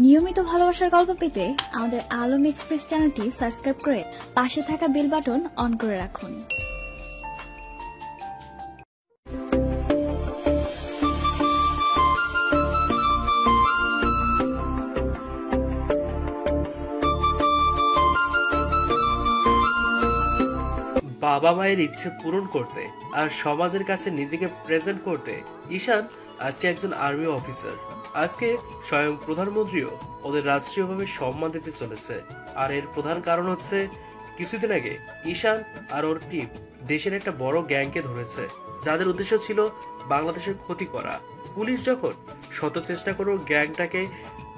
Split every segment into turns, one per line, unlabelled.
নিয়মিত ভালোবাসার গল্প পেতে আমাদের আলম এক্সপ্রেস চ্যানেলটি সাবস্ক্রাইব করে পাশে থাকা বেল বাটন অন করে রাখুন।
বাবা মায়ের ইচ্ছে পূরণ করতে আর সমাজের কাছে নিজেকে প্রেজেন্ট করতে ঈশান আজকে একজন আর্মি অফিসার। আজকে স্বয়ং প্রধানমন্ত্রীও ওদের রাষ্ট্রীয়ভাবে সম্মান দিতে চলেছে। আর এর প্রধান কারণ হচ্ছে কিছুদিন আগে ঈশান আর ওর টিম দেশের একটা বড় গ্যাংকে ধরেছে, যাদের উদ্দেশ্য ছিল বাংলাদেশের ক্ষতি করা। পুলিশ যখন শত চেষ্টা করে গ্যাংটাকে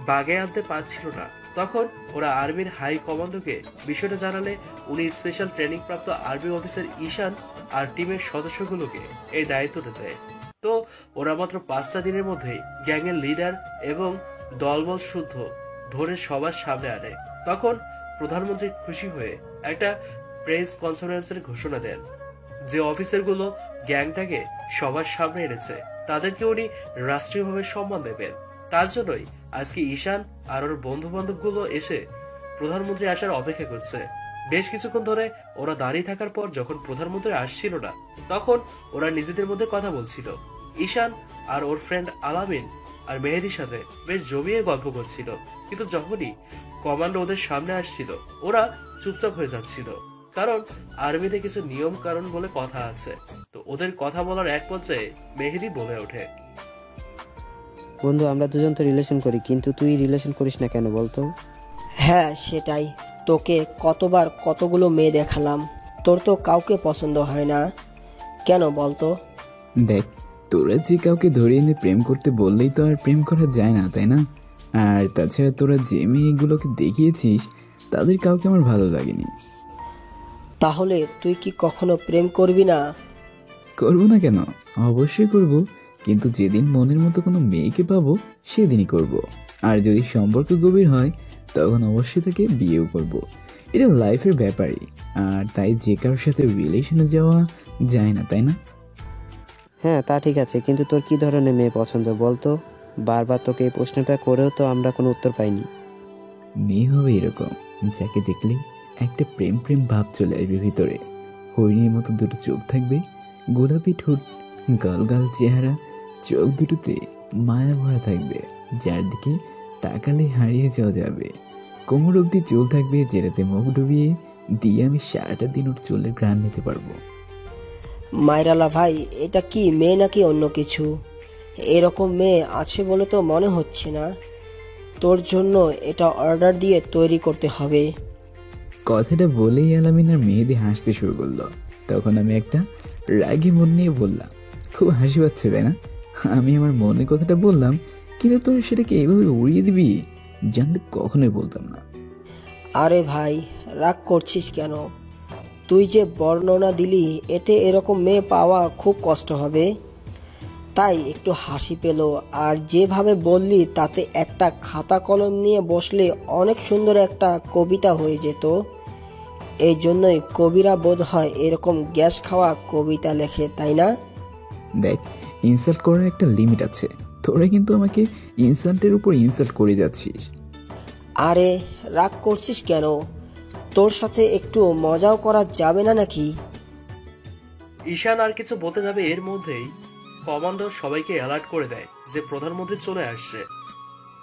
বাগে আনতে পারছিল না, তখন ওরা আর্মির হাই কমান্ডোকে বিষয়টা জানালে উনি স্পেশাল ট্রেনিং প্রাপ্ত আর্মি অফিসার ঈশান আর টিমের সদস্যগুলোকে এই দায়িত্বটা দেয়। তো ওরা মাত্র 5টা দিনের মধ্যেই গ্যাংয়ের লিডার এবং দলবল শুদ্ধ ধরে সবার সামনে আনে। তখন প্রধানমন্ত্রী খুশি হয়ে একটা প্রেস কনফারেন্সের ঘোষণা দেন যে অফিসারগুলো গ্যাংটাকে সবার সামনে এনেছে তাদেরকে উনি রাষ্ট্রীয়ভাবে সম্মান দেবেন। তার জন্যই আজকে ঈশান আর ওর বন্ধু বান্ধব গুলো এসে প্রধানমন্ত্রী আসার অপেক্ষা করছে। বেশ কিছুক্ষণ ধরে ওরা দাঁড়িয়ে থাকার পর যখন প্রধানমন্ত্রী আসছিল না, তখন ওরা নিজেদের মধ্যে কথা বলছিল। ঈশান আর ওর ফ্রেন্ড আলামিন আর মেহেদির সাথে বেশ জমিয়ে গল্প করছিল, কিন্তু যখনই কমান্ডো ওদের সামনে আসছিল ওরা চুপচাপ হয়ে যাচ্ছিল, কারণ আর্মিতে কিছু নিয়ম কারণ বলে কথা আছে। তো ওদের কথা বলার এক পর্যায়ে মেহেদি বলে ওঠে,
বন্ধু, আমরা দুজন তো রিলেশন করি, কিন্তু তুই রিলেশন করিস না কেন বলতো?
হ্যাঁ সেটাই, তোকে কতবার কতগুলো মেয়ে দেখালাম, তোর তো কাউকে পছন্দ হয় না কেন বলতো?
দেখ, তোরা যে কাউকে ধরে এনে প্রেম করতে বললেই তো আর প্রেম করা যায় না, তাই না? আর তাছাড়া তোরা যে মেয়েগুলোকে দেখিয়েছিস তাদের কাউকে আমার ভালো লাগেনি।
তাহলে তুই কি কখনো প্রেম করবি না?
করবো না কেন, অবশ্যই করব, কিন্তু যেদিন মনের মতো কোনো মেয়েকে পাবো সেদিনই করব। আর যদি সম্পর্ক গভীর হয় তখন অবশ্যই তাকে বিয়েও করব। এটা লাইফের ব্যাপারই, আর তাই যে কারোর সাথে রিলেশনে যাওয়া যায় না, তাই না?
হ্যাঁ, তা ঠিক আছে, কিন্তু তোর কি ধরনের মেয়ে পছন্দ বলতো? বারবার তোকে এই প্রশ্নটা করেও তো আমরা কোনো উত্তর পাইনি।
মেয়ে হবে এরকম, যাকে দেখলে একটা প্রেম প্রেম ভাব চলে আসবে ভিতরে। হরিণের মতো দুটো চোখ থাকবে, গোলাপি ঠোঁট, গাল গাল চেহারা, চোখ দুটোতে মায়া ভরা থাকবে, যার দিকে তাকালে হারিয়ে যাওয়া যাবে। কোমর অবধি চুল থাকবে, যেটাতে মুখ ডুবিয়ে দিয়ে আমি সারাটা দিন ওর চুলের ঘ্রাণ নিতে পারবো।
মাইরালা ভাই, এটা কি মেয়ে নাকি অন্য কিছু? এরকম মেয়ে আছে বলে তো মনে হচ্ছে না। তোর জন্য এটা অর্ডার দিয়ে তৈরি করতে হবে।
কথাটা বলেই আলামিন আর মেহেদি হাসতে শুরু করলো। তখন আমি একটা রাগী মন নিয়ে বললাম, খুব হাসি পাচ্ছে তাই না? আমি আমার মনের কথাটা বললাম, কিন্তু তোর সেটাকে এইভাবে উড়িয়ে দিবি জানলে কখনোই বলতাম না।
আরে ভাই, রাগ করছিস কেন? তুই যে বর্ণনা দিলি এতে এরকম মেয়ে পাওয়া খুব কষ্ট হবে, তাই একটু হাসি পেল। আর যেভাবে বললি তাতে একটা খাতা কলম নিয়ে বসলে অনেক সুন্দর একটা কবিতা হয়ে যেত। এই জন্যই কবিরা বোধ হয় এরকম গ্যাস খাওয়া কবিতা লেখে, তাই না?
দেখ, ইনসাল্ট করার একটা লিমিট আছে। তোরা কিন্তু আমাকে ইনসাল্টের উপর ইনসাল্ট করে যাচ্ছিস।
আরে রাগ করছিস কেন? তোর সাথে একটু মজাও করা যাবে না নাকি?
ঈশান আর কিছু বলতে যাবে এর মধ্যেই কমান্ডো সবাইকে অ্যালার্ট করে দেয় যে প্রধানমন্ত্রী চলে আসছে।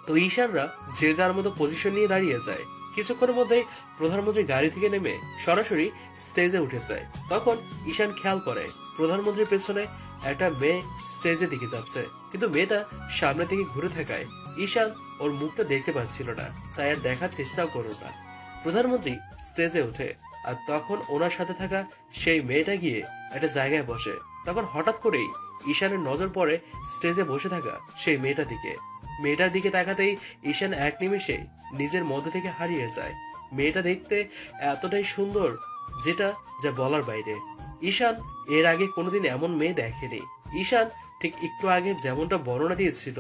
তো ঈশানরা যে যার মতো পজিশন নিয়ে দাঁড়িয়ে যায়। কিছুক্ষণের মধ্যেই প্রধানমন্ত্রী গাড়ি থেকে নেমে সরাসরি স্টেজে উঠে যায়। তখন ঈশান খেয়াল করে প্রধানমন্ত্রীর পেছনে একটা মেয়ে স্টেজের দিকে যাচ্ছে, কিন্তু মেয়েটা সামনে থেকে ঘুরে থাকায় ঈশান ওর মুখটা দেখতে পাচ্ছিল না, তাই আর দেখার চেষ্টাও করল না। প্রধানমন্ত্রী স্টেজে ওঠে আর তখন ওনার সাথে থাকা সেই মেয়েটা গিয়ে একটা জায়গায় বসে। তখন হঠাৎ করেই ঈশানের নজর পড়ে স্টেজে বসে থাকা সেই মেয়েটার দিকে। মেয়েটার দিকে তাকাতেই ঈশান এক নিমেষে নিজের মধ্যে থেকে হারিয়ে যায়। মেয়েটা দেখতে এতটাই সুন্দর যেটা যা বলার বাইরে। ঈশান এর আগে কোনোদিন এমন মেয়ে দেখেনি। ঈশান ঠিক একটু আগে যেমনটা বর্ণনা দিয়েছিল,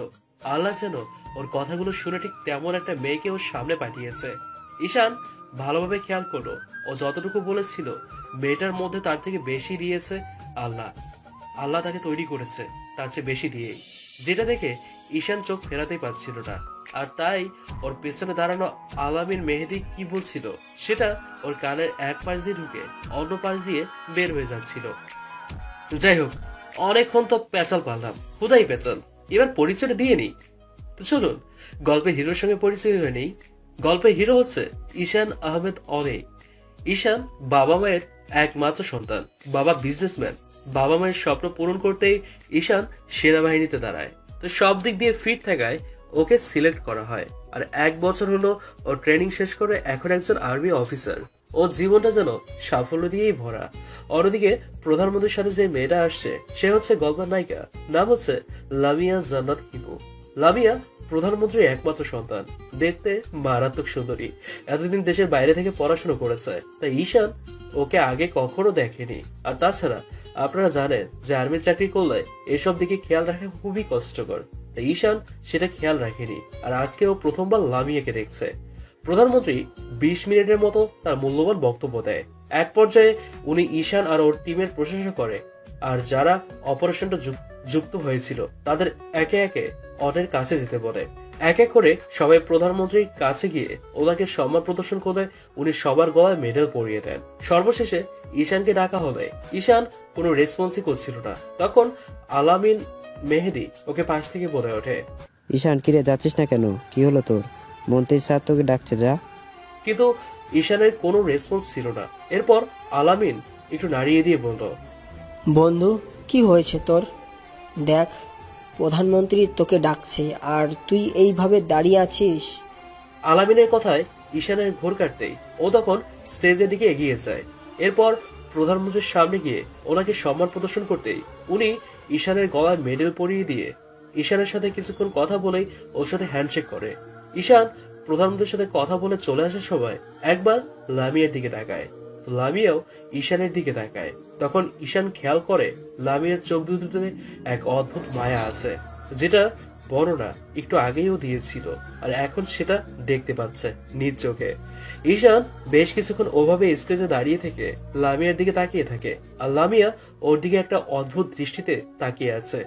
আল্লাহ যেন ওর কথাগুলো শুনে ঠিক তেমন একটা মেয়েকে ওর সামনে পাঠিয়েছে। ঈশান ভালোভাবে খেয়াল করলো, ও যতটুকু বলেছিল মেয়েটার মধ্যে তার থেকে বেশি দিয়েছে আল্লাহ। আল্লাহ তাকে তৈরি করেছে তার চেয়ে বেশি দিয়েই, যেটা দেখে ঈশান চোখ ফেরাতেই পারছিল না। আর তাই ওর পেছনে দাঁড়ানো আলামিন মেহেদি কি বলছিল সেটা ওর কানের এক পাশ দিয়ে ঢুকে অন্য পাশ দিয়ে বের হয়ে যাচ্ছিল। যাই হোক, অনেকক্ষণ তো পেঁচাল পারলাম, হুদাই পেঁচাল, এবার পরিচয়টা দিয়ে নিই। তো চলুন গল্পের হিরোর সঙ্গে পরিচয় হয়ে নেই। গল্পের হিরো হচ্ছে ঈশান আহমেদ অনেক। ঈশান বাবা মায়ের একমাত্র সন্তান। বাবা বিজনেসম্যান। বাবা মায়ের স্বপ্ন পূরণ করতেই ঈশান সেনাবাহিনীতে দাঁড়ায়। তো সব দিক দিয়ে ফিট থাকায় ওকে সিলেক্ট করা হয়। আর 1 বছর হলো ও ট্রেনিং শেষ করে এখন একজন আর্মি অফিসার। ওর জীবনটা যেন সাফল্য দিয়েই ভরা। অন্যদিকে প্রধানমন্ত্রীর সাথে যে মেয়েটা আসছে সে হচ্ছে গল্পের নায়িকা, নাম হচ্ছে লামিয়া জান্নাত হিপু। লামিয়া প্রধানমন্ত্রীর একমাত্র সন্তান, দেখতে মারাত্মক সুন্দরী। এতদিন দেশের বাইরে থেকে পড়াশোনা করেছে, তাই ঈশান ওকে আগে কখনো দেখেনি। আর তাছাড়া আপনারা জানেন যে আর্মির চাকরি করলে এসব দিকে খেয়াল রাখা খুবই কষ্টকর, তাই ঈশান সেটা খেয়াল রাখেনি। আর আজকে ও প্রথমবার লামিয়াকে দেখছে। প্রধানমন্ত্রী 20 মিনিটের মতো তার মূল্যবান বক্তব্য দেয়। এক পর্যায়ে উনি ঈশান আর ওর টিমের প্রশংসা করে, আর যারা অপারেশনটা যুক্ত হয়েছিল তাদের একে একে অনের কাছে যেতে বলে। এক এক করে সবাই প্রধানমন্ত্রীর কাছে গিয়ে ওনাকে সম্মান প্রদর্শন করে উনি সবার গলায় মেডেল পরিয়ে দেন। সর্বশেষে ঈশানকে ডাকা হলে ঈশান কোনো রেসপন্সই করছিল না। তখন আলামিন মেহেদি ওকে পাশ থেকে বলে ওঠে,
ঈশান, কিরে যাচ্ছিস না কেন? কি হলো তোর? মন্ত্রী স্যার তোকে ডাকছে, যা।
কিন্তু ঈশানের কোনো রেসপন্স ছিল না। এরপর আলামিন একটু নাড়িয়ে দিয়ে বলল,
বন্ধু, কি হয়েছে তোর? দেখ, প্রধানমন্ত্রী তোকে ডাকছে আর তুই এইভাবে দাঁড়িয়ে আছিস।
আলামিনের কথায় ঈশানের ঘোর কাটতেই ও তখন স্টেজের দিকে এগিয়ে যায়। এরপর প্রধানমন্ত্রীর সামনে গিয়ে ওনাকে সম্মান প্রদর্শন করতেই উনি ঈশানের গলায় মেডেল পরিয়ে দিয়ে ঈশানের সাথে কিছুক্ষণ কথা বলেই ওর সাথে হ্যান্ডশেক করে। ঈশান প্রধানমন্ত্রীর সাথে কথা বলে চলে আসার সময় একবার লামিয়ার দিকে তাকায়। লামিয়াও ঈশানের দিকে তাকায়। তখন ঈশান খেয়াল করে লামিয়ার চোখ দুটোতে এক অদ্ভুত মায়া আছে, যেটা বর্ণনা একটু আগেও দিয়েছিল, আর এখন সেটা দেখতে পাচ্ছে নিজ চোখে। ঈশান বেশ কিছুক্ষণ ওভাবে স্টেজে দাঁড়িয়ে থেকে লামিয়ার দিকে তাকিয়ে থাকে, আর লামিয়া ওর দিকে একটা অদ্ভুত দৃষ্টিতে তাকিয়ে আছে।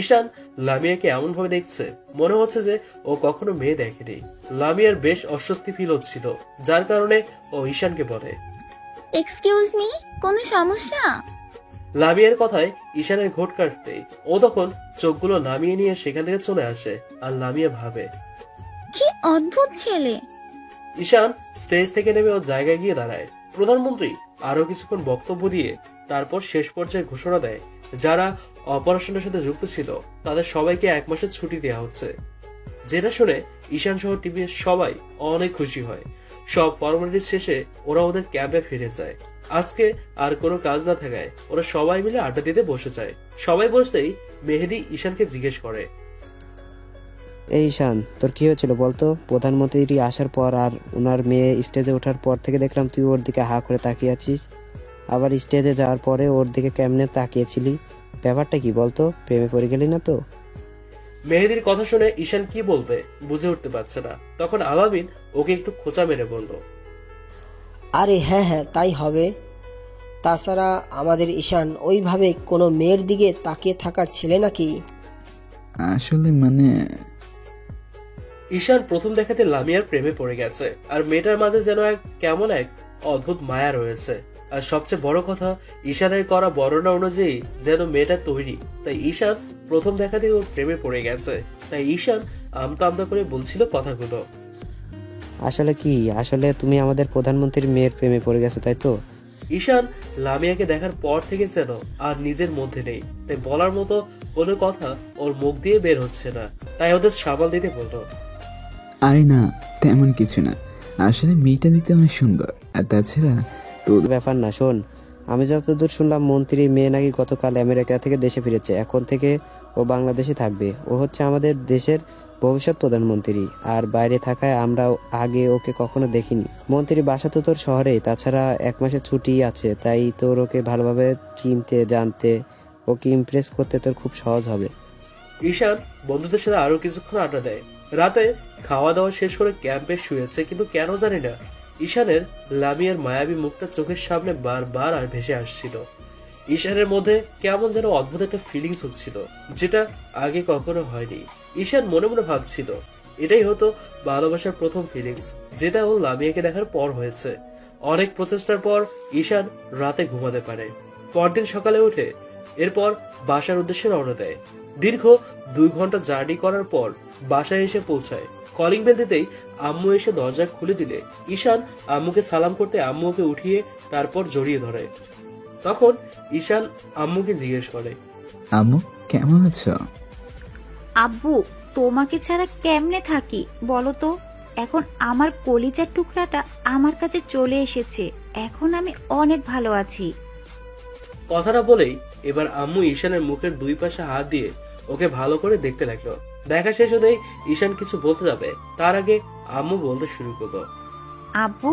ঈশান লামিয়াকে এমন ভাবে দেখছে মনে হচ্ছে যে ও কখনো মেয়ে দেখেনি। লামিয়ার বেশ অস্বস্তি ফিল হচ্ছিল, যার কারণে ও ঈশানকে বলে,
এক্সকিউজ মি, কোনো সমস্যা?
লামিয়ার কথায় ঈশানের ঘোট কাটতে ও তখন চোখগুলো নামিয়ে নিয়ে সেখান থেকে চলে আসে। আর লামিয়া ভাবে,
কি অদ্ভুত ছেলে।
ঈশান স্টেজ থেকে নেমে ওর জায়গায় গিয়ে দাঁড়ায়। প্রধানমন্ত্রী আরো কিছুক্ষণ বক্তব্য দিয়ে তারপর শেষ পর্যায়ে ঘোষণা দেয়, যারা অপারেশনের সাথে যুক্ত ছিল তাদের সবাইকে 1 মাসের ছুটি দেওয়া হচ্ছে। যেটা শুনে ঈশান সহ টিমের সবাই অনেক খুশি হয়। সব ফর্মালিটিস শেষে ওরা ওদের ক্যাম্পে ফিরে যায়। আজকে আর কোনো কাজ না থাকায় ওরা সবাই মিলে আড্ডা দিতে বসে যায়। সবাই বসতেই মেহেদি ঈশানকে জিজ্ঞেস করে,
এই ঈশান, তোর কি হয়েছিল বলতো? প্রধানমন্ত্রী আসার পর আর ওনার মেয়ে স্টেজে ওঠার পর থেকে দেখলাম তুই ওর দিকে হা করে তাকিয়ে আছিস। আবার স্টেজে যাওয়ার পরে ওর দিকে কেমনে তাকিয়েছিলি? ব্যাপারটা কি বলতো? প্রেমে পড়ে গেলি না তো?
মেহেদির কথা শুনে ঈশান কি বলবে বুঝে উঠতে পারছে না। তখন আলামিন ওকে একটু খোঁচা মেরে বলল,
আরে হ্যাঁ হ্যাঁ, তাই হবে। তাছাড়া আমাদের ঈশান ওইভাবে কোনো মেয়ের দিকে তাকিয়ে থাকার ছেলে নাকি?
আসলে মানে
ঈশান প্রথম দেখাতে লামিয়ার প্রেমে পড়ে গেছে, আর মেয়েটার মাঝে যেন কেমন এক অদ্ভুত মায়া রয়েছে। আর সবচেয়ে বড় কথা, ঈশানের করা বর্ণনা অনুযায়ী যেন মেয়েটা তৈরি, তাই ঈশান প্রথম দেখাতে ওর প্রেমে পড়ে গেছে। তাই ঈশান আমতা আমতা করে বলছিল কথাগুলো।
আসলে কি, আসলে তুমি আমাদের প্রধানমন্ত্রীর মেয়ের প্রেমে পড়ে গেছো, তাই তো?
ঈশান লামিয়াকে দেখার পর থেকে যেন আর নিজের মধ্যে নেই, তাই বলার মতো কোনো কথা ওর মুখ দিয়ে বের হচ্ছে না। তাই ওদের সামাল দিতে বলল,
আরে না, তেমন কিছু না। আসলে মেয়েটা দেখতে অনেক সুন্দর, আর তাছাড়া তো
ব্যাপার না, শোন, আমি যতদূর শুনলাম মন্ত্রীর মেয়ে নাকি গতকাল আমেরিকা থেকে দেশে ফিরেছে। এখন থেকে ও বাংলাদেশে থাকবে। ও হচ্ছে আমাদের দেশের ভবিষ্যৎ প্রধানমন্ত্রী। আর বাইরে থাকায় আমরা আগে ওকে কখনো দেখিনি। মন্ত্রীর বাসা তো তোর শহরে, তাছাড়া 1 মাসের ছুটি আছে, তাই তোর ওকে ভালোভাবে চিনতে জানতে, ওকে ইমপ্রেস করতে তোর খুব সহজ হবে।
ঈশান বন্ধুদের সাথে আরো কিছুক্ষণ আড্ডা দেয়। রাতে খাওয়া দাওয়া শেষ করে ক্যাম্পে শুয়েছে, কিন্তু কেন জানি না ঈশানের লামিয়ার মায়াবী মুখটা চোখের সামনে বারবার আর ভেসে আসছিল। ঈশানের মধ্যে কেমন যেন অদ্ভুত একটা ফিলিংস হচ্ছিল, যেটা আগে কখনো হয়নি। ঈশান মনে মনে ভাবছিল এটাই হতো ভালোবাসার প্রথম ফিলিংস, যেটা ও লামিয়াকে দেখার পর হয়েছে। অনেক প্রচেষ্টার পর ঈশান রাতে ঘুমাতে পারে। পরদিন সকালে উঠে এরপর বাসার উদ্দেশ্যে রওনা দেয়। দীর্ঘ 2 ঘন্টা জার্নি করার পর বাসায় এসে পৌঁছায়। কলিং বেল দিতেই আম্মু এসে দরজা খুলে দিলে ঈশান আম্মুকে সালাম করতে আম্মু ওকে উঠিয়ে তারপর জড়িয়ে ধরে। তখন ঈশান আম্মুকে জিজ্ঞেস করে,
আম্মু কেমন আছো?
আব্বু, তোমাকে ছাড়া কেমনে থাকি বলো তো? এখন আমার কলিজার টুকরাটা আমার কাছে চলে এসেছে, এখন আমি অনেক ভালো আছি।
কথাটা বলেই এবার আম্মু ঈশানের মুখের 2 পাশে হাত দিয়ে ওকে ভালো করে দেখতে লাগলো। দেখা শেষ হতেই ঈশান কিছু বলতে যাবে, তার আগে আম্মু বলতে শুরু করলো,
আব্বু,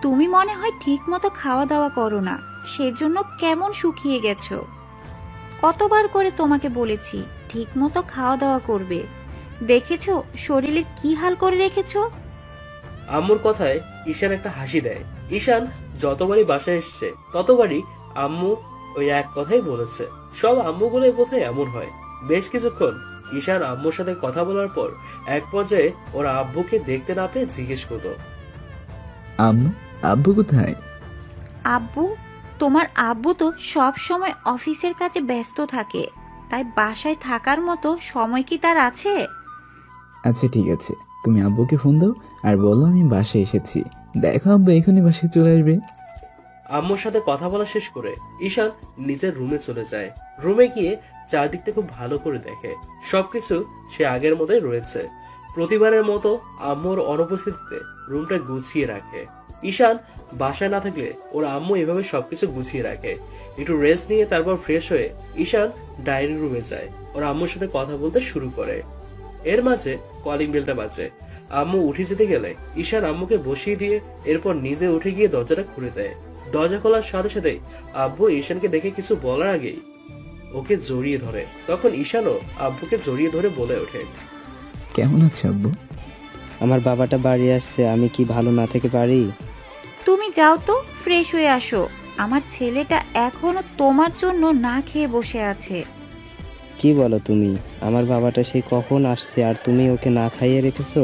তুমি মনে হয় ঠিক মতো খাওয়া দাওয়া করো না, সেজন্য কেমন শুকিয়ে গেছো। কতবার করে তোমাকে বলেছি ঠিক মতো খাওয়া দাওয়া করবে, দেখেছো শরীরের কি হাল করে রেখেছো।
আম্মুর কথায় ঈশান একটা হাসি দেয়। ঈশান যতবারই বাসায় এসছে ততবারই আম্মু ওই এক কথাই বলেছে। সব আম্মুগুলোই বোধহয় এমন হয়। বেশ কিছুক্ষণ ঈশান আম্মুর সাথে কথা বলার পর এক পর্যায়ে ওর আব্বুকে দেখতে না পেয়ে জিজ্ঞেস করলো,
আম্মু, আব্বু কোথায়?
আব্বু, তোমার আব্বু তো সব সময় অফিসের কাজে ব্যস্ত থাকে, তাই বাসায় থাকার মতো সময় কি তার আছে?
আচ্ছা ঠিক আছে, তুমি আব্বুকে ফোন দাও আর বলো আমি বাসায় এসেছি। দেখো আব্বু এখনই বাসায় চলে আসবে।
আম্মুর সাথে কথা বলা শেষ করে ঈশান নিজের রুমে চলে যায়। রুমে গিয়ে চারদিকটা খুব ভালো করে দেখে। সবকিছু সে আগের মতোই রয়েছে। প্রতিবারের মতো আম্মুর অনুপস্থিতিতে রুমটা গুছিয়ে রাখে। ঈশান বাসায় না থাকলে ওর আম্মু এভাবে সবকিছু গুছিয়ে রাখে। একটু রেস্ট নিয়ে তারপর ফ্রেশ হয়ে ঈশান ডাইনিং রুমে যায়। ওর আম্মুর সাথে কথা বলতে শুরু করে। এর মাঝে কলিং বেলটা বাজে। আম্মু উঠে যেতে গেলে ঈশান আম্মুকে বসিয়ে দিয়ে এরপর নিজে উঠে গিয়ে দরজাটা খুলে দেয়। দরজা খোলার সাথে সাথে আব্বু ঈশানকে দেখে কিছু বলার আগেই ওকে জড়িয়ে ধরে। তখন ঈশানও আব্বুকে জড়িয়ে ধরে বলে ওঠে,
কেমন আছে আব্বু?
আমার বাবাটা বাড়ি আসছে, আমি কি ভালো না থেকে পারি?
তুমি যাও তো, ফ্রেশ হয়ে আসো। আমার ছেলেটা এখনো তোমার জন্য না খেয়ে বসে আছে।
কি বলো তুমি? আমার বাবাটা সেই কখন আসছে আর তুমি ওকে না খাইয়ে রেখেছো?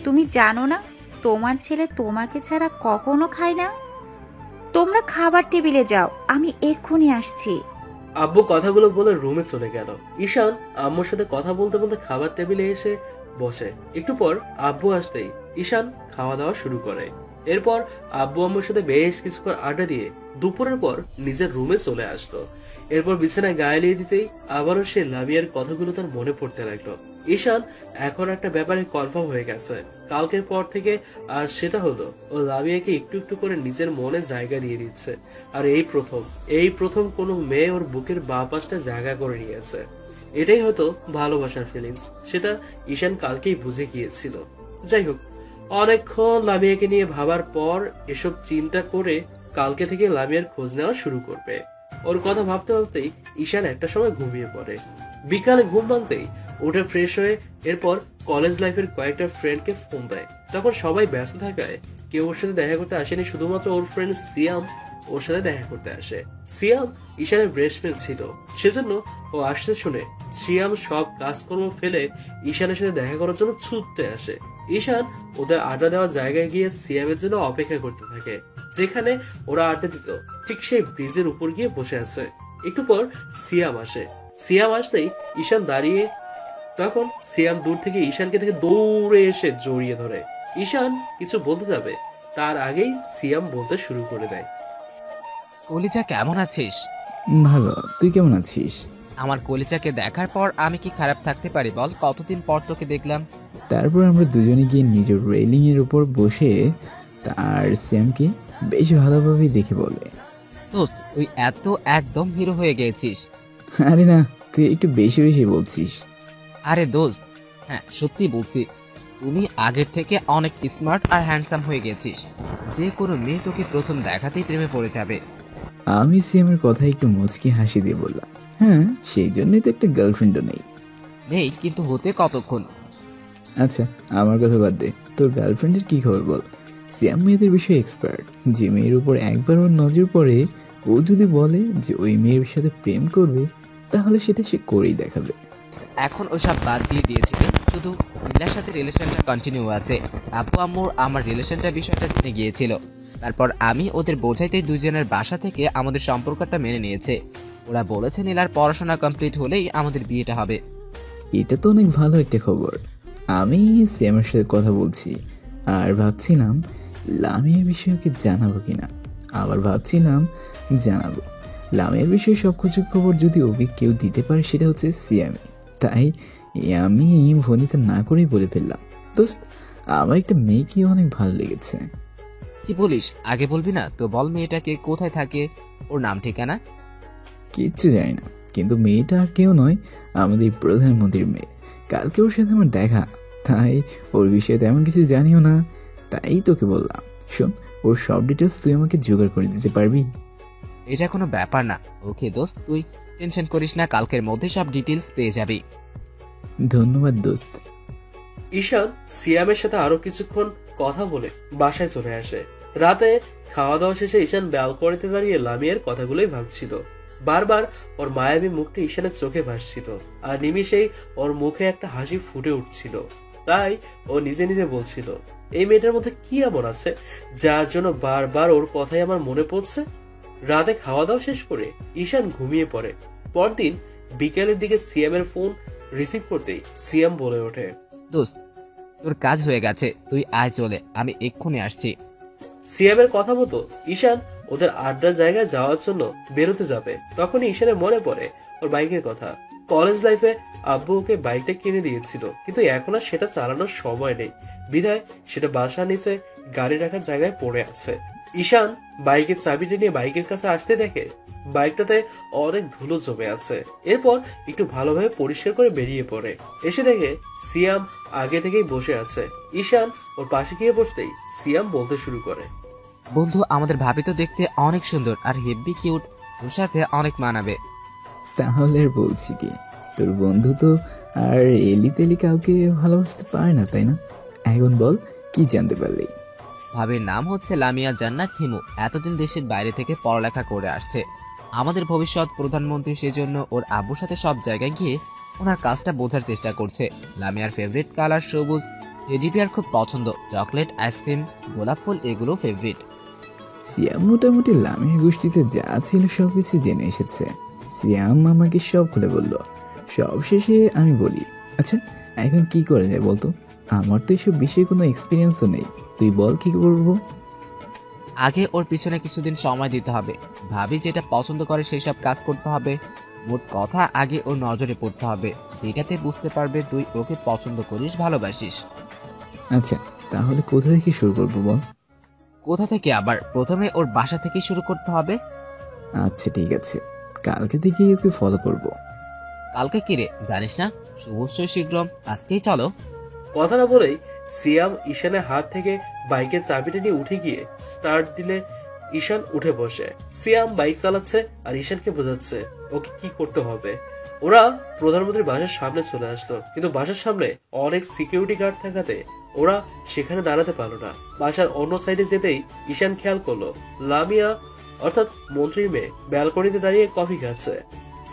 তুমি জানো না তোমার ছেলে তোমাকে ছাড়া কখনো খায় না? তোমরা খাবার টেবিলে যাও, আমি এক্ষুনি আসছি।
আব্বু কথাগুলো বলে রুমে চলে গেল। ঈশান আম্মুর সাথে কথা বলতে বলতে খাবার টেবিলে এসে বসে। একটু পর আব্বু আসতেই ঈশান খাওয়া দাওয়া শুরু করে। এরপর আব্বু আম্মুর সাথে বেশ কিছুক্ষণ আড্ডা দিয়ে দুপুরের পর নিজের রুমে চলে আসলো। এরপর বিছানায় গায়ে লিয়ে দিতেই আবারও সে লামিয়ার কথাগুলো তার মনে পড়তে লাগলো। ঈশান এখন একটা ব্যাপারে কনফার্ম হয়ে গেছে কালকের পর থেকে, আর সেটা হলো ও লামিয়াকে একটু একটু করে নিজের মনে জায়গা দিয়ে দিচ্ছে। আর এই প্রথম কোনো মেয়ে ওর বুকের বাঁ পাশটা জায়গা করে নিয়েছে। এটাই হয়তো ভালোবাসার ফিলিংস, সেটা ঈশান কালকেই বুঝে গিয়েছিল। যাই হোক, অনেকক্ষণ লামিয়াকে নিয়ে ভাবার পর এসব চিন্তা করে কালকে থেকে লামিয়ার খোঁজ নেওয়া শুরু করবে। ওর কথা ভাবতে ভাবতেই ঈশান একটা সময় ঘুমিয়ে পড়ে। বিকালে ঘুম ভাঙতেই উঠে ফ্রেশ হয়ে এরপর কলেজ লাইফের কয়েকটা ফ্রেন্ডকে ফোন দেয়। তখন সবাই ব্যস্ত থাকায় কেউ ওর সাথে দেখা করতে আসেনি, শুধুমাত্র ওর ফ্রেন্ড সিয়াম ওর সাথে দেখা করতে আসে। সিয়াম ঈশানের বেস্ট ফ্রেন্ড ছিল, সেজন্য ও আসতে শুনে সিয়াম সব কাজকর্ম ফেলে ঈশানের সাথে দেখা করার জন্য ছুটতে আসে। ঈশান ওদের আড্ডা দেওয়ার জায়গায় গিয়ে সিয়ামের জন্য অপেক্ষা করতে থাকে। যেখানে ওরা আড্ডা দিত ঠিক সেই ব্রিজের উপর গিয়ে বসে আছে। একটু পর সিয়াম আসে। সিয়াম আসতেই ঈশান দাঁড়িয়ে, তখন সিয়াম দূর থেকে ঈশানকে দেখে দৌড়ে এসে জড়িয়ে ধরে। ঈশান কিছু বলতে যাবে তার আগেই সিয়াম বলতে শুরু করে দেয়,
কলিজা কেমন আছিস?
ভালো, তুই কেমন আছিস?
আমার কলিজাকে দেখার পর আমি কি খারাপ থাকতে পারি বল? কতদিন পর তোকে দেখলাম।
তারপর আমরা দুজনে গিয়ে নিজের রেলিং এর উপর বসে তার স্যামকে বেশ ভালোভাবেই দেখে বলে,
দোস্ত তুই এত একদম হিরো হয়ে গেছিস।
আরে না, তুই একটু বেশি বেশি বলছিস।
আরে দোস্ত, হ্যাঁ সত্যি বলছি, তুমি আগের থেকে অনেক স্মার্ট আর হ্যান্ডসাম হয়ে গেছিস। যে কোনো মেয়ে তোকে প্রথম দেখাতেই প্রেমে পড়ে যাবে।
আমি সিয়ামের কথা একটু মুচকি হাসি দিয়ে বললাম, হ্যাঁ সেই জন্যই তো একটা গার্লফ্রেন্ডও নেই।
নেই কিন্তু হতে কতক্ষণ?
আচ্ছা আমার কথা বাদ দে, তোর গার্লফ্রেন্ডের কি খবর বল। সিয়াম মেয়েদের বিষয়ে এক্সপার্ট। যে মেয়ের উপর একবার ওর নজর পড়ে, ও যদি বলে যে ওই মেয়ের সাথে প্রেম করবে, তাহলে সেটা সে করেই দেখাবে।
এখন ওসব বাদ দিয়ে দিয়েছি, শুধু নীলার সাথে রিলেশনটা কন্টিনিউ আছে। আব্বু আম্মুর আমার রিলেশনটা বিষয়টা জেনে গিয়েছিল। তারপর আমি ওদের বোঝাইতে দুজনের বাসা থেকে আমাদের সম্পর্কটা মেনে নিয়েছে। ওরা বলেছে নীলার পড়াশোনা কমপ্লিট হলেই আমাদের বিয়েটা হবে।
এটা তো অনেক ভালো একটা খবর। আমি সিয়ামের সাথে কথা বলছি আর ভাবছিলাম লামিয়ার বিষয়ে কি জানাবো কিনা। আবার ভাবছিলাম জানাবো। লামিয়ার বিষয়ে সব কিছু খবর যদি ওকে কেউ দিতে পারে সেটা হচ্ছে সিয়ামি। তাই আমি ভনিতা না করেই বলে ফেললাম, দোস্ত আমার একটা মেয়েকে অনেক ভালো লেগেছে।
কি বলিস, আগে বলবি না তো? বল মেয়েটাকে কোথায় থাকে, ওর নাম ঠিকানা।
কিচ্ছু জানি না, কিন্তু মেয়েটা আর কেউ নয়, আমাদের প্রধানমন্ত্রীর মেয়ে। কালকে ওর সাথে আমার দেখা, তাই ওর বিষয়ে তেমন কিছু জানিও না। তাই তোকে বললাম, শোন ওর সব ডিটেলস তুই আমাকে জোগাড় করে দিতে পারবি?
এটা কোনো ব্যাপার না। ওকে দোস্ত, তুই টেনশন করিস না, কালকের মধ্যে সব ডিটেলস পেয়ে যাবি।
ধন্যবাদ দোস্ত।
ঈশান সিয়ামের সাথে আরো কিছুক্ষণ কথা বলে বাসায় চলে আসে। রাতে খাওয়া দাওয়া শেষে ঈশান ব্যালকনিতে দাঁড়িয়ে লামিয়ার কথাগুলোই ভাবছিল। বারবার ওর মায়াবী মুখটা ঈশানের চোখে ভাসছিল, আর নিমিষেই ওর মুখে একটা হাসি ফুটে উঠছিল। তাই ও নিজে নিজে বলছিল, এই মেয়েটার মধ্যে কি এমন আছে যার জন্য বারবার ওর কথাই আমার মনে পড়ছে। রাতে খাওয়া দাওয়া শেষ করে ঈশান ঘুমিয়ে পড়ে। পরদিন বিকেলের দিকে সিয়ামের ফোন রিসিভ করতেই সিয়াম বলে ওঠে,
দোস্ত তোর কাজ হয়ে গেছে, তুই আয় চলে, আমি এক্ষুনি আসছি।
সিয়ামের কথা মতো ঈশান ওদের আড্ডার জায়গায় যাওয়ার জন্য বেরোতে যাবে। তখনই ঈশানের মনে পড়ে ওর বাইকের কথা। কলেজ লাইফে আব্বু ওকে বাইকটা কিনে দিয়েছিল, কিন্তু এখন আর সেটা চালানোর সময় নেই, বিধায় সেটা বাসার নিচে গাড়ি রাখার জায়গায় পড়ে আছে। ঈশান বাইকের চাবিটা নিয়ে বাইকের কাছে আসতে দেখে বাইকটাতে অনেক ধুলো জমে আছে। এরপর একটু ভালোভাবে পরিষ্কার করে বেরিয়ে পড়ে। এসে দেখে সিয়াম আগে থেকেই বসে আছে। ঈশান ওর পাশে গিয়ে বসতেই সিয়াম বলতে শুরু করে,
বন্ধু, আমাদের ভাবি তো দেখতে অনেক সুন্দর আর হেব্বি কিউট, তোর সাথে অনেক মানাবে।
তাহলে আর বলছি কি, তোর বন্ধু তো আর এলি তেলি কাউকে ভালোবাসতে পারে না, তাই না? এখন বল কি জানতে পারলি?
ভাবির নাম হচ্ছে লামিয়া জান্নাত হিমু। এতদিন দেশের বাইরে থেকে পড়ালেখা করে আসছে। আমাদের ভবিষ্যৎ প্রধানমন্ত্রী, সেজন্য ওর আব্বুর সাথে সব জায়গায় গিয়ে ওনার কাজটা বোঝার চেষ্টা করছে। লামিয়ার ফেভারিট কালার সবুজ, টেডি বিয়ার খুব পছন্দ, চকলেট, আইসক্রিম, গোলাপ ফুল এগুলো ফেভারিট।
সিয়াম মোটামুটি লামিয়ার গোষ্ঠীতে যা ছিল সবকিছু জেনে এসেছে। সিয়াম আমাকে সব খুলে বলল। সব শেষে আমি বলি, আচ্ছা এখন কি করা যায় বলতো? আমার তো এসব বিষয়ে কোনো এক্সপিরিয়েন্সও নেই, তুই বল কি করবো?
আগে ওর পিছনে কিছুদিন সময় দিতে হবে। ভাবি যেটা পছন্দ করে সেই সব কাজ করতে হবে। মোট কথা, আগে ওর নজরে পড়তে হবে, যেটাতে বুঝতে পারবে তুই ওকে পছন্দ করিস, ভালোবাসিস।
আচ্ছা তাহলে কোথা থেকে শুরু করবো বল?
কোথা থেকে আবার? প্রথমে ওর বাসা থেকে শুরু করতে হবে।
আচ্ছা ঠিক আছে, কালকে থেকেই ওকে ফলো করব।
কালকে কিরে জানিস না? অবশ্যই শীঘ্র, আজকেই চলো।
কথাটা বলেই সিয়াম ঈশানের হাত থেকে বাইকের চাবিটা নিয়ে উঠে গিয়ে স্টার্ট দিলে ঈশান উঠে বসে। সিয়াম বাইক চালাচ্ছে আর ঈশানকে বোঝাচ্ছে ওকে কি করতে হবে। ওরা প্রধানমন্ত্রীর বাসার সামনে চলে আসতো, কিন্তু বাসার সামনে অনেক সিকিউরিটি গার্ড থাকাতে ওরা সেখানে দাঁড়াতে পারলো না। বাসার অন্য সাইডে যেতেই ঈশান খেয়াল করলো লামিয়া অর্থাৎ মন্ত্রীর মেয়ে ব্যালকনিতে দাঁড়িয়ে কফি খাচ্ছে।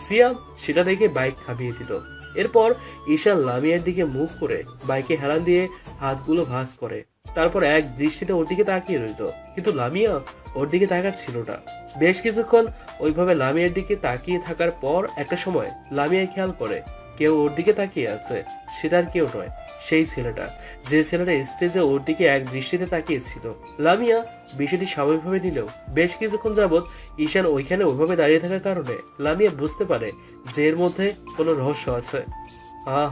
সিয়াম সেটা দেখে বাইক থামিয়ে দিল। এরপর ঈশান লামিয়ার দিকে মুখ করে বাইকে হেলান দিয়ে হাতগুলো ভাঁজ করে, তারপর এক দৃষ্টিতে ওর দিকে তাকিয়ে রইল, কিন্তু লামিয়া ওর দিকে তাকাচ্ছিল না। বেশ কিছুক্ষণ ওইভাবে লামিয়ার দিকে তাকিয়ে থাকার পর একটা সময় লামিয়া খেয়াল করে কেউ ওর দিকে তাকিয়ে আছে। সেটা আর কেউ নয়, সেই ছেলেটা, যে ছেলেটা স্টেজে ওর দিকে এক দৃষ্টিতে তাকিয়েছিল। লামিয়া বিষয়টি স্বাভাবিকভাবে নিলেও বেশ কিছুক্ষণ যাবৎ ঈশান ওইখানে ওইভাবে দাঁড়িয়ে থাকার কারণে লামিয়া বুঝতে পারে যে এর মধ্যে কোনো রহস্য আছে।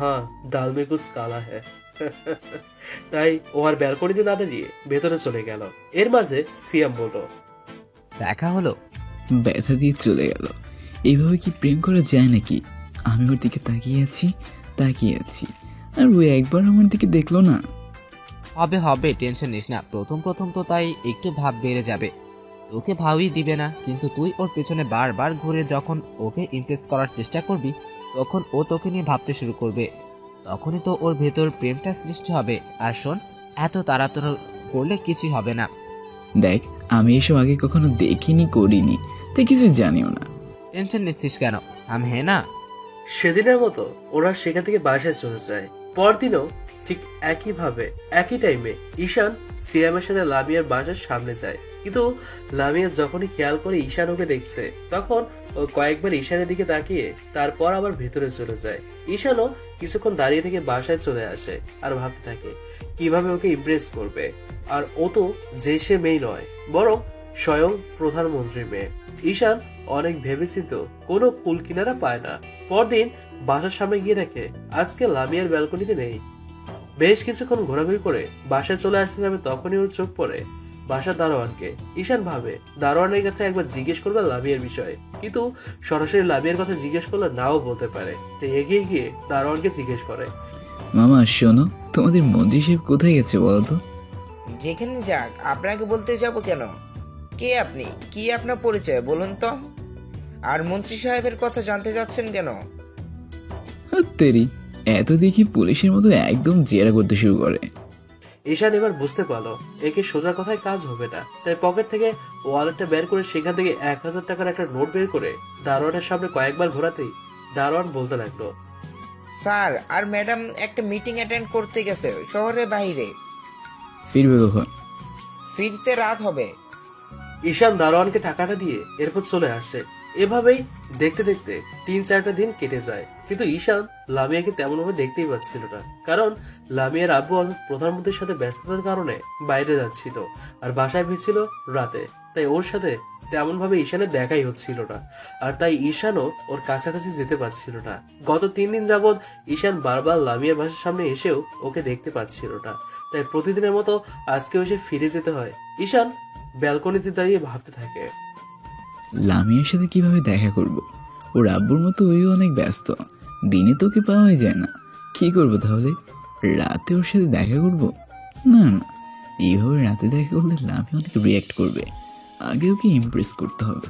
হ্যাঁ, ডাল মে কুছ কালা হ্যায়। তাই ও আর ব্যালকনিতে না দাঁড়িয়ে ভেতরে চলে গেল। এর মাঝে সিয়াম বলল,
দেখা হলো।
ব্যথা দিয়ে চলে গেল। এইভাবে কি প্রেম করা যায় নাকি? আমি ওর দিকে তাকিয়ে আছি আর ও একবার আমার দিকে দেখলো না।
হবে, টেনশন নিস না। প্রথম তো তাই একটু ভাব বেড়ে যাবে। তোকে ভাবই দিবে না, কিন্তু তুই ওর পেছনে বারবার ঘুরে যখন ওকে ইমপ্রেস করার চেষ্টা করবি, তখন ও তোকে নিয়ে ভাবতে শুরু করবে। তখনই তো ওর ভেতর প্রেমটা সৃষ্টি হবে। আর শোন, এত তাড়াতাড়ি করলে কিছুই হবে না।
দেখ, আমি এসব আগে কখনো দেখিনি, করিনি, তাই কিছু জানিও না।
টেনশন নিচ্ছিস কেন? আমি হ্যাঁ না।
সেদিনের মতো ওরা সেখান থেকে বাসায় চলে যায়। পরদিনও ঠিক একইভাবে একই টাইমে ঈশান সিয়ামের সাথে লামিয়ার বাসার সামনে যায়, কিন্তু লামিয়া যখনই খেয়াল করে ঈশান ওকে দেখছে তখন ও কয়েকবার ঈশানের দিকে তাকিয়ে তারপর আবার ভেতরে চলে যায়। ঈশানও কিছুক্ষণ দাঁড়িয়ে থেকে বাসায় চলে আসে আর ভাবতে থাকে কিভাবে ওকে ইমপ্রেস করবে। আর ও তো যে সে মেয়ে নয়, বরং স্বয়ং প্রধানমন্ত্রীর মেয়ে। ঈশান অনেক ভেবেচিন্তে কোনো কুল কিনারা পায় না। পরদিন বাসার সামনে গিয়ে দেখে আজকে লামিয়ার ব্যালকনিতে নেই। বেশ কিছুক্ষণ ঘোরাঘুরি করে বাসায় চলে আসতে যাবে তখনই ওর চোখ পড়ে বাসার দারোয়ানকে। ঈশান ভাবে দারোয়ানের কাছে একবার জিজ্ঞেস করবে লামিয়ার বিষয়ে, কিন্তু সরাসরি লামিয়ার কথা জিজ্ঞেস করলে নাও বলতে পারে। তাই এগিয়ে গিয়ে দারোয়ানকে জিজ্ঞেস করে,
মামা শোনো, তোমাদের মন্ত্রী সাহেব কোথায় গেছে বলো তো?
যেখানে যাক, আপনাকে বলতে যাব কেন? কে আপনি? কি আপনার পরিচয় বলুন তো? আর মন্ত্রী সাহেবের কথা জানতে যাচ্ছেন কেন?
তেরি, এত দেখি পুলিশের মতো একদম জেরা করতে শুরু করে।
ঈশান এবার বুঝতে পারলো একে সোজা কথায় কাজ হবে না। তাই পকেট থেকে ওয়ালেটটা বের করে সেখান থেকে 1000 টাকার একটা নোট বের করে দারোয়ানের সামনে কয়েকবার ঘোরাতেই দারোয়ান বলতে লাগলো,
স্যার আর ম্যাডাম একটা মিটিং অ্যাটেন্ড করতে গেছে শহরের বাইরে,
ফিরবে কখন?
ফিরতে রাত হবে।
ঈশান দারোয়ানকে টাকাটা দিয়ে এরপর চলে আসে। এভাবেই দেখতে দেখতে 3-4টা দিন কেটে যায়, কিন্তু ঈশান লামিয়াকে তেমন ভাবে দেখতেই পাচ্ছিল না। কারণ লামিয়ার আব্বু প্রধানমন্ত্রীর সাথে ব্যস্ততার কারণে বাইরে যাচ্ছিল আর বাসায় ফিরছিল রাতে। তাই ওর সাথে তেমন ভাবে ঈশানের দেখাই হচ্ছিল না, আর তাই ঈশানও ওর কাছাকাছি যেতে পারছিল না। গত 3 দিন যাবৎ ঈশান বারবার লামিয়ার বাসার সামনে এসেও ওকে দেখতে পাচ্ছিল না। তাই প্রতিদিনের মতো আজকেও এসে ফিরে যেতে হয়। ঈশান ব্যালকনিতে দাঁড়িয়ে ভাবতে থাকে,
লামিয়ার সাথে কিভাবে দেখা করব? ওর আব্বুর মতো ওইও অনেক ব্যস্ত, দিনে তোকে পাওয়াই যায় না। কি করব তাহলে? রাতে ওর সাথে দেখা করব? না না, এইভাবে রাতে দেখা করলে লামিয়া অনেক রিয়াক্ট করবে। আগে ওকে ইমপ্রেস করতে হবে।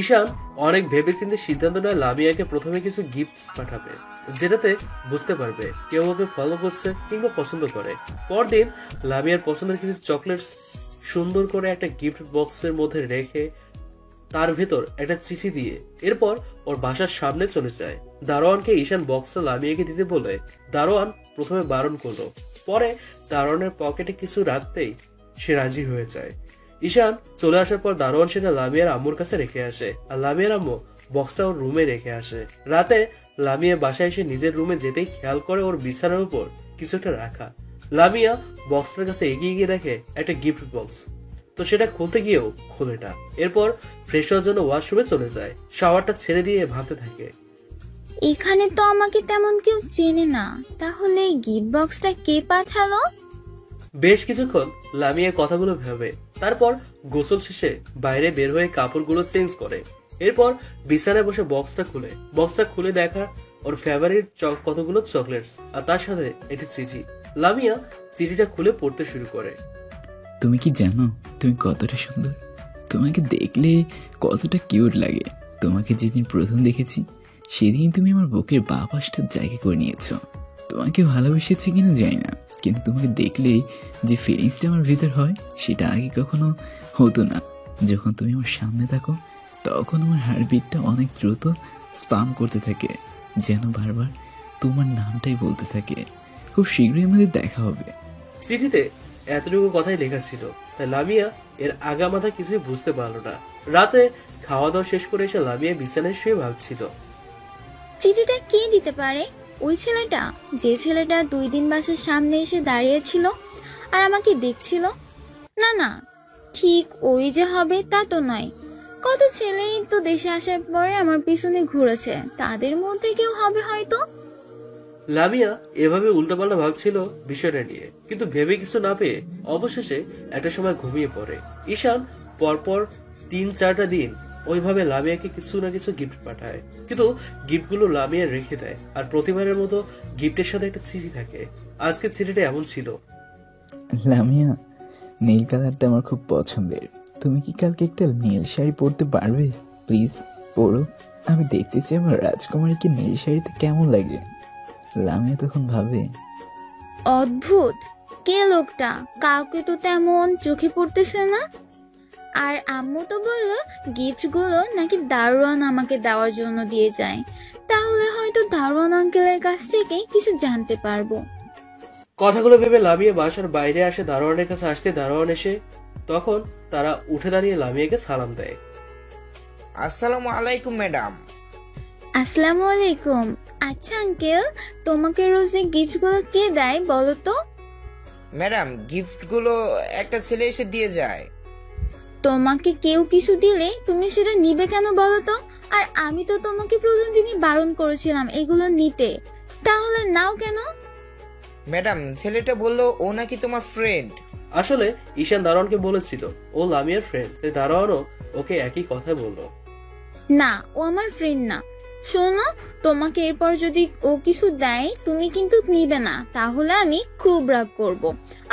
ঈশান অনেক ভেবেচিন্তে সিদ্ধান্ত নেয় লামিয়াকে প্রথমে কিছু গিফট পাঠাবে, যেটাতে বুঝতে পারবে কেউ ওকে ফলো করছে কিংবা পছন্দ করে। পরদিন লামিয়ার পছন্দের কিছু চকলেটস সুন্দর করে একটা গিফট বক্সের মধ্যে রেখে তার ভেতর একটা চিঠি দিয়ে এরপর ওর বাসার সামনে চলে যায়। দারোয়ানকে ঈশান বক্সটা লামিয়াকে দিতে বলে দারোয়ান প্রথমে বারণ করলো, পরে দারোয়ানের পকেটে কিছু রাখতেই সে রাজি হয়ে যায়। ঈশান চলে আসার পর দারোয়ান সেটা লামিয়ার আম্মুর কাছে রেখে আসে, আর লামিয়ার আম্মু বক্সটা ওর রুমে রেখে আসে। রাতে লামিয়া বাসায় এসে নিজের রুমে যেতেই খেয়াল করে ওর বিছানার উপর কিছু একটা রাখা। লামিয়া বক্সটার কাছে এগিয়ে গিয়ে দেখে একটা গিফট বক্স, তো সেটা খুলতে গিয়েও খোলে না। এরপর ফ্রেশ হওয়ার জন্য ওয়াশরুমে চলে যায়। শাওয়ারটা ছেড়ে দিয়ে ভাবতে থাকে,
এখানে তো আমাকে তেমন কেউ চেনে না, তাহলে গিফট বক্সটা কে পাঠালো?
বেশ কিছুক্ষণ লামিয়া কথাগুলো ভাবে, তারপর গোসল শেষে বাইরে বের হয়ে কাপড়গুলো চেঞ্জ করে। এরপর বিছানায় বসে বক্সটা খুলে দেখা ওর ফেভারিট কতগুলো চকলেটস আর তার সাথে একটি চিঠি। লামিয়া চিঠিটা খুলে পড়তে শুরু করে,
তুমি কি জানো তুমি কতটা সুন্দর? তোমাকে দেখলে কতটা কিউট লাগে। তোমাকে যেদিন প্রথম দেখেছি সেদিন তুমি আমার বুকের বাঁ পাশটা জায়গা করে নিয়েছো। তোমাকে ভালোবেসেছি কিনা জানি না, কিন্তু তোমাকে দেখলেই যে ফিলিংসটা আমার ভিতর হয় সেটা আগে কখনো হতো না। যখন তুমি আমার সামনে থাকো তখন আমার হার্টবিটটা অনেক দ্রুত স্পাম করতে থাকে, যেন বারবার তোমার নামটাই বলতে থাকে। খুব শীঘ্রই আমাদের দেখা হবে।
চিঠিতে এতটুকু কথাই লেখা ছিল, তাই লামিয়া এর আগা মাথা কিছুই বুঝতে পারলো না। রাতে খাওয়া দাওয়া শেষ করে এসে লামিয়া বিছানায় শুয়ে ভাবছিল,
চিঠিটা কে দিতে পারে? ওই ছেলেটা, যে ছেলেটা 2 দিন বাসার সামনে এসে দাঁড়িয়েছিল আর আমাকে দেখছিল? না না, ঠিক ওই যে হবে তা তো নয়। কত ছেলেই তো দেশে আসার পরে আমার পিছনে ঘুরেছে, তাদের মধ্যে কেউ হবে হয়তো।
লামিয়া এভাবে উল্টাপাল্টা ভাবছিল বিষয়টা নিয়ে, কিন্তু ভেবে কিছু না পেয়ে অবশেষে একটা সময় ঘুমিয়ে পড়ে। ঈশান পরপর 3-4টা দিন ওইভাবে লামিয়াকে কিছু না কিছু গিফট পাঠায়, কিন্তু গিফটগুলো লামিয়া রেখে দেয়। আর প্রতিবারের মতো গিফটের সাথে একটা চিঠি থাকে। আজকের চিঠিটা এমন ছিল,
লামিয়া, নীল কালারটা আমার খুব পছন্দের। তুমি কি কালকে একটা নীল শাড়ি পরতে পারবে? প্লিজ পরো। আমি দেখতে চাই আমার রাজকুমারীকে নীল শাড়িতে কেমন লাগে। লামিয়া তখন ভাবে,
অদ্ভুত, কে লোকটা? কাউকে তো তেমন চোখে পড়তেছে না। আর আম্মু তো বললো গিফটগুলো নাকি দারোয়ান আমাকে দেওয়ার জন্য দিয়ে যায়, তাহলে হয়তো হয়তো দারোয়ান আঙ্কেলের কাছ থেকে কিছু জানতে পারবো।
কথাগুলো ভেবে লামিয়া বাসার বাইরে আসে। দারোয়ানের কাছে আসতে দারোয়ান এসে তখন তারা উঠে দাঁড়িয়ে লামিয়াকে সালাম দেয়।
আসসালামু আলাইকুম ম্যাডাম।
আসসালামু আলাইকুম। আচ্ছা আঙ্কেল, তোমাকে রোজ এই গিফটগুলো কে দেয় বলো তো?
ম্যাডাম, গিফটগুলো একটা ছেলে এসে দিয়ে যায়।
তোমাকে কেউ কিছু দিলে তুমি সেটা নিবে কেন বলো তো? আর আমি তো তোমাকে প্রথম দিনই বারণ করেছিলাম এগুলো নিতে, তাহলে নাও কেন?
ম্যাডাম, ছেলেটা বলল ও নাকি তোমার ফ্রেন্ড।
আসলে ঈশান দারোয়ানকে বলেছিল ও লামিয়ার ফ্রেন্ড, তাই দারোয়ানও ওকে একই কথা বললো।
না, ও আমার ফ্রেন্ড না। শোনো, তোমাকে এরপর যদি ও কিছু দেয় তুমি কিন্তু নিবে না, তাহলে আমি খুব রাগ করব।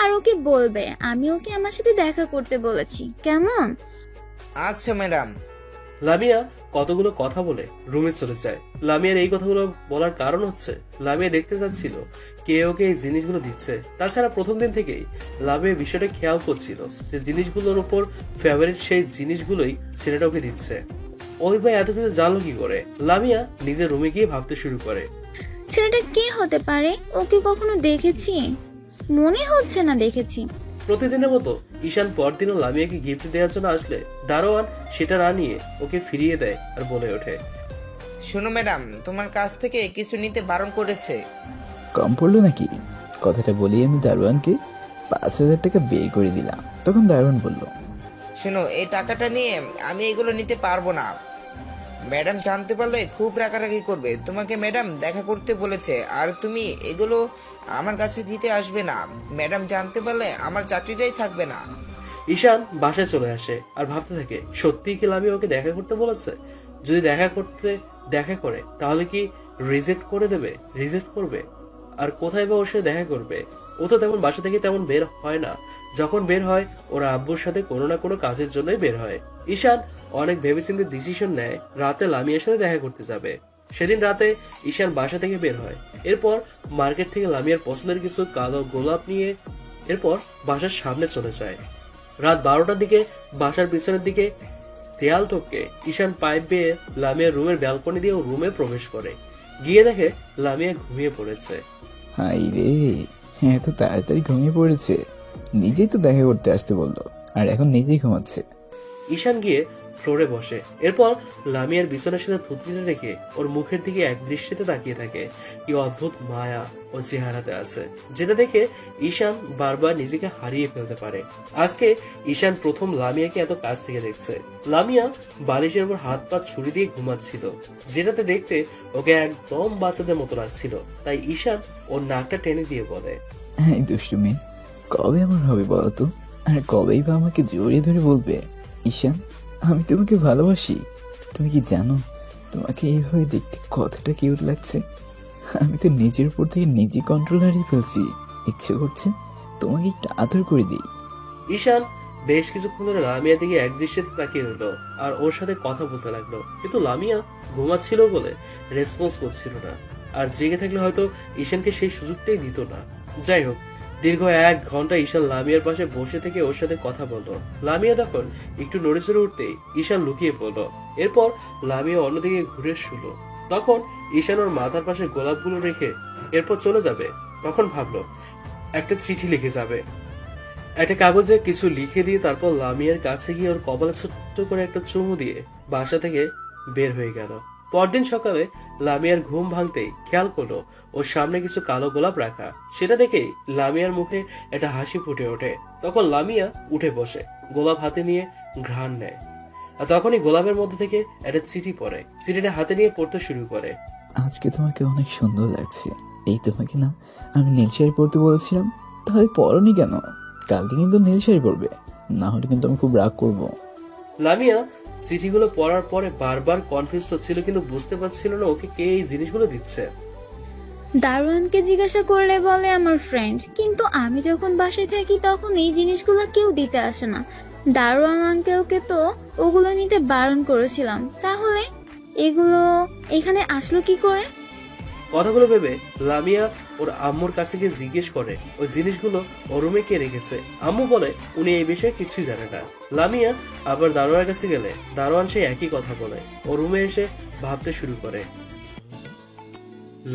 আর ওকে বলবে আমি ওকে আমার সাথে দেখা করতে বলেছি, কেমন?
আচ্ছা ম্যাডাম।
লামিয়া কতগুলো কথা বলে রুমে চলে যায়। লামিয়ার এই কথাগুলো বলার কারণ হচ্ছে লামিয়া দেখতে চাচ্ছিল কে ওকে এই জিনিসগুলো দিচ্ছে। তাছাড়া প্রথম দিন থেকেই লামিয়া বিষয়টা খেয়াল করছিল যে জিনিসগুলোর উপর ফেভারিট সেই জিনিসগুলোই ছেলেটা ওকে দিচ্ছে। ওই ভাই এত কিছু জানলো কি করে? লামিয়া নিজের রুমে গিয়ে ভাবতে শুরু করে,
ছেলেটা কে হতে পারে? ওকে কখনো দেখেছি? মনে হচ্ছে না দেখেছি।
প্রতিদিনের মতো ঈশান পরদিনও লামিয়াকে গিফট দেওয়ার জন্য আসলে দারোয়ান সেটা না নিয়ে ওকে ফিরিয়ে দেয় আর বলে ওঠে,
শোনো ম্যাডাম, তোমার কাছ থেকে কিছু নিতে বারণ করেছে।
কম পড়লো নাকি? কথাটা বলেই আমি দারোয়ানকে 5,000 টাকা বের করে দিলাম। তখন দারোয়ান বলল,
শোনো, এই টাকাটা নিয়ে আমি এগুলো নিতে পারবো না। ম্যাডাম জানতে পারলে খুব রাগারাগি করবে। তোমাকে ম্যাডাম দেখা করতে বলেছে, আর তুমি এগুলো আমার কাছে দিতে আসবে না। ম্যাডাম জানতে পারলে আমার চাকরিটাই থাকবে না।
ঈশান বাসায় চলে আসে আর ভাবতে থাকে সত্যিই কি লামিয়া ওকে দেখা করতে বলেছে? যদি দেখা করে তাহলে কি রিজেক্ট করে দেবে? রিজেক্ট করবে আর কোথায় বা ওর সাথে দেখা করবে? ও তো তেমন বাসা থেকে তেমন বের হয় না। যখন বের হয় ওরা আব্বুর সাথে কোনো না কোনো কাজের জন্যই বের হয়। ঈশান অনেক ভেবেচিন্তে ডিসিশন নেয় রাতে লামিয়ার সাথে দেখা করতে যাবে। সেদিন রাতে ঈশান বাসা থেকে বের হয়। এরপর মার্কেট থেকে লামিয়ার পছন্দের কিছু কালো গোলাপ নিয়ে এরপর বাসার সামনে চলে যায়। রাত 12টার দিকে বাসার পিছনের দিকে দেয়াল টপকে ঈশান পাইপ বেয়ে লামিয়ার রুমের ব্যালকনি দিয়ে রুমে প্রবেশ করে। গিয়ে দেখে লামিয়া ঘুমিয়ে পড়েছে।
হাই রে, এত তাড়াতাড়ি ঘুমিয়ে পড়েছে। নিজেই তো দেখা করতে আসতে বললো, আর এখন নিজেই ঘুমাচ্ছে।
ঈশান গিয়ে ফ্লোরে বসে। এরপর লামিয়ার বিছানার সাথে থুতনিটা রেখে ওর মুখের দিকে এক দৃষ্টিতে তাকিয়ে থাকে। কি অদ্ভুত মায়া ও চেহারাতে আছে, যেটা দেখে ঈশান বারবার নিজেকে হারিয়ে ফেলতে পারে। আজকে ঈশান প্রথম লামিয়াকে এত কাছ থেকে দেখছে। লামিয়া বালিশের উপর হাত পা ছুরি দিয়ে ঘুমাচ্ছিল, যেটাতে দেখতে ওকে একদম বাচ্চাদের মতো লাগছিল। তাই ঈশান ওর নাকটা টেনে দিয়ে বলে,
হ্যাঁ দুষ্টু মেয়ে, কবে আমার হবে বলো তো? আর কবেই বা আমাকে জড়িয়ে ধরে বলবে, ঈশান আমি তোমাকে ভালোবাসি? তুমি কি জানো তোমাকে এইভাবে দেখতে কতটা কিউট লাগছে? আমি তো নিজের উপর থেকে নিজে কন্ট্রোল হারিয়ে ফেলছি। ইচ্ছে করছে তোমাকে একটু আদর করে দিই।
ঈশান বেশ কিছুক্ষণ ধরে লামিয়ার দিকে এক দৃষ্টিতে তাকিয়ে রইল আর ওর সাথে কথা বলতে লাগলো। কিন্তু লামিয়া ঘুমাচ্ছিল বলে রেসপন্স করছিল না, আর জেগে থাকলে হয়তো ঈশানকে সেই সুযোগটাই দিত না। যাই হোক, দীর্ঘ 1 ঘন্টা ঈশান লামিয়ার পাশে বসে থেকে ওর সাথে কথা বলল। লামিয়া তখন একটু নড়ে চড়ে উঠতেই ঈশান লুকিয়ে পড়ল। এরপর লামিয়া অন্যদিকে ঘুরে শুলো। তখন ঈশান ওর মাথার পাশে গোলাপগুলো রেখে এরপর চলে যাবে। তখন ভাবলো একটা চিঠি লিখে যাবে। একটা কাগজে কিছু লিখে দিয়ে তারপর লামিয়ার কাছে গিয়ে ওর কপালে ছোট্ট করে একটা চুমু দিয়ে বাসা থেকে বের হয়ে গেল। পরদিন সকালে লামিয়ার ঘুম ভাঙতেই খেয়াল করলো ওর সামনে কিছু কালো গোলাপ রাখা। সেটা দেখেই লামিয়ার মুখে একটা হাসি ফুটে ওঠে। তখন লামিয়া উঠে বসে গোলাপ হাতে নিয়ে ঘ্রাণ নেয়, আর তখনই গোলাপের মধ্যে থেকে একটা চিঠি পড়ে। চিঠিটা হাতে নিয়ে পড়তে শুরু করে,
আজকে তোমাকে অনেক সুন্দর লাগছে। এই তোমাকে না আমি নীল শাড়ি পরতে বলেছিলাম, তাহলে পরনি কেন? কালকে কিন্তু নীল শাড়ি পরবে, না হলে কিন্তু আমি খুব রাগ করবো।
লামিয়া চিঠিগুলো পড়ার পরে বারবার কনফিউজ হচ্ছিল, কিন্তু বুঝতে পারছিল না ওকে কে এই জিনিসগুলো দিচ্ছে।
দারোয়ানকে জিজ্ঞাসা করলে বলে আমার ফ্রেন্ড, কিন্তু আমি যখন বাসায় থাকি তখন এই জিনিসগুলো কেউ দিতে আসে না। দারোয়ান আঙ্কেলকে তো ওগুলো নিতে বারণ করেছিলাম, তাহলে এগুলো এখানে আসলো কি করে?
কথাগুলো ভেবে লামিয়া ওর আম্মুর কাছে গিয়ে জিজ্ঞেস করে ওই জিনিসগুলো ওর রুমে কে রেখেছে। আম্মু বলে উনি এই বিষয়ে কিছুই জানে না। লামিয়া আবার দারোয়ানের কাছে গেলে দারোয়ান সেই একই কথা বলে। ও রুমে এসে ভাবতে শুরু করে।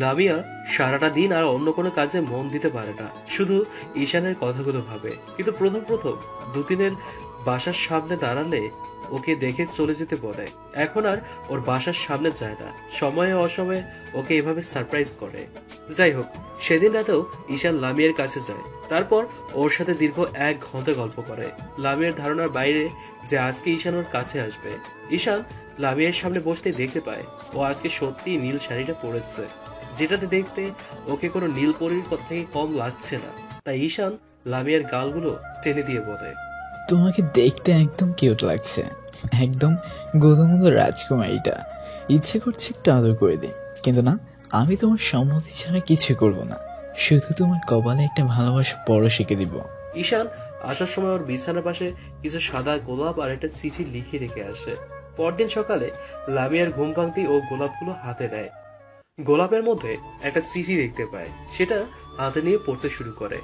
লামিয়া সারাটা দিন আর অন্য কোনো কাজে মন দিতে পারে না, শুধু ঈশানের কথাগুলো ভাবে। কিন্তু প্রথম প্রথম দুদিনের বাসার সামনে দাঁড়ালে ওকে দেখে চলে যেতে বলে। এখন আর ওর বাসার সামনে যায় না, সময়ে অসময়ে ওকে এভাবে সারপ্রাইজ করে। যাই হোক, সেদিন রাতেও ঈশান লামিয়ার কাছে যায়, তারপর ওর সাথে দীর্ঘ 1 ঘন্টা গল্প করে। লামিয়ার ধারণার বাইরে যে আজকে ঈশান ওর কাছে আসবে। ঈশান লামিয়ার সামনে বসতে দেখতে পায় ও আজকে সত্যিই নীল শাড়িটা পরেছে, যেটাতে দেখতে ওকে কোনো নীল পরীর থেকে কম লাগছে না। তাই ঈশান লামিয়ার গালগুলো টেনে দিয়ে বলে,
তোমাকে দেখতে একদম কিউট লাগছে, একদম গোদমুদো রাজকুমারীটা। ইচ্ছে করছে একটু আদর করে দিই, কিন্তু না, আমি তোমার সম্মতি ছাড়া কিছু করব না, শুধু তোমার কপালে একটা ভালোবাসা পরশ এঁকে দিব।
ঈশান আসার সময় ওর বিছানার পাশে কিছু সাদা গোলাপ আর একটা চিঠি লিখে রেখে আসে। পরদিন সকালে লামিয়ার ঘুম ভাঙতেই ও গোলাপগুলো হাতে নেয়। গোলাপের মধ্যে একটা চিঠি দেখতে পায়, সেটা হাতে নিয়ে পড়তে শুরু করে।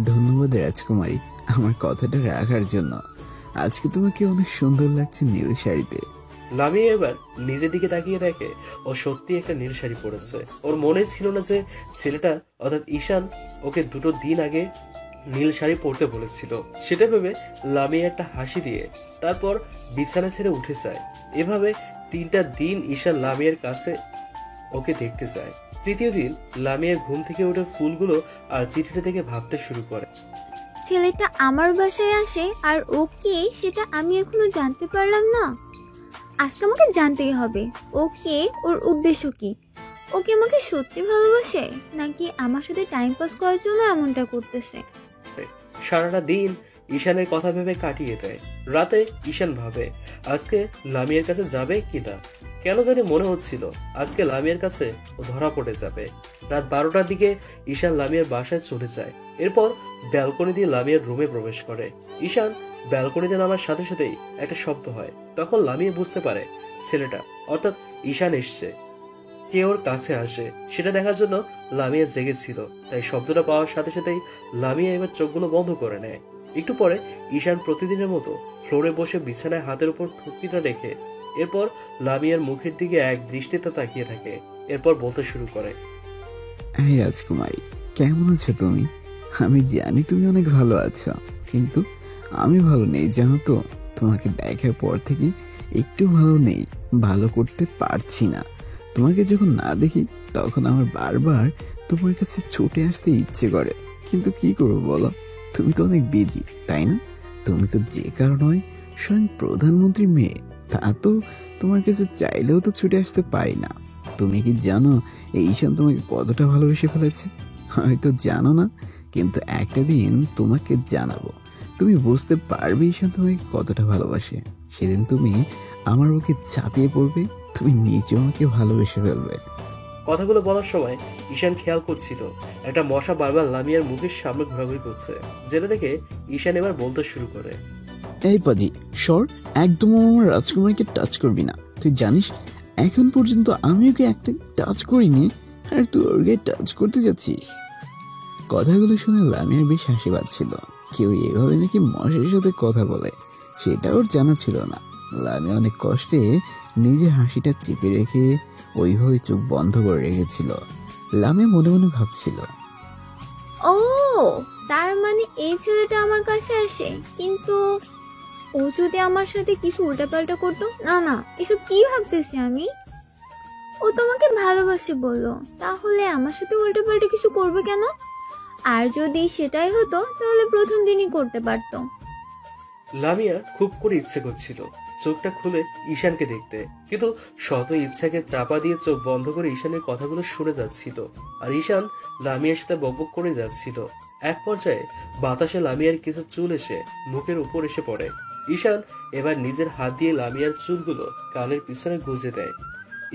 ধন্যবাদ রাজকুমারী, আমার কথাটা রাখার জন্য। আজকে তোমাকে অনেক সুন্দর লাগছে নীল শাড়িতে।
লামিয়া এবার নিজের দিকে তাকিয়ে দেখে ও সত্যি একটা নীল শাড়ি পরেছে। ওর মনে ছিল না যে ছেলেটা অর্থাৎ ঈশান ওকে 2 দিন আগে নীল শাড়ি পরতে বলেছিল। সেটা ভেবে লামিয়া একটা হাসি দিয়ে তারপর বিছানা ছেড়ে উঠে যায়। এভাবে 3টা দিন ঈশান লামিয়ার কাছে ওকে দেখতে যায়। তৃতীয় দিন লামিয়ার ঘুম থেকে উঠে ফুলগুলো আর চিঠিটা দেখে ভাবতে শুরু করে,
ছেলেটা আমার বাসায় আসে আর ও কে সেটা আমি এখনো জানতে পারলাম না। আজকে আমাকে জানতেই হবে ও কে, ওর উদ্দেশ্য কি। ওকে আমাকে সত্যি ভালোবাসে নাকি আমার সাথে টাইম পাস করার জন্য এমনটা করতেছে।
সারাটা দিন ঈশানের কথা ভেবে কাটিয়ে দেয়। রাতে ঈশান ভাবে আজকে লামিয়ার কাছে যাবে কিনা। কেন জানি মনে হচ্ছিল আজকে লামিয়ার কাছে ও ধরা পড়ে যাবে। রাত 12টার দিকে ঈশান লামিয়ার বাসায় চলে যায়। এরপর ব্যালকনি দিয়ে লামিয়ার রুমে প্রবেশ করে। ঈশান ব্যালকনিতে নামার সাথে সাথেই একটা শব্দ হয়। তখন লামিয়া বুঝতে পারে ছেলেটা অর্থাৎ ঈশান এসছে। কে ওর কাছে আসে সেটা দেখার জন্য লামিয়া জেগেছিল, তাই শব্দটা পাওয়ার সাথে সাথেই লামিয়া এবার চোখগুলো বন্ধ করে নেয়। একটু পরে ঈশান প্রতিদিনের মতো ফ্লোরে বসে বিছানায় হাতের উপর থুতনিটা রেখে এরপর লামিয়ার মুখের দিকে এক দৃষ্টিতে তাকিয়ে থাকে। এরপর বলতে শুরু করে,
এই রাজকুমারী, কেমন আছো তুমি? আমি জানি তুমি অনেক ভালো আছো, কিন্তু আমি ভালো নেই জানো তো। তোমাকে দেখার পর থেকে একটু ভালো নেই, ভালো করতে পারছি না। তোমাকে যখন না দেখি তখন আমার বারবার তোমার কাছে ছুটে আসতে ইচ্ছে করে, কিন্তু কি করবো বলো, তুমি তো অনেক বিজি, তাই না? তুমি তো যে কারণ হয় স্বয়ং প্রধানমন্ত্রীর মেয়ে, তা তো তোমার কাছে চাইলেও তো ছুটে আসতে পারি না। তুমি কি জানো এই ঈশান তোমাকে কতটা ভালোবেসে ফেলেছে? হয়তো জানো না, কিন্তু একটা দিন তোমাকে জানাবো, তুমি বুঝতে পারবে ঈশান তোমাকে কতটা ভালোবাসে। সেদিন তুমি আমার বুকে ঝাঁপিয়ে পড়বে, তুমি নিজেও আমাকে ভালোবেসে ফেলবে।
কথাগুলো বলার সময় ঈশান খেয়াল করছিল একটা মশা বারবার লামিয়ার মুখের সামনে ঘোরাঘুরি করছে, যেটা দেখে ঈশান এবার বলতে শুরু করে,
এই পাজি সর, একদম আমার রাজকুমারীকে টাচ করবি না। তুই জানিস এখন পর্যন্ত আমি ওকে একটা টাচ করিনি, আর তুই ওর গায়ে টাচ করতে যাচ্ছিস। কথাগুলো শুনে লামিয়ার বেশ হাসি পাচ্ছিল। কেউ এভাবে নাকি মশার সাথে কথা বলে সেটা ওর জানা ছিল না। লামিয়া অনেক কষ্টে নিজের হাসিটা চেপে রেখে ওইভাবে চোখ বন্ধ করে রেখেছিল। লামিয়া মনে মনে ভাবছিল,
ও তার মানে এই ছেলেটা আমার কাছে আসে, কিন্তু ও যদি আমার সাথে কিছু উল্টাপাল্টা করতো। না না, এসব কি ভাবতেছি আমি। ও তোমাকে ভালোবাসে বললো, তাহলে আমার সাথে উল্টাপাল্টা কিছু করবে কেন? আর যদি সেটাই হতো তাহলে প্রথম দিনই করতে পারতো।
লামিয়ার খুব করে ইচ্ছে করছিল চোখটা খুলে ঈশানকে দেখতে, কিন্তু শত ইচ্ছাকে চাপা দিয়ে চোখ বন্ধ করে ঈশানের কথাগুলো শুনে যাচ্ছিল, আর ঈশান লামিয়ার সাথে বকবক করে যাচ্ছিল। এক পর্যায়ে বাতাসে লামিয়ার কিছু চুল এসে মুখের উপর এসে পড়ে। ঈশান এবার নিজের হাত দিয়ে লামিয়ার চুলগুলো কানের পিছনে গুঁজে দেয়।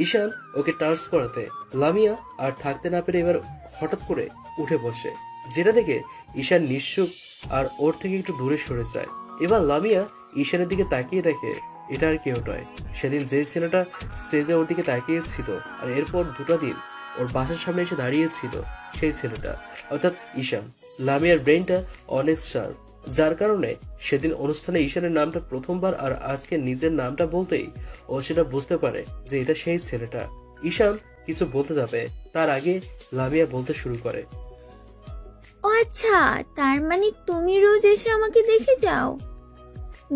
ঈশান ওকে টাচ করাতে লামিয়া আর থাকতে না পেরে এবার হঠাৎ করে উঠে বসে, যেটা দেখে ঈশান নিঃশুক আর ওর থেকে একটু দূরে সরে যায়। এবার লামিয়া ঈশানের দিকে তাকিয়ে দেখে এটা আর কেউ নয়, সেদিন যে ছেলেটা স্টেজে ওর দিকে তাকিয়েছিল আর এরপর 2টা দিন ওর বাসার সামনে এসে দাঁড়িয়েছিল সেই ছেলেটা, অর্থাৎ ঈশান। লামিয়ার ব্রেনটা অনেক শার্প, যার কারণে সেদিন অনুষ্ঠানে ঈশানের নামটা প্রথমবার আর আজকে নিজের নামটা বলতেই ও সেটা বুঝতে পারে যে এটা সেই ছেলেটা। ঈশান কিছু বলতে যাবে তার আগে লামিয়া বলতে শুরু করে।
ও আচ্ছা, তার মানে তুমি রোজ এসে আমাকে দেখে যাও।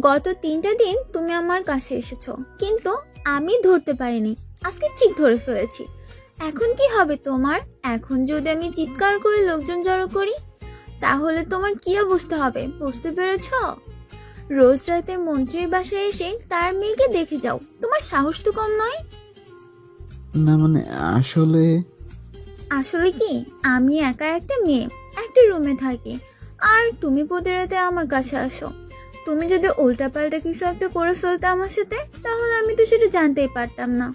গত 3টা দিন তুমি আমার কাছে এসেছো, কিন্তু আমি ধরতে পারিনি। আজকে ঠিক ধরে ফেলেছি। এখন কি হবে তোমার? এখন যদি আমি চিৎকার করে লোকজন জড়ো করি, তাহলে তোমার কি অবস্থা হবে বুঝতে পেরেছো? রোজ রাতে মন্ত্রীর বাসায় এসে তার মেয়েকে দেখে যাও, তোমার সাহস তো কম নয়।
না মানে আসলে
আসলে কি, আমি একা একটা মেয়ে, একটা রুমে থাকি, আর তুমি প্রতি রাতে আমার কাছে আসো। তুমি যদি উল্টাপাল্টা কিছু একটা করে ফেলতে আমার সাথে, তাহলে আমি তো সেটা জানতেই পারতাম না।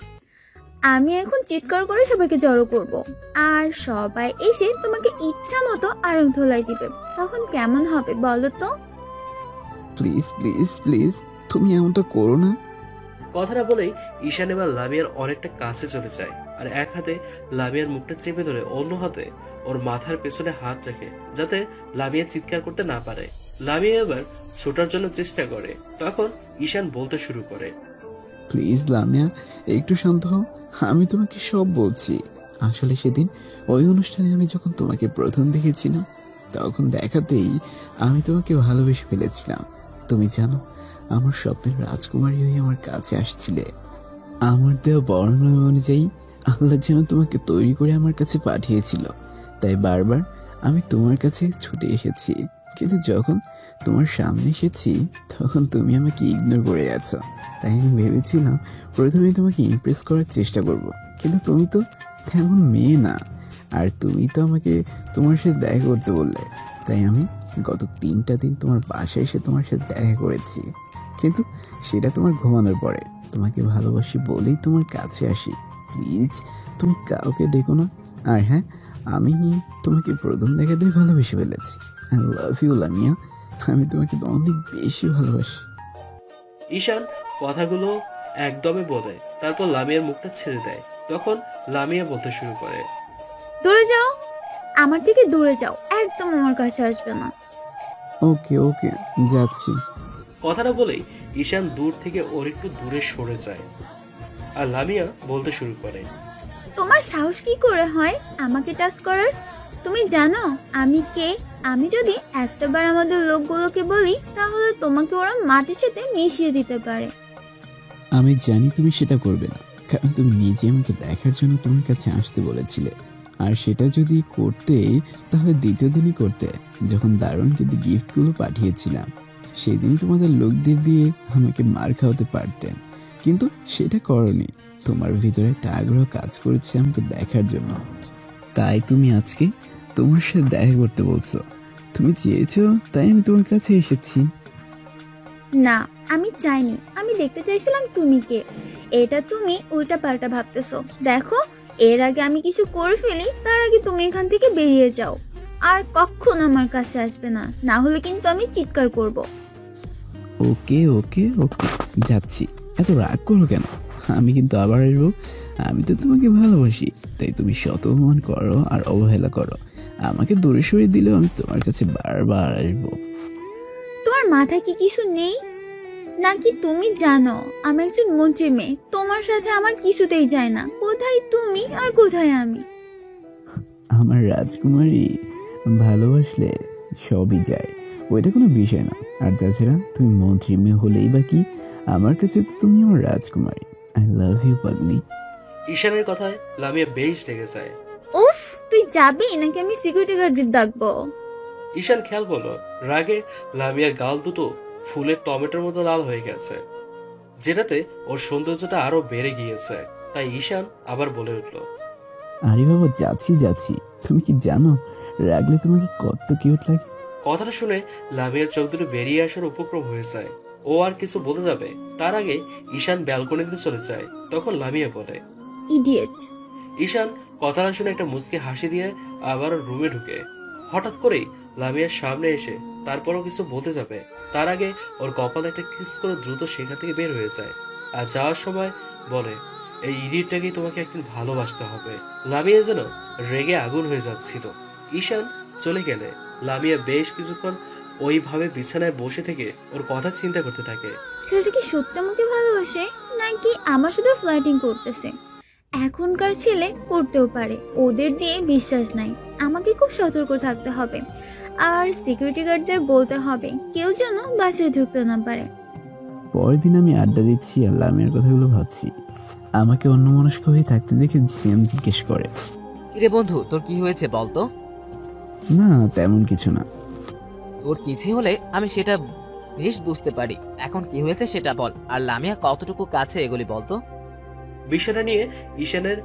আমি এখন চিৎকার করে সবাইকে জড়ো করব, আর সবাই এসে তোমাকে ইচ্ছা মতো আরং ধোলাই দিবে। তখন কেমন হবে বলো তো?
প্লিজ প্লিজ প্লিজ তুমি এমনটা করো না।
কথাটা বলেই ঈশান এবার লামিয়ার অনেকটা কাছে চলে যায়, আর এক হাতে লামিয়ার মুখটা চেপে ধরে অন্য হাতে ওর মাথার পেছনে হাত রেখে, যাতে লামিয়া চিৎকার করতে না পারে। লামিয়া এবার ছোটার জন্য চেষ্টা করে, তখন ঈশান বলতে শুরু করে।
প্লিজ লামিয়া একটু শান্ত হও, আমি তোমাকে সব বলছি। আসলে সেদিন ওই অনুষ্ঠানে আমি যখন তোমাকে প্রথম দেখেছিলাম, তখন দেখাতেই আমি তোমাকে ভালোবেসে ফেলেছিলাম। তুমি জানো, আমার স্বপ্নের রাজকুমারী হয়ে আমার কাছে আসছিলে। আমার দেওয়া বর্ণনা অনুযায়ী আল্লাহ যেন তোমাকে তৈরি করে আমার কাছে পাঠিয়েছিল, তাই বারবার আমি তোমার কাছে ছুটে এসেছি। কিন্তু যখন তোমার সামনে এসেছি, তখন তুমি আমাকে ইগনোর করে গেছো। তাই আমি ভেবেছিলাম প্রথমে তোমাকে ইমপ্রেস করার চেষ্টা করব, কিন্তু তুমি তো তেমন মেয়ে না, আর তুমি তো আমাকে তোমার সাথে দেখা করতে বললে। তাই আমি গত 3টা দিন তোমার বাসায় এসে তোমার সাথে দেখা করেছি, কিন্তু সেটা তোমার ঘুমানোর পরে। তোমাকে ভালোবাসি বলেই তোমার কাছে আসি। প্লিজ তুমি কাউকে ডেকো না। আর হ্যাঁ, আমি তোমাকে প্রথম দেখাতেই ভালোবেসে ফেলেছি। আই লাভ ইউ লামিয়া, আমি তোমাকে অনেক বেশি ভালোবাসি।
ঈশান কথাগুলো একদমই বলে তারপর লামিয়ার মুখটা ছেড়ে দেয়। তখন লামিয়া বলতে শুরু করে।
দূরে যাও, আমার থেকে দূরে যাও, একদম আমার কাছে আসবে না।
ওকে ওকে, যাচ্ছি।
কথাটা বলেই ঈশান দূর থেকে ওর একটু দূরে সরে যায়, আর লামিয়া বলতে শুরু করে।
তোমার সাহস কি করে হয় আমাকে টাচ করার? তুমি জানো আমি কে? আমি যদি একটাবার আমাদের লোকগুলোকে বলি, তাহলে তোমাকে ওরা মাটির সাথে মিশিয়ে দিতে পারে।
আমি জানি তুমি সেটা করবে না, কারণ তুমি নিজে আমাকে দেখার জন্য তোমার কাছে আসতে বলেছিলে। আর সেটা যদি করতে, তাহলে দ্বিতীয় দিনই করতে, যখন দারুণকে গিফটগুলো পাঠিয়েছিলাম। সেদিনই তোমাদের লোকদের দিয়ে আমাকে মার খাওয়াতে পারতেন, কিন্তু সেটা করনি। তোমার ভিতরে একটা আগ্রহ কাজ করেছে আমাকে দেখার জন্য, তাই তুমি আজকে তোমার সাথে দেখা করতে বলছো। তুমি চেয়েছো, তাই আমি তোমার কাছে এসেছি।
না, আমি চাইনি, আমি দেখতে চাইছিলাম তুমি কে। এটা তুমি উল্টা পাল্টা ভাবতেছো। দেখো, এর আগে আমি কিছু করে ফেলি, তার আগে তুমি এখান থেকে বেরিয়ে যাও, আর কখনো আমার কাছে আসবে না, না হলে কিন্তু আমি চিৎকার করব।
ওকে ওকে ওকে, যাচ্ছি। এত রাগ করো কেন? আমি কিন্তু আবার আসবো। আমি তো তোমাকে ভালোবাসি, তাই তুমি শত অপমান করো আর অবহেলা করো, আমাকে দূরে সরিয়ে দিলেও আমি তোমার কাছে বারবার আসবো।
তোমার মাথায় কি কিছু নেই নাকি? তুমি জানো আমি একজন মন্ত্রীর মেয়ে, তোমার সাথে আমার কিছুতেই যায় না। কোথায় তুমি আর কোথায় আমি?
আমার রাজকুমারী, ভালোবাসলে সবই যায়, ওইটা কোনো বিষয় না। আর তাছাড়া তুমি মন্ত্রী মেয়ে হলেই বা কি, আমার কাছে তো তুমি আমার রাজকুমারী। আই লাভ ইউ পাগলি।
ঈশানের কথায় লামিয়া বেশ রেগে যায়।
উফ, তুই যাবি নাকি আমি সিকিউরিটি গার্ডের ডাকবো?
ঈশান খেয়াল করলো রাগে লামিয়ার গাল দুটো ফুলের টমেটোর মতো লাল হয়ে গেছে, যেটাতে ওর সৌন্দর্যটা আরো বেড়ে গিয়েছে। তাই ঈশান আবার বলে উঠল।
আরে বাবা, যাচ্ছি যাচ্ছি। তুমি কি জানো রাগলে তোমাকে কত কিউট লাগে?
কথাটা শুনে লামিয়ার চোখ দুটো বেরিয়ে আসার উপক্রম হয়ে যায়। ও আর কিছু বলতে যাবে তার আগে ঈশান ব্যালকনিতে চলে যায়। তখন লামিয়া বলে,
ইডিয়েট।
ঈশান কথাটা শুনে একটা মুচকি হাসি দিয়ে আবার রুমে ঢুকে। হঠাৎ করেই লামিয়ার সামনে এসে তারপরও কিছু বলতে যাবে তার আগে ওর কপালে একটা কিস করে দ্রুত সেখান থেকে বের হয়ে যায়, আর যাওয়ার সময় বলে, এই ইডিয়েটটাকেই তোমাকে একদিন ভালোবাসতে হবে। লামিয়া যেন রেগে আগুন হয়ে যাচ্ছিল। ঈশান চলে গেলে লামিয়া বেশ কিছুক্ষণ ওইভাবে বিছানায় বসে থেকে ওর কথা চিন্তা করতে থাকে।
ছেলেটা কি সত্যি আমাকে ভালোবাসে নাকি আমার শুধু ফ্লার্টিং করতেছে? এখনকার ছেলে করতেও পারে, ওদের দিয়ে বিশ্বাস নাই। আমাকে খুব সতর্ক থাকতে হবে, আর সিকিউরিটি গার্ডদের বলতে হবে কেউ যেন বাসায় ঢুকতে না পারে।
পরের দিন আমি আড্ডা দিচ্ছি আর লামিয়ার কথাগুলো ভাবছি। আমাকে অন্যমনস্ক হয়ে থাকতে দেখে সিয়াম জিজ্ঞেস করে,
কিরে বন্ধু, তোর কি হয়েছে বলতো?
না তেমন কিছু না।
তোর কিছু হলে আমি সেটা বেশ বুঝতে পারি। এখন কি হয়েছে সেটা বল, আর লামিয়া কতটুকু কাছে এগুলি বলতো।
বিষয়টা নিয়ে ঈশানের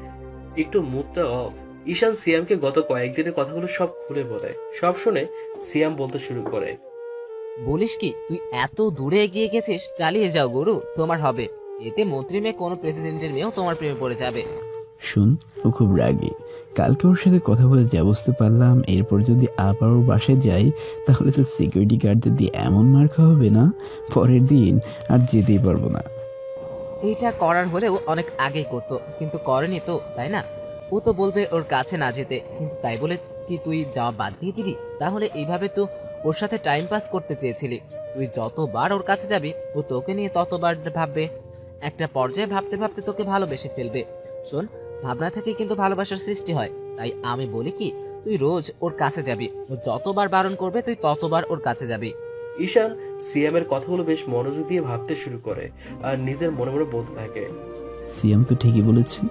একটু মুডটা অফ। ঈশান সিয়ামকে গত কয়েকদিনের কথাগুলো সব খুলে বলে। সব শুনে সিয়াম বলতে শুরু করে,
বলিস কি, তুই এত দূরে এগিয়ে গেছিস? চালিয়ে যাও গুরু, তোমার হবে। এতে মন্ত্রী মেয়ে কোনো প্রেসিডেন্টের মেয়েও তোমার প্রেমে পড়ে যাবে।
শুন, ও খুব রাগী। কালকে ওর সাথে কথা বলে যা বুঝতে পারলাম, এরপর যদি আবার ওর বাসায় যাই তাহলে তো সিকিউরিটি গার্ডদের দিয়ে এমন মার খাওয়াবে না, পরের দিন আর যেতেই পারবো না।
এইটা করার হলেও অনেক আগেই করতো, কিন্তু করেনি তো, তাই না? ও তো বলবে ওর কাছে না যেতে, কিন্তু তাই বলে কি তুই যাওয়া বাদ দিয়ে দিবি? তাহলে এইভাবে তো ওর সাথে টাইম পাস করতে চেয়েছিলি। তুই যতবার ওর কাছে যাবি ও তোকে নিয়ে ততবার ভাববে। একটা পর্যায়ে ভাবতে ভাবতে তোকে ভালোবেসে ফেলবে। শোন, ভাবনা থেকে কিন্তু ভালোবাসার সৃষ্টি হয়। তাই আমি বলি কি, তুই রোজ ওর কাছে যাবি। ও যতবার বারণ করবে তুই ততবার ওর কাছে যাবি।
ঈশান সিয়ামের কথাগুলো বেশ মনোযোগ দিয়ে ভাবতে শুরু করে আর নিজের মনে মনে বলতে থাকে,
সিয়াম তো ঠিকই বলেছে,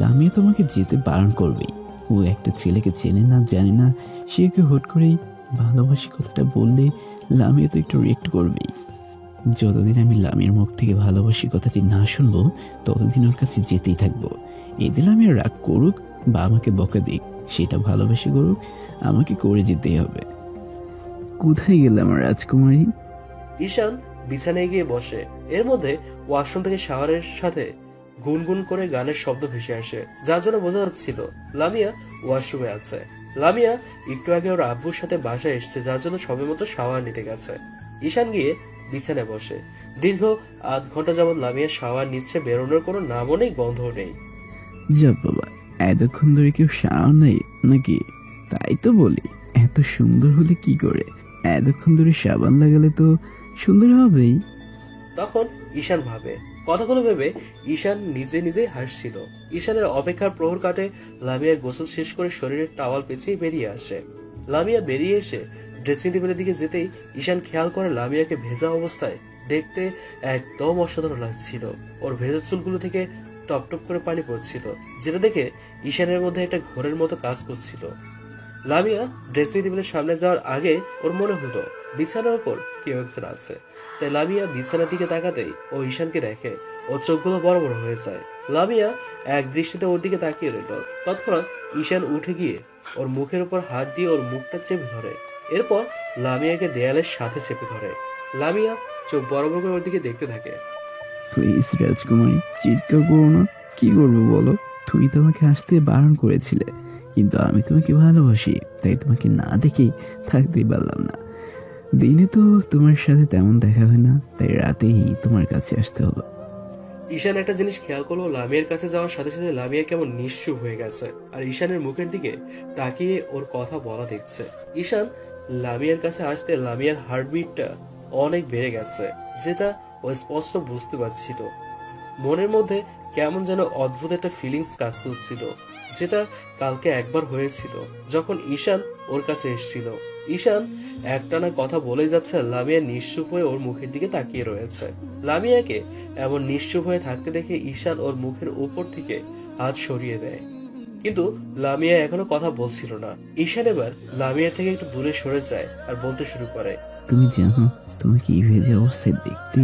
লামিয়া তোমাকে যেতে বারণ করবেই। ও একটা ছেলেকে চেনে না, জানে না, সে ওকে হুট করেই ভালোবাসি কথাটা বললে লামিয়া তো একটু রিয়েক্ট করবেই। যতদিন আমি লামিয়ার মুখ থেকে ভালোবাসি কথাটি না শুনবো ততদিন ওর কাছে যেতেই থাকবো। এতে লামিয়া রাগ করুক বা আমাকে বকা দিক, সেটা ভালোবেসে করুক, আমাকে করে যেতেই হবে। কোথায় গেল আমার রাজকুমারী?
ঈশান বিছানায় গিয়ে বসে। এর মধ্যে ওয়াশরুম থেকে শাওয়ারের সাথে গুনগুন করে গানের শব্দ ভেসে আসে, যার জন্য বোঝা যাচ্ছিল লামিয়া ওয়াশরুমে আছে। লামিয়া একটু আগে ওর আব্বুর সাথে বাসায় এসছে, যার জন্য সবেমাত্র শাওয়ার নিতে গেছে। ঈশান গিয়ে বিছানায় বসে। দীর্ঘ আধ ঘন্টা যাবৎ লামিয়া শাওয়ার নিচ্ছে, বেরোনোর কোনো নামও নেই, গন্ধও নেই।
যা বাবা, এতক্ষণ ধরে কেউ শাওয়ার নেই নাকি? তাই তো বলি, এত সুন্দর হলে কি করে? এতক্ষণ ধরে সাবান লাগালে তো সুন্দর হবেই।
তখন ঈশান ভাবে, কথাগুলো ভেবে ঈশান নিজে নিজে হাসছিল। ঈশানের অপেক্ষার প্রহর কাটে। লামিয়া গোসল শেষ করে শরীরের টাওয়াল পেঁচিয়ে বেরিয়ে আসে। লামিয়া বেরিয়ে এসে ড্রেসিং টেবিলের দিকে যেতেই ঈশান খেয়াল করে লামিয়াকে ভেজা অবস্থায় দেখতে একদম অসাধারণ লাগছিল। ওর ভেজা চুলগুলো থেকে টপ টপ করে পানি পড়ছিল, যেটা দেখে ঈশানের মধ্যে একটা ঘোরের মতো কাজ করছিল। লামিয়া ড্রেসিং টেবিলের সামনে যাওয়ার আগে ওর মনে হলো বিছানার উপর কেউ একজন আছে। তাই লামিয়া বিছানার দিকে তাকাতেই ও ঈশানকে দেখে। ওর চোখগুলো বড় বড় হয়ে যায়। লামিয়া এক দৃষ্টিতে ওর দিকে তাকিয়ে রইল। তৎক্ষণাৎ ঈশান উঠে গিয়ে ওর মুখের উপর হাত দিয়ে ওর মুখটা চেপে ধরে। এরপর লামিয়াকে দেয়ালের সাথে চেপে ধরে। লামিয়া চোখ বড় বড় করে ওর দিকে দেখতে থাকে।
প্লিজ রাজকুমারী, চিৎকার করো না। কি করবো বলো? তুমি তো আমাকে আসতে বারণ করেছিলে, কিন্তু আমি তোমাকে ভালোবাসি, তাই তোমাকে না দেখেই থাকতেই পারলাম না। দিনে তো তোমার সাথে তেমন দেখা হয় না, তাই রাতেই তোমার কাছে আসতে হলো।
ঈশান একটা জিনিস খেয়াল করলো, লামিয়ার কাছে যাওয়ার সাথে সাথে লামিয়া কেমন নিশ্চুপ হয়ে গেছে আর ঈশানের মুখের দিকে তাকিয়ে ওর কথা বলা দেখছে। ঈশান লামিয়ার কাছে আসতে লামিয়ার হার্টবিটটা অনেক বেড়ে গেছে, যেটা ও স্পষ্ট বুঝতে পারছিল। মনের মধ্যে কেমন যেন অদ্ভুত একটা ফিলিংস কাজ করছিল, যেটা কালকে একবার হয়েছিল যখন ঈশান ওর কাছে এসেছিল। ঈশান একটানা কথা বলে যাচ্ছে, লামিয়া নিশ্চুপ হয়ে ওর মুখের দিকে তাকিয়ে রয়েছে। লামিয়াকে এমন নিশ্চুপ হয়ে থাকতে দেখে ঈশান ওর মুখের উপর থেকে হাত সরিয়ে দেয়, কিন্তু লামিয়া এখনো কথা বলছিল না। ঈশান এবার লামিয়ার থেকে একটু দূরে সরে যায় আর বলতে শুরু করে,
তুমি জানো তোমাকে এই ভেজা অবস্থায় দেখতে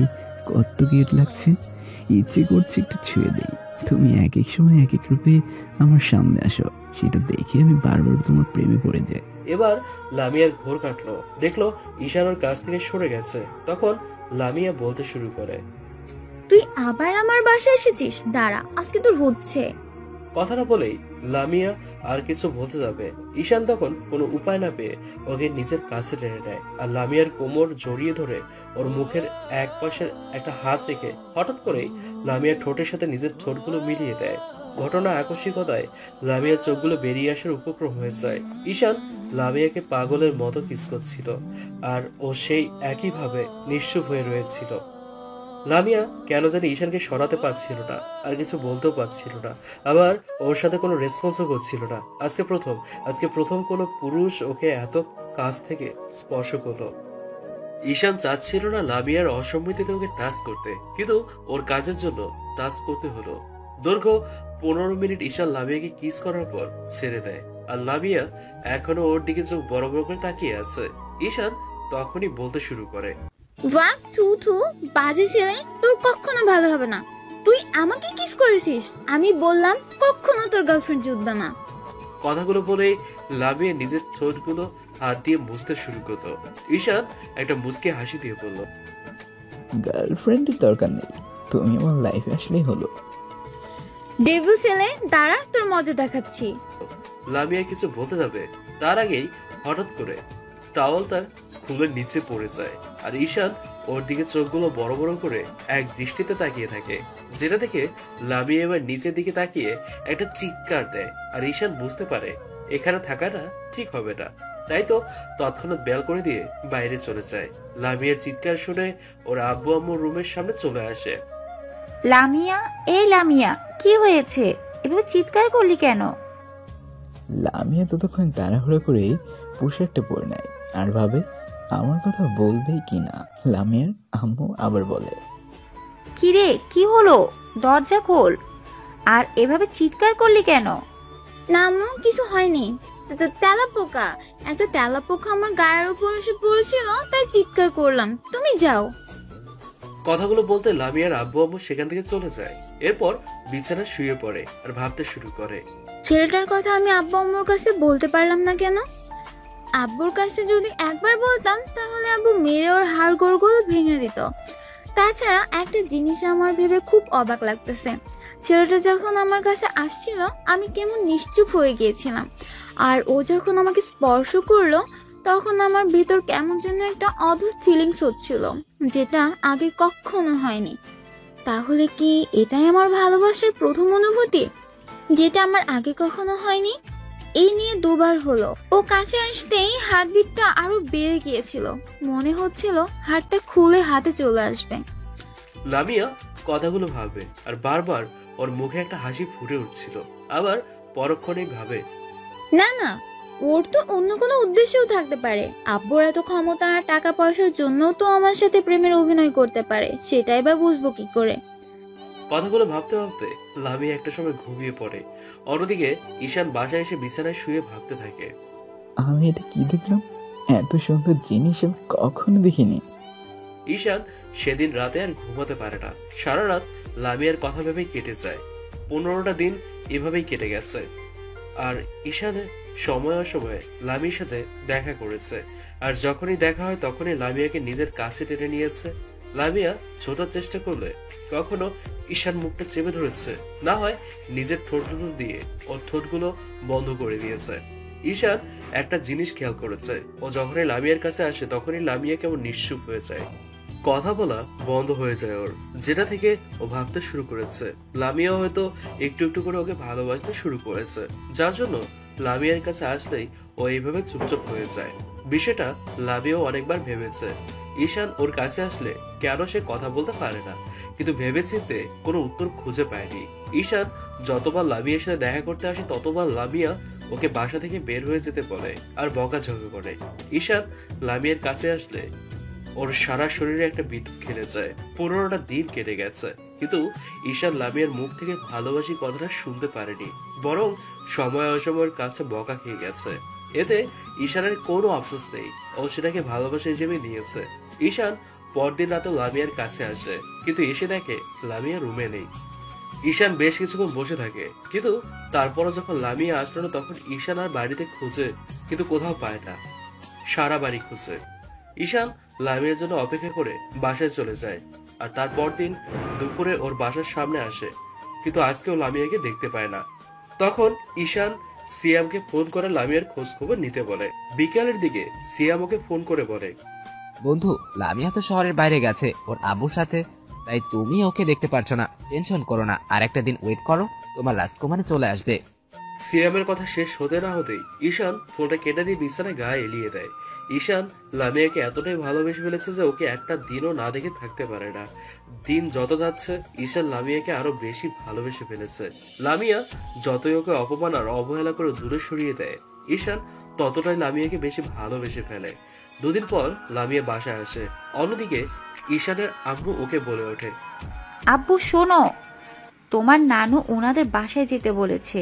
কত কিউট লাগছে। ইচ্ছে করছে একটু ছুঁয়ে দেই। তুমি এক এক সময় এক এক রূপে আমার সামনে আসো, সেটা দেখে আমি বারবার তোমার প্রেমে পড়ে যাই।
এবার লামিয়ার ঘোর কাটলো, দেখলো ঈশান ওর কাছ থেকে সরে গেছে। তখন লামিয়া বলতে শুরু করে,
তুই আবার আমার বাসায় এসেছিস? দাঁড়া, আজকে তোর হচ্ছে।
কথাটা বলেই লামিয়া আর কিছু বলতে যাবে, ঈশান তখন কোনো উপায় না পেয়ে ওকে নিজের কাছে টেনে নেয় আর লামিয়ার কোমর জড়িয়ে ধরে ওর মুখের এক পাশের একটা হাত রেখে হঠাৎ করেই লামিয়ার ঠোঁটের সাথে নিজের ঠোঁটগুলো মিলিয়ে দেয়। ঘটনা আকস্মিকতায় লামিয়ার চোখগুলো বেরিয়ে আসার উপক্রম হয়ে যায়। ঈশান লামিয়াকে পাগলের মতো কিস করছিল আর ও সেই একইভাবে নিশ্চুপ হয়ে রয়েছিল। লামিয়া কেন জানি ঈশানকে সরাতে পারছিল না, আর কিছু বলতেও পারছিল না, আবার ওর সাথে কোনো রেসপন্সও করছিল না। আজকে প্রথম কোনো পুরুষ ওকে এত কাছ থেকে স্পর্শ করলো। ঈশান চাচ্ছিল না লামিয়ার অসম্মতিতে ওকে টাচ করতে, কিন্তু ওর কাজের জন্য টাচ করতে হলো। দৈর্ঘ্য 15 মিনিট ঈশান লামিয়াকে কিস করার পর ছেড়ে দেয়, আর লামিয়া এখনো ওর দিকে চোখ বড় বড় করে তাকিয়ে আছে। ঈশান তখনই বলতে শুরু করে,
ওয়াক থু বাজে ছেলে, তোর কখনো ভালো হবে না। তুই আমাকে কিস করেছিস, আমি বললাম কখনো তোর গার্লফ্রেন্ড জুটবে না।
কথাগুলো বলে লামিয়া নিজের ঠোঁটগুলো হাত দিয়ে মুছতে শুরু করলো। ঈশান একটা মুচকে হাসি দিয়ে বলল,
গার্লফ্রেন্ডের দরকার নেই, তুমি আমার লাইফে আসলেই হলো।
ডেভিল ছেলে, দাঁড়া, তোর মজা দেখাচ্ছি।
লামিয়া কিছু বলতে যাবে, তার আগেই হঠাৎ করে টাওয়ালটা খুলে নিচে পড়ে যায়, আর ঈশান ওর দিকে চোখগুলো বড় বড় করে এক দৃষ্টিতে তাকিয়ে থাকে, যেটা দেখে লামিয়া এবার নিচের দিকে তাকিয়ে একটা চিৎকার দেয়। আর ঈশান বুঝতে পারে এখানে থাকাটা ঠিক হবে না, তাই তো তৎক্ষণাৎ ব্যালকনি দিয়ে বাইরে চলে যায়। লামিয়ার চিৎকার শুনে ওর আব্বু আম্মু রুমের সামনে চলে আসে।
লামিয়া, এই লামিয়া, কি হয়েছে? এভাবে চিৎকার করলি কেন?
লামিয়া ততক্ষণ তাড়াহুড়ো করে পোশাকটা পরে নেয় আর ভাবে আমার কথা বলবে কি না। লামিয়ার আম্মু আবার বলে,
কিরে, কি হলো? দরজা খোল। আর এভাবে চিৎকার করলি কেন?
না আম্মু, কিছু হয়নি। তেলাপোকা, একটা তেলাপোকা আমার গায়ের উপর এসে পড়েছিল, তাই চিৎকার করলাম। তুমি যাও।
কথাগুলো বলতে লামিয়ার আব্বু আম্মু সেখান থেকে চলে যায়। এরপর বিছানা শুয়ে পড়ে আর ভাবতে শুরু করে,
ছেলেটার কথা আমি আব্বু আম্মুর কাছে বলতে পারলাম না কেন? আব্বুর কাছে যদি একবার বলতাম তাহলে আব্বু মেরে ওর হাড় গোড়গুলো ভেঙে দিত। তাছাড়া একটা জিনিস আমার ভেবে খুব অবাক লাগতেছে, ছেলেটা যখন আমার কাছে আসছিল আমি কেমন নিশ্চুপ হয়ে গিয়েছিলাম, আর ও যখন আমাকে স্পর্শ করলো তখন আমার ভিতর কেমন যেন একটা অদ্ভুত ফিলিংস হচ্ছিল, যেটা আগে কখনো হয়নি। তাহলে কি এটাই আমার ভালোবাসার প্রথম অনুভূতি, যেটা আমার আগে কখনো হয়নি? এই নিয়ে দুবার হলো। ও কাছে আসতেই হার্টবিটটা আরো বেড়ে গিয়েছিল, মনে হচ্ছিল হাতটা খুলে হাতে চলে আসবে।
লামিয়া কথাগুলো ভাবে আর বারবার ওর মুখে একটা হাসি ফুটে উঠছিল, আবার পরক্ষণেই ভাবে,
না, ওর তো অন্য কোনো উদ্দেশ্যও থাকতে পারে। আব্বুর এত ক্ষমতা আর টাকা পয়সার জন্যও তো আমার সাথে প্রেমের অভিনয় করতে পারে, সেটাই বা বুঝবো কি করে?
কথাগুলো ভাবতে ভাবতে লামিয়া একটা সময় ঘুমিয়ে পড়ে। অন্যদিকে ঈশান বাসায় এসে বিছানায় শুয়ে ভাবতে থাকে,
আমি এটা কি দেখলাম? এত সুন্দর জিনিস আমি কখনো দেখিনি।
ঈশান সেদিন রাতে আর ঘুমাতে পারে না। সারা রাত লামিয়ার কথা ভেবেই কেটে যায়। 15টা দিন এভাবেই কেটে গেছে। আর ঈশানের সময় অসময়ে লামির সাথে দেখা করেছে, আর যখনই দেখা হয় তখনই লামিয়াকে নিজের কাছে টেনে নিয়েছে। লামিয়া ছোটার চেষ্টা করলে কখনো ঈশান মুখটা চেপে ধরেছে, না হয় নিজের ঠোঁটগুলো দিয়ে ওর ঠোঁটগুলো বন্ধ করে দিয়েছে। ঈশান একটা জিনিস খেয়াল করেছে, ও যখনই লামিয়ার কাছে আসে তখনই লামিয়া কেমন নিশ্চুপ হয়ে যায়, কথা বলা বন্ধ হয়ে যায় ওর, যেটা থেকে ও ভাবতে শুরু করেছে লামিয়া হয়তো একটু একটু করে ওকে ভালোবাসতে শুরু করেছে, যার জন্য লামিয়ার কাছে আসলেই ও এইভাবে চুপচাপ হয়ে যায়। বিষয়টা লামিয়াও অনেকবার ভেবেছে, ঈশান ওর কাছে আসলে কেন সে কথা বলতে পারে না, কিন্তু ভেবেচিন্তে কোনো উত্তর খুঁজে পায়নি। ঈশান যতবার লামিয়ার সাথে দেখা করতে আসে ততবার লামিয়া ওকে বাসা থেকে বের হয়ে যেতে বলে আর বকাঝকা করে। ঈশান লামিয়ার কাছে আসলে ওর সারা শরীরে একটা বিদ্যুৎ খেলে যায়। 15টা দিন কেটে গেছে, কিন্তু ঈশান লামিয়ার মুখ থেকে ভালোবাসি কথাটা শুনতে পারেনি, বরং সময় অসময়ের কাছে বকা খেয়ে গেছে। এতে ঈশানের কোনো আফসোস নেই, ও সেটাকে ভালোবাসা হিসেবে নিয়েছে। ঈশান পরদিন রাতে লামিয়ার কাছে আসে, কিন্তু এসে দেখে লামিয়া রুমে নেই। ঈশান বেশ কিছুক্ষণ বসে থাকে, কিন্তু তারপরও যখন লামিয়া আসলো না তখন ঈশান আর বাড়িতে খুঁজে, কিন্তু কোথাও পায় না, সারা বাড়ি খুঁজে। ঈশান লামিয়ার জন্য অপেক্ষা করে বাসায় চলে যায়, আর তারপর দিন দুপুরে ওর বাসার সামনে আসে, কিন্তু আজকেও লামিয়াকে দেখতে পায় না। তখন ঈশান সিয়ামকে ফোন করে লামিয়ার খোঁজ খবর নিতে বলে। বিকালের দিকে সিয়াম ওকে ফোন করে বলে,
বন্ধু, লামিয়া তো শহরের বাইরে গেছে ওর আব্বুর সাথে, তাই তুমি ওকে দেখতে পারছো না। টেনশন করো না, আর একটা দিন ওয়েট করো, তোমার রাজকুমারী চলে আসবে।
সিয়ামের কথা শেষ হতে না হতেই ঈশান ফোনটা কেটে দিয়ে বিছানায় গায়ে এলিয়ে দেয়। ঈশান লামিয়াকে এতটাই ভালোবেসে ফেলেছে যে ওকে একটা দিনও না দেখে থাকতে পারে না। দিন যত যাচ্ছে ঈশান লামিয়াকে আরো বেশি ভালোবেসে ফেলেছে। লামিয়া যতই ওকে অপমান আর অবহেলা করে দূরে সরিয়ে দেয়, ঈশান ততটাই লামিয়াকে বেশি ভালোবেসে ফেলে। দুদিন পর লামিয়া বাসায় আসে। অন্যদিকে ঈশানের আম্মু ওকে বলে ওঠে,
আব্বু শোনো, তোমার নানু ওনাদের বাসায় যেতে বলেছে।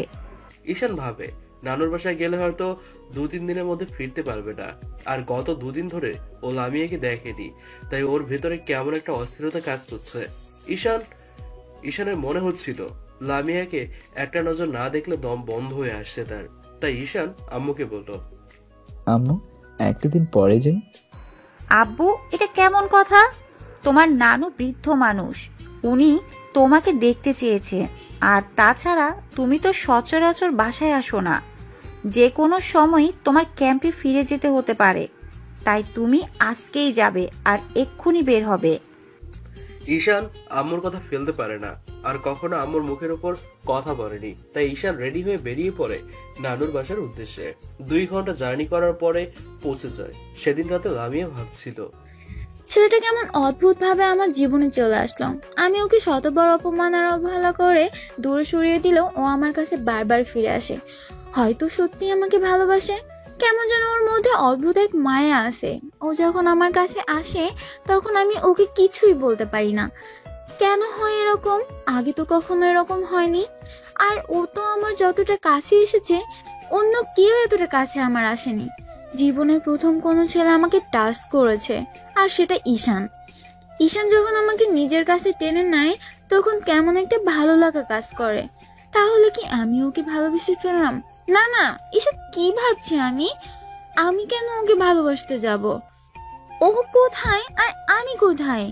ঈশান ভাবে নানুর বাসায় গেলে হয়তো 2-3 দিনের মধ্যে ফিরতে পারবে না। আর গত 2 দিন ধরে ও লামিয়াকে দেখেনি, তাই ওর ভেতরে কেমন একটা অস্থিরতা কাজ করছে। ঈশানের মনে হচ্ছিল লামিয়াকে একটা নজর না দেখলে দম বন্ধ হয়ে আসছে তার। তাই ঈশান আম্মুকে বলল,
আম্মু একটা দিন পরে যাই।
আব্বু এটা কেমন কথা? তোমার নানু বৃদ্ধ মানুষ, উনি তোমাকে দেখতে চেয়েছে। আর তাছাড়া তুমি তো সচরাচর বাসায় আসো না, যে কোনো সময় তোমার ক্যাম্পে ফিরে যেতে হতে পারে। তাই তুমি আজকেই যাবে আর এক্ষুনি বের হবে।
ঈশান আম্মুর কথা ফেলতে পারে না, আর কখনো আম্মুর মুখের উপর কথা বলেনি। তাই ঈশান রেডি হয়ে বেরিয়ে পড়ে নানুর বাসার উদ্দেশ্যে। 2 ঘন্টা জার্নি করার পরে পৌঁছে যায়। সেদিন রাতে লামিয়া ভাবছিল,
ছেলেটা কেমন অদ্ভুত ভাবে আমার জীবনে চলে আসলো। আমি ওকে শতবার অপমান আর অবহেলা করে দূরে সরিয়ে দিলেও ও আমার কাছে বারবার ফিরে আসে। হয়তো সত্যি আমাকে ভালোবাসে, কেমন যেন ওর মধ্যে অদ্ভুত এক মায়া আছে। ও যখন আমার কাছে আসে তখন আমি ওকে কিছুই বলতে পারি না। কেন হয় এরকম? আগে তো কখনো এরকম হয়নি। আর ও তো আমার যতটা কাছে এসেছে, অন্য কেউ এতটা কাছে আমার আসেনি। জীবনের প্রথম কোনো ছেলে আমাকে টাচ করেছে, আর সেটা ঈশান। ঈশান যখন আমাকে নিজের কাছে টেনে নেয় তখন কেমন একটা ভালো লাগা কাজ করে। তাহলে কি আমি ওকে ভালোবেসে ফেললাম? না না, এসব কি ভাবছি আমি কেন ওকে ভালোবাসতে যাব? ও কোথায় আর আমি কোথায়?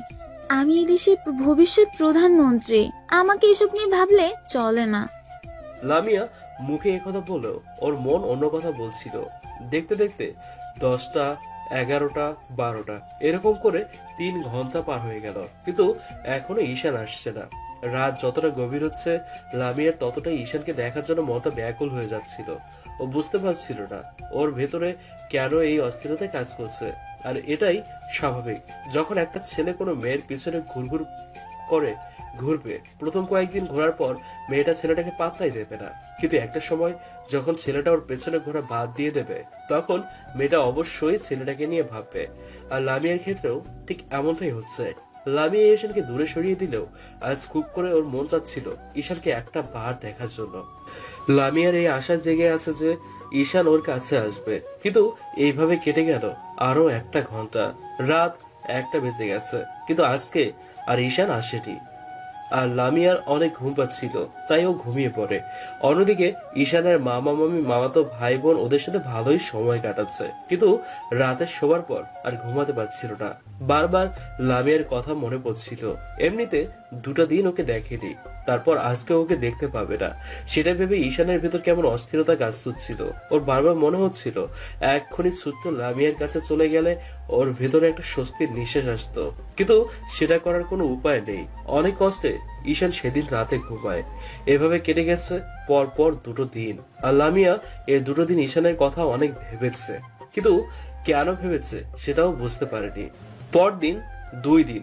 আমি এই দেশের ভবিষ্যৎ প্রধানমন্ত্রী, আমাকে এসব নিয়ে ভাবলে চলে না।
লামিয়া মুখে একথা বলেও ওর মন অন্য কথা বলছিল। দেখতে দেখতে 10টা, 11টা, 12টা এরকম করে 3 ঘন্টা পার হয়ে গেল, কিন্তু এখনো ঈশান আসছে না। রাত যতটা গভীর হচ্ছে লামিয়ার ততটাই ঈশানকে দেখার জন্য মনটা ব্যাকুল হয়ে যাচ্ছিল। ও বুঝতে পারছিল না ওর ভেতরে কেন এই অস্থিরতা কাজ করছে। আর এটাই স্বাভাবিক, যখন একটা ছেলে কোনো মেয়ের পিছনে ঘুরবে, প্রথম কয়েকদিন ঘোরার পর মেয়েটা ছেলেটাকে পাত্তাই দেবে না। কিন্তু একটা সময় যখন ছেলেটা ওর পেছনে ঘোরা বাদ দিয়ে দেবে, তখন মেয়েটা অবশ্যই ছেলেটাকে নিয়ে ভাববে। আর লামিয়ার ক্ষেত্রেও ঠিক এমনটাই হচ্ছে। লামিয়া ঈশানকে দূরে সরিয়ে দিলেও আজ খুব করে ওর মন চাচ্ছিল ঈশানকে একটা বার দেখার জন্য। লামিয়ার এই আশা জেগে আছে যে ঈশান ওর কাছে আসবে, কিন্তু এইভাবে কেটে গেল আরো 1টা ঘন্টা। রাত 1টা বেজে গেছে, কিন্তু আজকে আর ঈশান আসেনি। আর লামিয়ার অনেক ঘুম পাচ্ছিল, তাই ও ঘুমিয়ে পড়ে। অন্যদিকে ঈশানের মামা মামি, মামাতো ভাই বোন ওদের সাথে ভালোই সময় কাটাচ্ছে, কিন্তু রাতে শোবার পর আর ঘুমাতে পারছিল না। বারবার লামিয়ার কথা মনে পড়ছিল। এমনিতে 2টা দিন ওকে দেখেনি, তারপর আজকে ওকে দেখতে পাবে না, সেটা ভেবে ঈশানের ভেতর কেমন অস্থিরতা কাজ করছিল। ওর বারবার মনে হচ্ছিল এক্ষুনি ছোট্ট লামিয়ার কাছে চলে গেলে ওর ভেতরে একটা স্বস্তির নিঃশ্বাস আসতো, কিন্তু সেটা করার কোনো উপায় নেই। অনেক কষ্টে ঈশান সেদিন রাতে ঘুমায়। এভাবে কেটে গেছে পর 2টো দিন। আর লামিয়া এই 2টো দিন ঈশানের কথা অনেক ভেবেছে, কিন্তু কেন ভেবেছে সেটাও বুঝতে পারেনি। পরদিন 2 দিন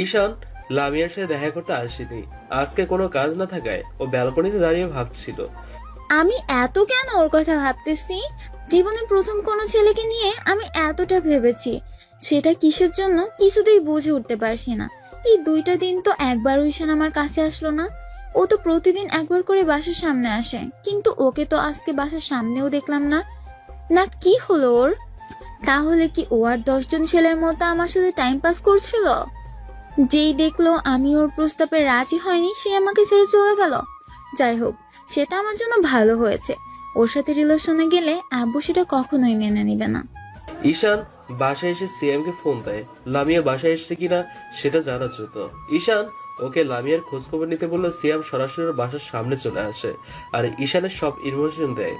ঈশান লামিয়ার সাথে দেখা করতে আসেনি। আজকে কোনো কাজ না থাকায় ও ব্যালকনিতে দাঁড়িয়ে ভাবছিল,
আমি এত কেন ওর কথা ভাবতেছি? জীবনে প্রথম কোনো ছেলেকে নিয়ে আমি এতটা ভেবেছি, সেটা কিসের জন্য কিছুতেই বুঝে উঠতে পারছি না। এই 2টা দিন তো একবারও ঈশান আমার কাছে আসলো না। ও তো প্রতিদিন একবার করে বাসার সামনে আসে, কিন্তু ওকে তো আজকে বাসার সামনেও দেখলাম না। না, কি হলো ওর? তাহলে কি ও আর 10 জন ছেলের মতো আমার সাথে টাইম পাস করছিল? যেই দেখলো আমি ওর প্রস্তাবে রাজি হয়নি, সে আমাকে ছেড়ে চলে গেল। যাই হোক, সেটা আমার জন্য ভালো হয়েছে। ওর সাথে রিলেশনে গেলে আব্বু সেটা কখনোই মেনে নিবে না।
ঈশান বাসায় এসে সিএমকে ফোন দেয় লামিয়া বাসায় এসেছে কিনা সেটা জানার জন্য। ঈশান ওকে লামিয়ার খোঁজখবর নিতে বললে সিএম সরাসরি ওর বাসার সামনে চলে আসে আর ঈশানের সব ইনফরমেশন দেয়।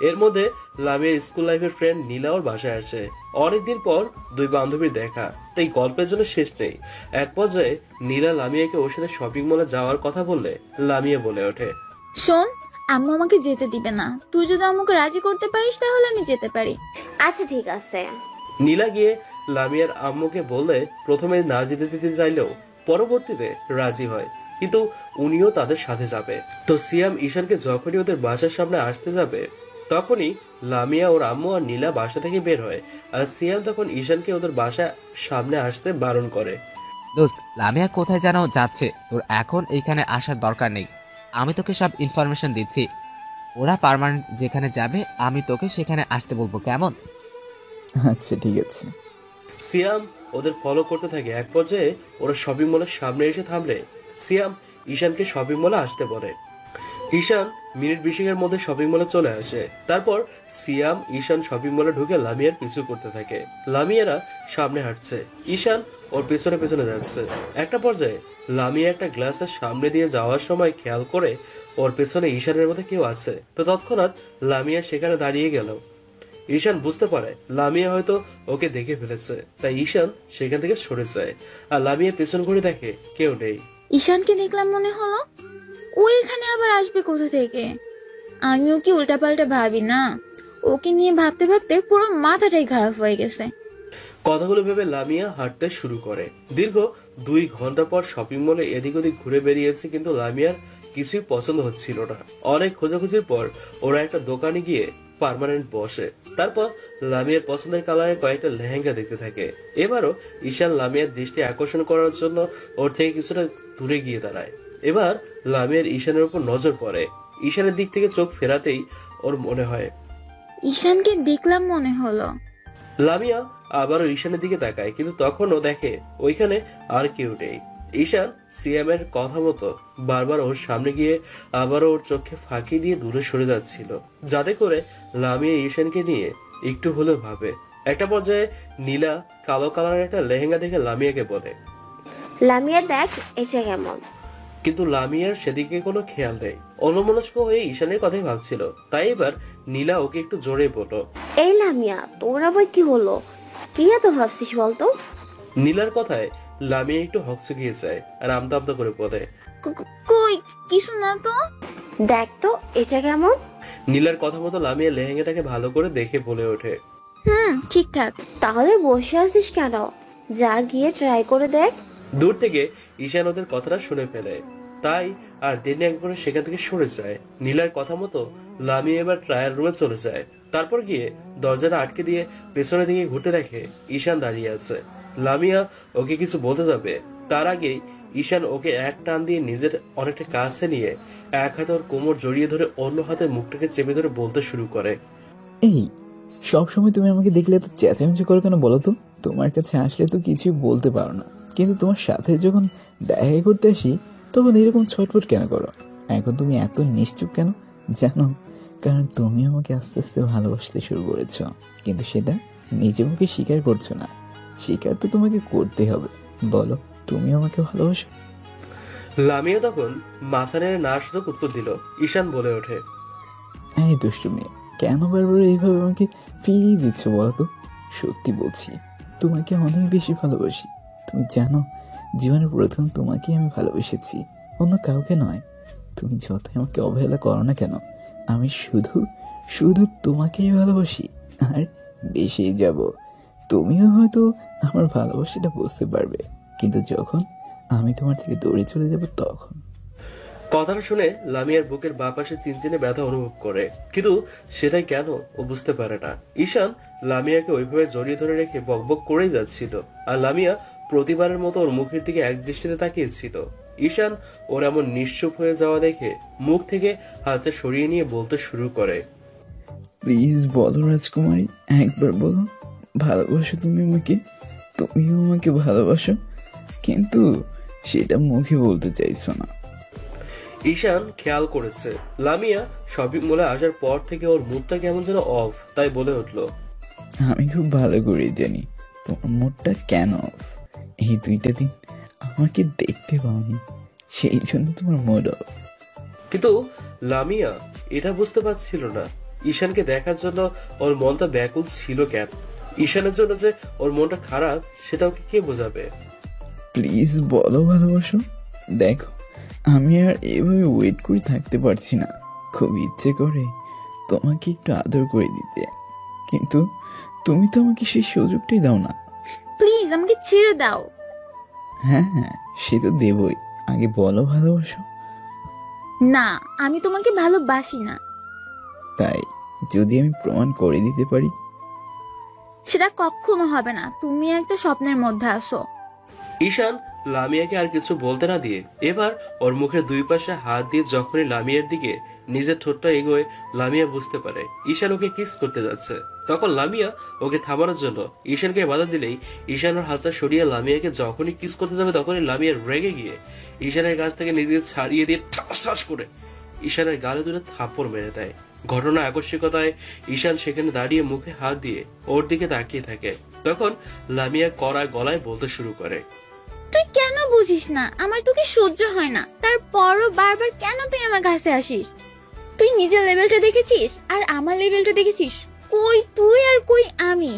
এর মধ্যে লামিয়ার স্কুল লাইফের ফ্রেন্ড নীলা ওর বাসায় আসে। অনেকদিন পর 2 বান্ধবীর দেখা, তাই গল্পের জন্য শেষ নেই। এক পর্যায়ে নীলা লামিয়াকে ওর সাথে শপিং মলে যাওয়ার কথা বললে লামিয়া বলে ওঠে,
শোন, আম্মু আমাকে যেতে দিবে না। তুই যদি আম্মুকে রাজি করতে পারিস তাহলে আমি যেতে পারি।
আচ্ছা ঠিক আছে।
নীলা গিয়ে লামিয়ার আম্মুকে বললে প্রথমে না যেতে দিতে চাইলেও পরবর্তীতে রাজি হয়, কিন্তু উনিও তাদের সাথে যাবে। তো সিয়াম ঈশানকে যখনই ওদের বাসার সামনে আসতে যাবে তখনই লামিয়া ওর আম্মু আর নীলা বাসা থেকে বের হয়, আর সিয়াম তখন ঈশানকে ওদের বাসার সামনে আসতে বারণ করে।
দোস্ত, লামিয়া কোথায় যেন যাচ্ছে, তোর এখন এইখানে আসার দরকার নেই। আমি তোকে সব ইনফরমেশন দিচ্ছি। ওরা পার্মানেন্ট যেখানে যাবে আমি তোকে সেখানে আসতে বলবো, কেমন?
আচ্ছা ঠিক আছে।
সিয়াম ওদের ফলো করতে থাকে। এক পর্যায়ে ওরা শপিং মলের সামনে এসে থামলে সিয়াম ঈশানকে শপিং মলে আসতে বলে। ঈশান মিনিট 20 মধ্যে শপিং মলে চলে আসে। তারপর সিয়াম ঈশান শপিং মলে ঢুকে লামিয়ার পিছু করতে থাকে। লামিয়ারা সামনে হাঁটছে, ঈশান ওর পেছনে পেছনে যাচ্ছে। একটা পর্যায়ে লামিয়া একটা গ্লাসের সামনে দিয়ে যাওয়ার সময় খেয়াল করে ওর পেছনে ঈশানের মধ্যে কেউ আছে। তো তৎক্ষণাৎ লামিয়া সেখানে দাঁড়িয়ে গেল। ঈশান বুঝতে পারে লামিয়া হয়তো ওকে দেখে ফেলেছে, তাই ঈশান সেখান থেকে সরে যায়। আর লামিয়া পেছন ঘুরে দেখে কেউ নেই।
ঈশানকে দেখলাম মনে হলো, ও এখানে আবার আসবে কোথা থেকে? আমিও কি উল্টাপাল্টা ভাবি না? ওকে নিয়ে ভাবতে ভাবতে পুরো মাথাটাই খারাপ হয়ে গেছে।
কথাগুলো ভেবে লামিয়া হাঁটতে শুরু করে। দীর্ঘ 2 ঘন্টা পর শপিং মলে এদিক ওদিক ঘুরে বেরিয়েছে, কিন্তু লামিয়ার কিছুই পছন্দ হচ্ছিল না। অনেক খোঁজাখুঁজির পর ওরা একটা দোকানে গিয়ে পার্মানেন্ট বসে। তারপর লামিয়ার পছন্দের কালারের কয়েকটা লেহেঙ্গা দেখতে থাকে। এবারও ঈশান লামিয়ার দৃষ্টি আকর্ষণ করার জন্য ওর থেকে কিছুটা দূরে গিয়ে দাঁড়ায়। এবার লামিয়ার ঈশানের উপর নজর পড়ে। ঈশানের দিক থেকে চোখ ফেরাতেই ওর মনে হয়
ঈশানকে দেখলাম মনে হলো।
লামিয়া আবারও ঈশানের দিকে তাকায়, কিন্তু তখনও দেখে ওইখানে আর কেউ নেই। ঈশান সিয়ামের কথা মতো বারবার ওর সামনে গিয়ে আবারও ওর চোখে ফাঁকি দিয়ে দূরে সরে যাচ্ছিল, যাতে করে লামিয়া ঈশানকে নিয়ে একটু হলেও ভাবে। একটা পর্যায়ে নীলা কালো কালারের একটা লেহেঙ্গা দেখে লামিয়াকে বলে,
লামিয়া দেখ এটা কেমন।
কিন্তু লামিয়ার সেদিকে কোনো খেয়াল নেই। অন্যমনস্ক হয়ে ঈশানের কথাই ভাবছিল। তাই এবার নীলা ওকে একটু জোরে বলল,
এই লামিয়া তোর আবার কি হলো? কি এত ভাবছিস বলতো?
নীলার কথায় লামিয়া একটু হকচকিয়ে যায় আর আমতা আমতা করে বলে,
কই কিছু না তো।
দেখ তো এটা কেমন।
নীলার কথা মতো লামিয়া লেহেঙ্গাটাকে ভালো করে দেখে বলে ওঠে,
ঠিকঠাক।
তাহলে বসে আছিস কেন? যা গিয়ে ট্রাই করে দেখ।
দূর থেকে ঈশান ওদের কথাটা শুনে ফেলে, তাই আর দেরি না করে সেখান থেকে সরে যায়। নীলার কথা মতো লামিয়া এবার ট্রায়াল রুমে চলে যায়। তারপর গিয়ে দরজাটা আটকে দিয়ে পেছনের দিকে ঘুরতে দেখে ঈশান দাঁড়িয়ে আছে। লামিয়া ওকে কিছু বলতে যাবে, তার আগেই ঈশান ওকে এক টান দিয়ে নিজের অনেকটা কাছে নিয়ে এক হাতে ওর কোমর জড়িয়ে ধরে অন্য হাতে মুখটাকে চেপে ধরে বলতে শুরু করে,
এই সবসময় তুমি আমাকে দেখলে তো চেঁচামেচি করো কেন বলো তো? তোমার কাছে আসলে তো কিছুই বলতে পারো না, কিন্তু তোমার সাথে যখন দেখা করতে আসি তখন এরকম ছটফট কেন করো? এখন তুমি এত নিশ্চুপ কেন জানো? কারণ তুমি আমাকে আস্তে আস্তে ভালোবাসতে শুরু করেছো, কিন্তু সেটা নিজে মুখে স্বীকার করছো না। স্বীকার তো তোমাকে করতে হবে। বলো তুমি আমাকে ভালোবাসো?
লামিয়া তখন মাথা নেড়ে না শুধু উত্তর দিল। ঈশান বলে ওঠে,
এই দুষ্টু মেয়ে, কেন বারবার এইভাবে আমাকে ফিরিয়ে দিচ্ছ বলো তো? সত্যি বলছি, তোমাকে অনেক বেশি ভালোবাসি। তুমি জানো, জীবনের প্রথম তোমাকে আমি ভালোবেসেছি, অন্য কাউকে নয়। তুমি যতই আমাকে অবহেলা করো না কেন, আমি শুধু শুধু তোমাকেই ভালোবাসি, আর বেশিই যাব। তুমিও হয়তো আমার ভালোবাসাটা বুঝতে পারবে, কিন্তু যখন আমি তোমার থেকে দৌড়ে চলে যাব তখন।
কথাটা শুনে লামিয়ার বুকের বাঁ পাশে চিনচিনে ব্যথা অনুভব করে, কিন্তু সেটাই কেন ও বুঝতে পারে না। ঈশান লামিয়াকে ওইভাবে জড়িয়ে ধরে রেখে বকবক করেই যাচ্ছিল, আর লামিয়া প্রতিবারের মতো ওর মুখের দিকে এক দৃষ্টিতে তাকিয়েছিল। ঈশান ওর এমন নিশ্চুপ হয়ে যাওয়া দেখে মুখ থেকে হাতটা সরিয়ে নিয়ে বলতে শুরু করে,
প্লিজ বলো রাজকুমারী, একবার বলো ভালোবাসো তুমি আমাকে, তুমিও আমাকে ভালোবাসো, কিন্তু সেটা মুখে বলতে চাইছো না।
ঈশান খেয়াল করেছে লামিয়া শপিং মলে আসার পর থেকে ওর মুডটা কেমন যেন অফ, তাই বলে উঠল,
আমি খুব ভালো করে জানি তোমার মুডটা কেন অফ। এই 2টা দিন আমাকে দেখতে পাওনি, সেই জন্য তোমার মুড অফ।
কিন্তু লামিয়া এটা বুঝতে পারছিল না ঈশানকে দেখার জন্য ওর মনটা ব্যাকুল ছিল কেন। ঈশানের জন্য যে ওর মনটা খারাপ সেটা ওকে কে বোঝাবে?
প্লিজ বলো ভালোবাসো। দেখো আমি আর এভাবে ওয়েট করে থাকতে পারছি না, খুব ইচ্ছে করে তোমাকে একটু আদর করে দিতে, কিন্তু তুমি তো আমাকে সেই সুযোগটাই দাও না।
প্লিজ আমাকে ছেড়ে দাও।
হ্যাঁ হ্যাঁ, সে তো দেবই, আগে বলো ভালোবাসো।
না, আমি তোমাকে ভালোবাসি না।
তাই যদি আমি প্রমাণ করে দিতে পারি?
সেটা কখনো হবে না, তুমি একটা স্বপ্নের মধ্যে আছো।
ঈশান লামিয়াকে আর কিছু বলতে না দিয়ে এবার ওর মুখের দুই পাশে হাত দিয়ে যখনই লামিয়ার দিকে নিজের ঠোঁটটা এগোয়, লামিয়া বুঝতে পারে ঈশান ওকে কিস করতে যাচ্ছে। তখন লামিয়া ওকে থামানোর জন্য ঈশানকে বাধা দিলেই ঈশান ওর হাতটা সরিয়ে লামিয়াকে যখনই কিস করতে যাবে তখনই লামিয়া রেগে গিয়ে ঈশানের কাছ থেকে নিজেকে ছাড়িয়ে দিয়ে ঠাস ঠাস করে ঈশানের গালে দুটো থাপ্পড় মেরে দেয়। ঘটনা আকস্মিকতায় ঈশান সেখানে দাঁড়িয়ে মুখে হাত দিয়ে ওর দিকে তাকিয়ে থাকে। তখন লামিয়া কড়া গলায় বলতে শুরু করে,
তুই কেন বুঝিস না? আমার তোকে সহ্য হয় না, তারপরও বারবার কেন তুই আমার কাছে আসিস? তুই নিজের লেভেলটা দেখেছিস আর আমার লেভেলটা দেখেছিস? কই তুই আর কই আমি?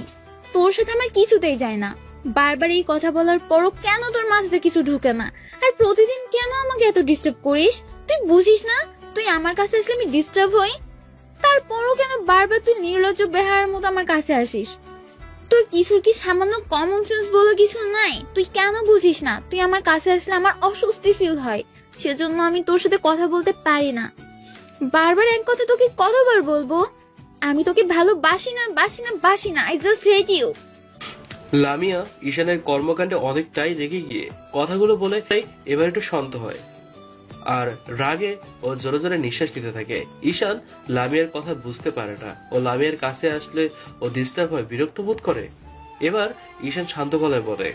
তোর সাথে আমার কিছুতেই যায় না। বারবার এই কথা বলার পরও কেন তোর মাথাতে কিছু ঢুকে না? আর প্রতিদিন কেন আমাকে এত ডিস্টার্ব করিস? তুই বুঝিস না তুই আমার কাছে আসলে আমি ডিস্টার্ব হই? তারপরও কেন বারবার তুই নির্লজ্জ বেহারার মতো আমার কাছে আসিস? তোর কিছুর কি সামান্য কমন সেন্স বলে কিছু নাই? তুই কেন বুঝিস না তুই আমার কাছে আসলে আমার অস্বস্তি ফিল হয়, সেজন্য আমি তোর সাথে কথা বলতে পারি না। বারবার এক কথা তোকে কতবার বলবো? আমি তোকে ভালোবাসি না, বাসি না, বাসি না। I just hate you.
Lamia ঈশানের কর্মকাণ্ডে অনেকটাই রেগে গিয়ে কথাগুলো বলে তাই এবার একটু শান্ত হয় আর রাগে ও জোরে জোরে নিঃশ্বাস নিতে থাকে। ঈশান লামিয়ার কথা বুঝতে পারে না, ও লামিয়ার কাছে আসলে ও ডিস্টার্ব হয়, বিরক্ত বোধ করে। এবার ঈশান শান্ত গলায় বলে,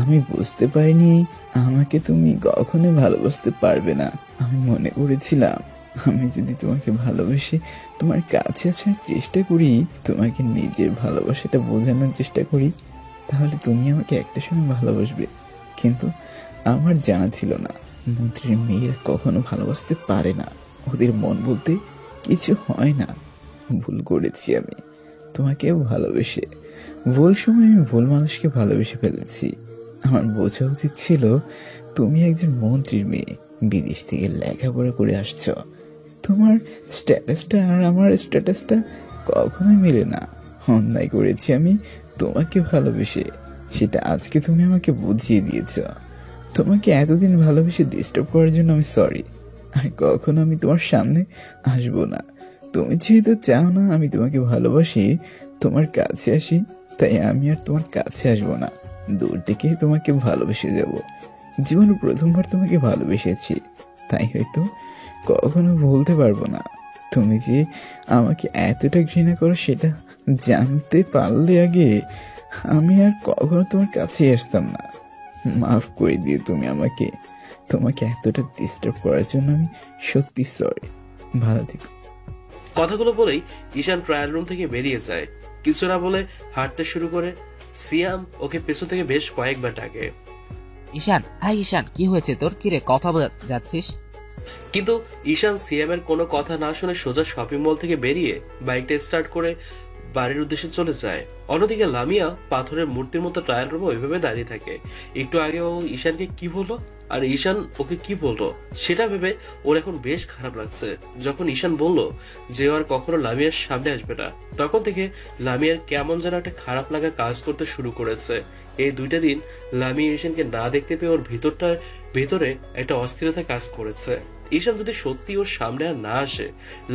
আমি বুঝতে পারিনি আমাকে তুমি কখনো ভালোবাসতে পারবে না। আমি মনে করেছিলাম আমি যদি তোমাকে ভালোবেসে তোমার কাছে আসার চেষ্টা করি, তোমাকে নিজের ভালোবাসাটা বোঝানোর চেষ্টা করি, তাহলে তুমি আমাকে একটা সময় ভালোবাসবে। কিন্তু আমার জানা ছিল না মন্ত্রীর মেয়েরা কখনো ভালোবাসতে পারে না, ওদের মন বলতে কিছু হয় না। ভুল করেছি আমি তোমাকেও ভালোবেসে, ভুল সময় আমি ভুল মানুষকে ভালোবেসে ফেলেছি। আমার বোঝা উচিত ছিল তুমি একজন মন্ত্রীর মেয়ে, বিদেশ থেকে লেখাপড়া করে আসছো, তোমার স্ট্যাটাসটা আর আমার স্ট্যাটাসটা কখনোই মেলে না। অন্যায় করেছি আমি তোমাকে ভালোবেসে, সেটা আজকে তুমি আমাকে বুঝিয়ে দিয়েছ। তোমাকে এতদিন ভালোবেসে ডিস্টার্ব করার জন্য আমি সরি, আর কখনো আমি তোমার সামনে আসবো না। তুমি যেহেতু চাও না আমি তোমাকে ভালোবাসি, তোমার কাছে আসি, তাই আমি আর তোমার কাছে আসবো না, দূর থেকে তোমাকে ভালোবেসে যাব। জীবনে প্রথমবার তোমাকে ভালোবেসেছি, তাই হয়তো কখনো ভুলতে পারবো না। তুমি যে আমাকে এতটা ঘৃণা করো সেটা জানতে পারলে আগে আমি আর কখনো তোমার কাছে আসতাম না। মাফ করে দিয়ে তুমি আমাকে, তোমাকে এতটা ডিস্টার্ব করার জন্য আমি সত্যি সরি। ভালো থেকো।
কথাগুলো বলেই ঈশান ট্রায়াল রুম থেকে বেরিয়ে যায়। কিছু না বলে হাঁটতে শুরু করে। সিয়াম ওকে পেছন থেকে বেশ কয়েকবার ডাকে,
ঈশান, হাই ঈশান, কি হয়েছে তোর? কিরে কথা যাচ্ছিস?
কিন্তু ঈশান সিয়ামের কোনো কথা না শুনে সোজা শপিং মল থেকে বেরিয়ে বাইকটা স্টার্ট করে বাড়ির উদ্দেশ্যে চলে যায়। অন্যদিকে লামিয়া পাথরের মূর্তির মতো ট্রায়াল রুমে ওইভাবে দাঁড়িয়ে থাকে। একটু আগে ও ঈশানকে কি বললো আর ঈশান ওকে কি বললো সেটা ভেবে ওর এখন বেশ খারাপ লাগছে। যখন ঈশান বলল যে আর কখনো লামিয়ার সামনে আসবে না, তখন থেকে লামিয়ার কেমন যেন একটা খারাপ লাগা কাজ করতে শুরু করেছে। এই দুইটা দিন লামিয়া ঈশানকে না দেখতে পেয়ে ওর ভেতরে একটা অস্থিরতা কাজ করেছে। ঈশান যদি সত্যি ওর সামনে আর না আসে,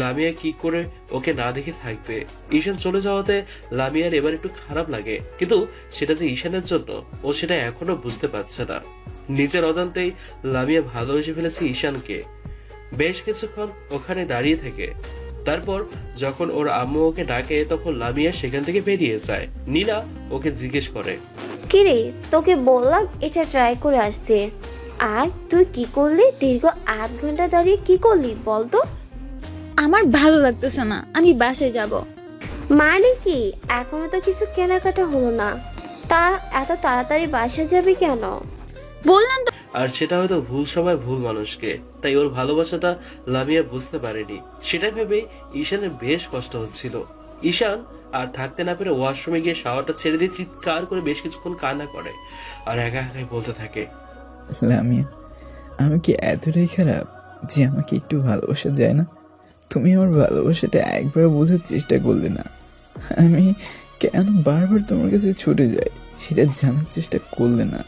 লামিয়া কি করে ওকে না দেখে থাকবে? ঈশান চলে যাওয়াতে লামিয়ার এবার একটু খারাপ লাগে, কিন্তু সেটা যে ঈশানের জন্য ও সেটা এখনো বুঝতে পারছে না। নিজের অজান্তেই লামিয়া ভালোবেসে ফেলেছে ঈশানকে। বেশ কিছুক্ষণ ওখানে দাঁড়িয়ে থেকে তারপর যখন ওর আম্মু ওকে ডাকে তখন লামিয়া সেখান থেকে বেরিয়ে যায়। নীলা ওকে জিজ্ঞেস করে,
কিরে তোকে বললাম এটা ট্রাই করে আসতে, আর তুই কি করলি? দীর্ঘ 8 ঘন্টা দাঁড়িয়ে কি করলি বলতো?
আমার ভালো লাগতেছে না, আমি বাসায় যাব।
মানে কি? এখনো তো কিছু কেনাকাটা হলো না, তা এত তাড়াতাড়ি বাসা যাবি কেন?
বললাম তো।
আর সেটা হয়তো ভুল সময় ভুল মানুষকে, তাই ওর ভালোবাসাটা লামিয়া বুঝতে পারেনি। সেটা ভেবেই ঈশানের বেশ কষ্ট হচ্ছিল। ঈশান আর থাকতে না পেরে ওয়াশরুমে গিয়ে শাওয়ারটা ছেড়ে দিয়ে চিৎকার করে বেশ কিছুক্ষণ কান্না করে আর একা একাই বলতে থাকে,
লামিয়া, আমি কি এতটাই খারাপ যে আমাকে একটু ভালোবাসা যায় না? তুমি আমার ভালোবাসাটা একবার বোঝার চেষ্টা করলে না। আমি কেন বারবার তোমার কাছে ছুটে যাই সেটা জানার চেষ্টা করলে না।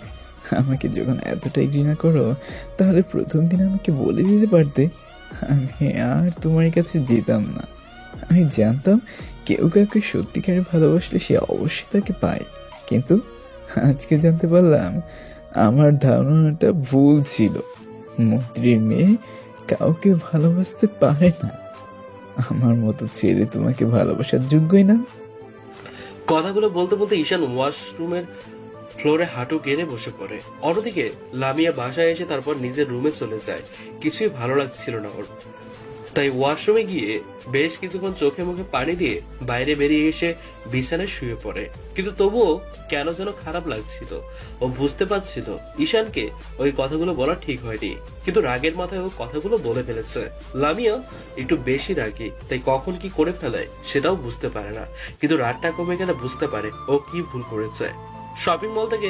আমাকে যখন এতটাই ঘৃণা করো তাহলে প্রথম দিন আমাকে বলে দিতে পারতে, আমি আর তোমার কাছে যেতাম না। আমি জানতাম কেউ কাউকে সত্যিকারে ভালোবাসলে সে অবশ্যই তাকে পায়, কিন্তু আজকে জানতে পারলাম আমার ধারণাটা ভুল ছিল। মন্ত্রীর মেয়ে কাউকে ভালোবাসতে পারে না। আমার মতো ছেলে তোমাকে ভালোবাসার যোগ্যই না।
কথাগুলো বলতে বলতে ঈশান ওয়াশরুমের ফ্লোরে হাঁটু গেড়ে বসে পড়ে। অন্যদিকে লামিয়া বাসায় এসে তারপর নিজের রুমে চলে যায়। কিছুই ভালো লাগছিল না ওর, তাই ওয়াশরুমে গিয়ে বেশ কিছুক্ষণ চোখে মুখে পানি দিয়ে বাইরে বেরিয়ে এসে বিছানায় শুয়ে পড়ে। কিন্তু তবুও কেন যেন খারাপ লাগছিল। ও বুঝতে পারছিল ঈশানকে ওই কথাগুলো বলা ঠিক হয়নি, কিন্তু রাগের মাথায় ও কথাগুলো বলে ফেলেছে। লামিয়া একটু বেশি রাগী, তাই কখন কি করে ফেলে সেটাও বুঝতে পারে না, কিন্তু রাগটা কমে গেলে বুঝতে পারে ও কি ভুল করেছে। শপিং মল থেকে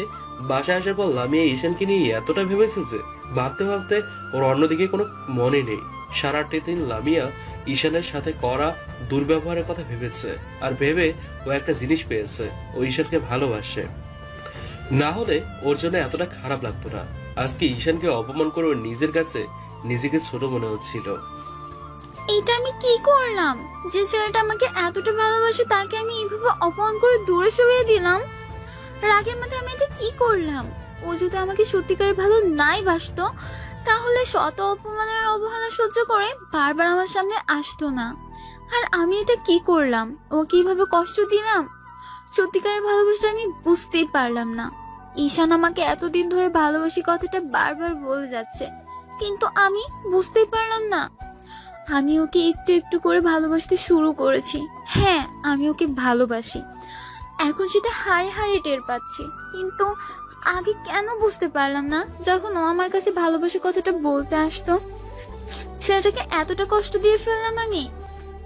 বাসায় আসার পর লামিয়া ঈশানকে নিয়ে এতটা ভেবেছে যে ভাবতে ভাবতে ওর অন্যদিকে কোনো মনে নেই। সারাটি দিন লামিয়া ঈশানের সাথে করা দুর্ব্যবহারের কথা ভেবেছে, আর ভেবে ও একটা জিনিস পেয়েছে, ও ঈশানকে ভালোবাসে। না হলে ওর জন্য এতটা খারাপ লাগতো না। আজকে ঈশানকে অপমান করে ওর নিজের কাছে নিজেকে ছোট মনে হচ্ছিল।
এটা আমি কি করলাম? যে ছেলেটা আমাকে এতটা ভালোবাসে তাকে আমি এইভাবে অপমান করে দূরে সরিয়ে দিলাম। রাগের মাথায় আমি এটা কি করলাম? ও যদি আমাকে সত্যিকারে ভালো নাই বাসতো তাহলে শত অপমানের অবহেলা সহ্য করে বারবার আমার সামনে আসতো না। আর আমি এটা কি করলাম? ও কিভাবে কষ্ট দিলাম? সত্যিকারের ভালোবাসাটা আমি বুঝতেই পারলাম না। ঈশান আমাকে এতদিন ধরে ভালোবাসি কথাটা বারবার বলে যাচ্ছে, কিন্তু আমি বুঝতেই পারলাম না। আমি ওকে একটু একটু করে ভালোবাসতে শুরু করেছি। হ্যাঁ, আমি ওকে ভালোবাসি, এখন সেটা হাড়ে হাড়ে টের পাচ্ছি। কিন্তু আগে কেন বুঝতে পারলাম না? যখন ও আমার কাছে ভালোবাসার কথাটা বলতে আসতো, ছেলেটাকে এতটা কষ্ট দিয়ে ফেললাম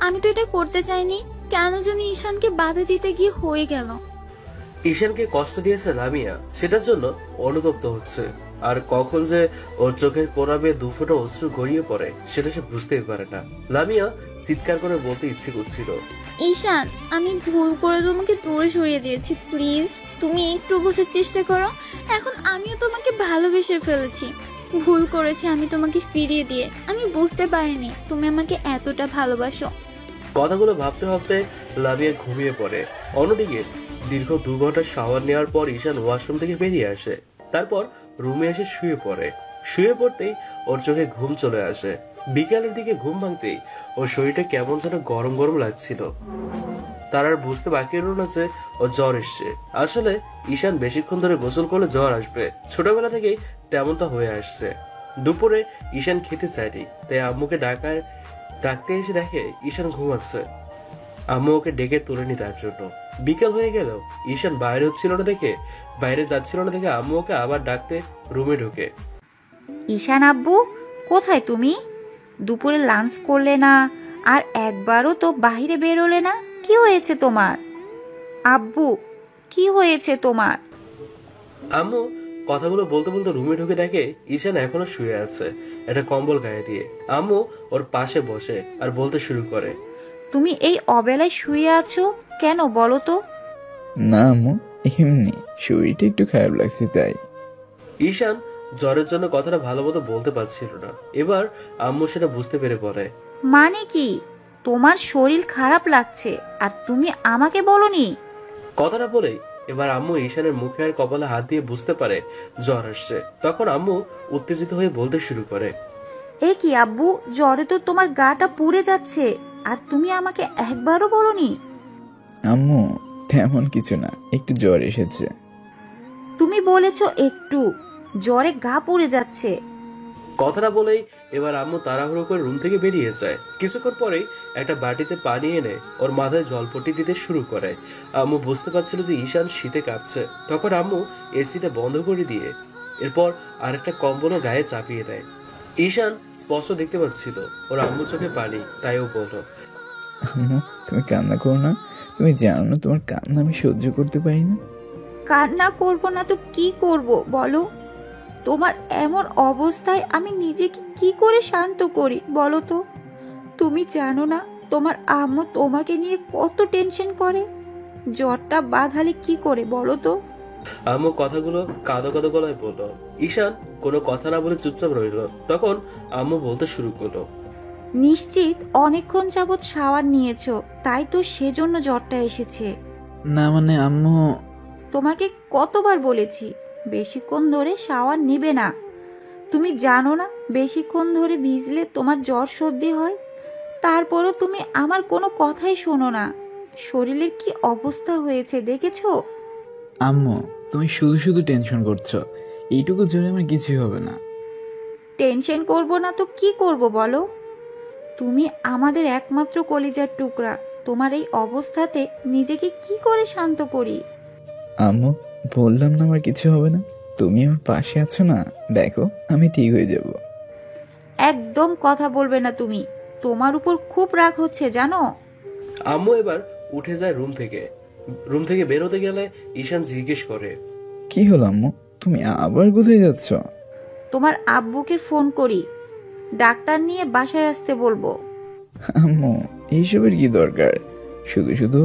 আমি তো এটা করতে চাইনি। কেন জানি ঈশানকে বাধা দিতে গিয়ে হয়ে গেল।
ঈশানকে কষ্ট দিয়েছে লামিয়া, সেটার জন্য অনুতপ্ত হচ্ছে। আর কখন যে ওর চোখের কোণা বেয়ে দুফোঁটা অশ্রু গড়িয়ে পড়ে সেটা সে বুঝতেই পারে না। লামিয়া চিৎকার করে বলতে ইচ্ছে করছিল,
ঈশান, আমি ভুল করে তোমাকে দূরে সরিয়ে দিয়েছি, প্লিজ তুমি একটু বোঝার চেষ্টা করো। এখন আমিও তোমাকে ভালোবেসে ফেলেছি। ভুল করেছি আমি তোমাকে ফিরিয়ে দিয়ে। আমি বুঝতে পারিনি তুমি আমাকে এতটা ভালোবাসো।
কথাগুলো ভাবতে ভাবতে লামিয়া ঘুমিয়ে পড়ে। অন্যদিকে দীর্ঘ 2 ঘন্টা শাওয়ার নেওয়ার পর ঈশান ওয়াশরুম থেকে বেরিয়ে আসে। তারপর রুমে এসে শুয়ে পড়ে। শুয়ে পড়তেই ওর চোখে ঘুম চলে আসে। বিকালের দিকে ঘুম ভাঙতেই ওর শরীরটা কেমন যেন গরম গরম লাগছিল। তার আর বুঝতে বাকি রইল না যে ও জ্বর এসছে। আসলে ঈশান বেশিক্ষণ ধরে গোসল করলে জ্বর আসবে, ছোটবেলা থেকেই তেমনটা হয়ে আসছে। দুপুরে ঈশান খেতে চায়নি, তাই আম্মুকে ডাকতে এসে দেখে ঈশান ঘুমাচ্ছে। আম্মু ওকে ডেকে তোলেনি তার জন্য। বিকেল হয়ে গেল, ঈশান বাইরে যাচ্ছিল না দেখে আম্মু ওকে আবার ডাকতে রুমে ঢুকে।
ঈশান আব্বু, কোথায় তুমি? দুপুরে লাঞ্চ করলে না, আর একবারও তো বাইরে বেরোলে না। কি হয়েছে তোমার আব্বু? কি হয়েছে তোমার?
আম্মু কথাগুলো বলতে বলতে রুমে ঢুকে দেখে ঈশান এখনো শুয়ে আছে, একটা কম্বল গায়ে দিয়ে। আম্মু ওর পাশে বসে আর বলতে শুরু করে,
তুমি এই অবেলায় শুয়ে আছো কেন বলো তো?
না আম্মু, এমনি শরীরটা একটু খারাপ লাগছে তাই।
ঈশান জ্বরের জন্য কথাটা ভালো মতো বলতে পারছিল না। এবার আম্মু সেটা বুঝতে পেরে বলে,
মানে কি তোমার শরীর খারাপ লাগছে আর তুমি আমাকে বলনি?
কথাটা বলেই এবার আম্মু ঈশানের মুখে আর কপালে হাত দিয়ে বুঝতে পারে জ্বর আসছে। তখন আম্মু উত্তেজিত হয়ে বলতে শুরু করে,
এ কি আব্বু, জ্বরে তো তোমার গাটা পুড়ে যাচ্ছে আর তুমি আমাকে একবারও বলনি?
আম্মু তেমন কিছু না, একটু জ্বর এসেছে।
তুমি বলেছো একটু, জ্বরে গা পুড়ে যাচ্ছে।
কথাটা বলেই এবার আম্মু তাড়াহুড়ো করে রুম থেকে বেরিয়ে যায়। কিছুক্ষণ পরেই একটা বাটিতে পানি এনে ওর মাথায় জলপট্টি দিতে শুরু করে। আম্মু বুঝতে পারছিল যে ঈশান শীতে কাঁপছে। তখন আম্মু এসিটা বন্ধ করে দিয়ে এরপর আরেকটা কম্বলও গায়ে চাপিয়ে দেয়। ঈশান স্পষ্ট দেখতে পাচ্ছিল ওর আম্মু চোখে পানি, তাই ও বলল,
আম্মু তুমি কান্না করো না, তুমি জানো না তোমার কান্না আমি সহ্য করতে পারি না।
কান্না করব না তো কি করব বলো? তোমার এমন অবস্থায় আমি নিজেকে কি করে শান্ত করি বলো তো? তুমি জানো না তোমার আম্মু তোমাকে নিয়ে কত টেনশন করে। জ্বরটা বাঁধালে কি করে বলো তো?
আম্মু কথাগুলো কাঁদো কাঁদো গলায় বলল। ঈশান কোনো কথা না বলে চুপচাপ রইল। তখন আম্মু বলতে শুরু করলো,
নিশ্চিত অনেকক্ষণ যাবৎ শাওয়ার নিয়েছো, তাই তো সেজন্য জ্বরটা এসেছে।
না মানে আম্মু,
তোমাকে কতবার বলেছি বেশিক্ষণ ধরে শাওয়ার নিবে না। তুমি জানো না বেশিক্ষণ ধরে ভিজলে তোমার জ্বর সর্দি হয়। তারপরও তুমি আমার কোনো কথাই শোনো না। শরীরের কি অবস্থা হয়েছে দেখেছো?
আম্মু তুমি শুধু শুধু টেনশন করছো। এইটুকু জোরে আমার কিছুই হবে না।
টেনশন করব না তো কি করব বলো? তুমি আমাদের একমাত্র কলিজার টুকরা। তোমার এই অবস্থাতে নিজেকে কি করে শান্ত করি?
আম্মু বললাম না আমার কিছু হবে না। তুমি আমার পাশে আছো না, দেখো আমি ঠিক হয়ে যাব।
একদম কথা বলবে না তুমি। তোমার উপর খুব রাগ হচ্ছে জানো।
আম্মু এবার উঠে যায় রুম থেকে বেরোতে গেলে ঈশান জিজ্ঞেস করে,
কি হলো আম্মু, তুমি আবার কোথায় যাচ্ছ?
তোমার আব্বুকে ফোন করি, ডাক্তার নিয়ে বাসায় আসতে বলবো।
আম্মু এইসবের কি দরকার? শুধু শুধু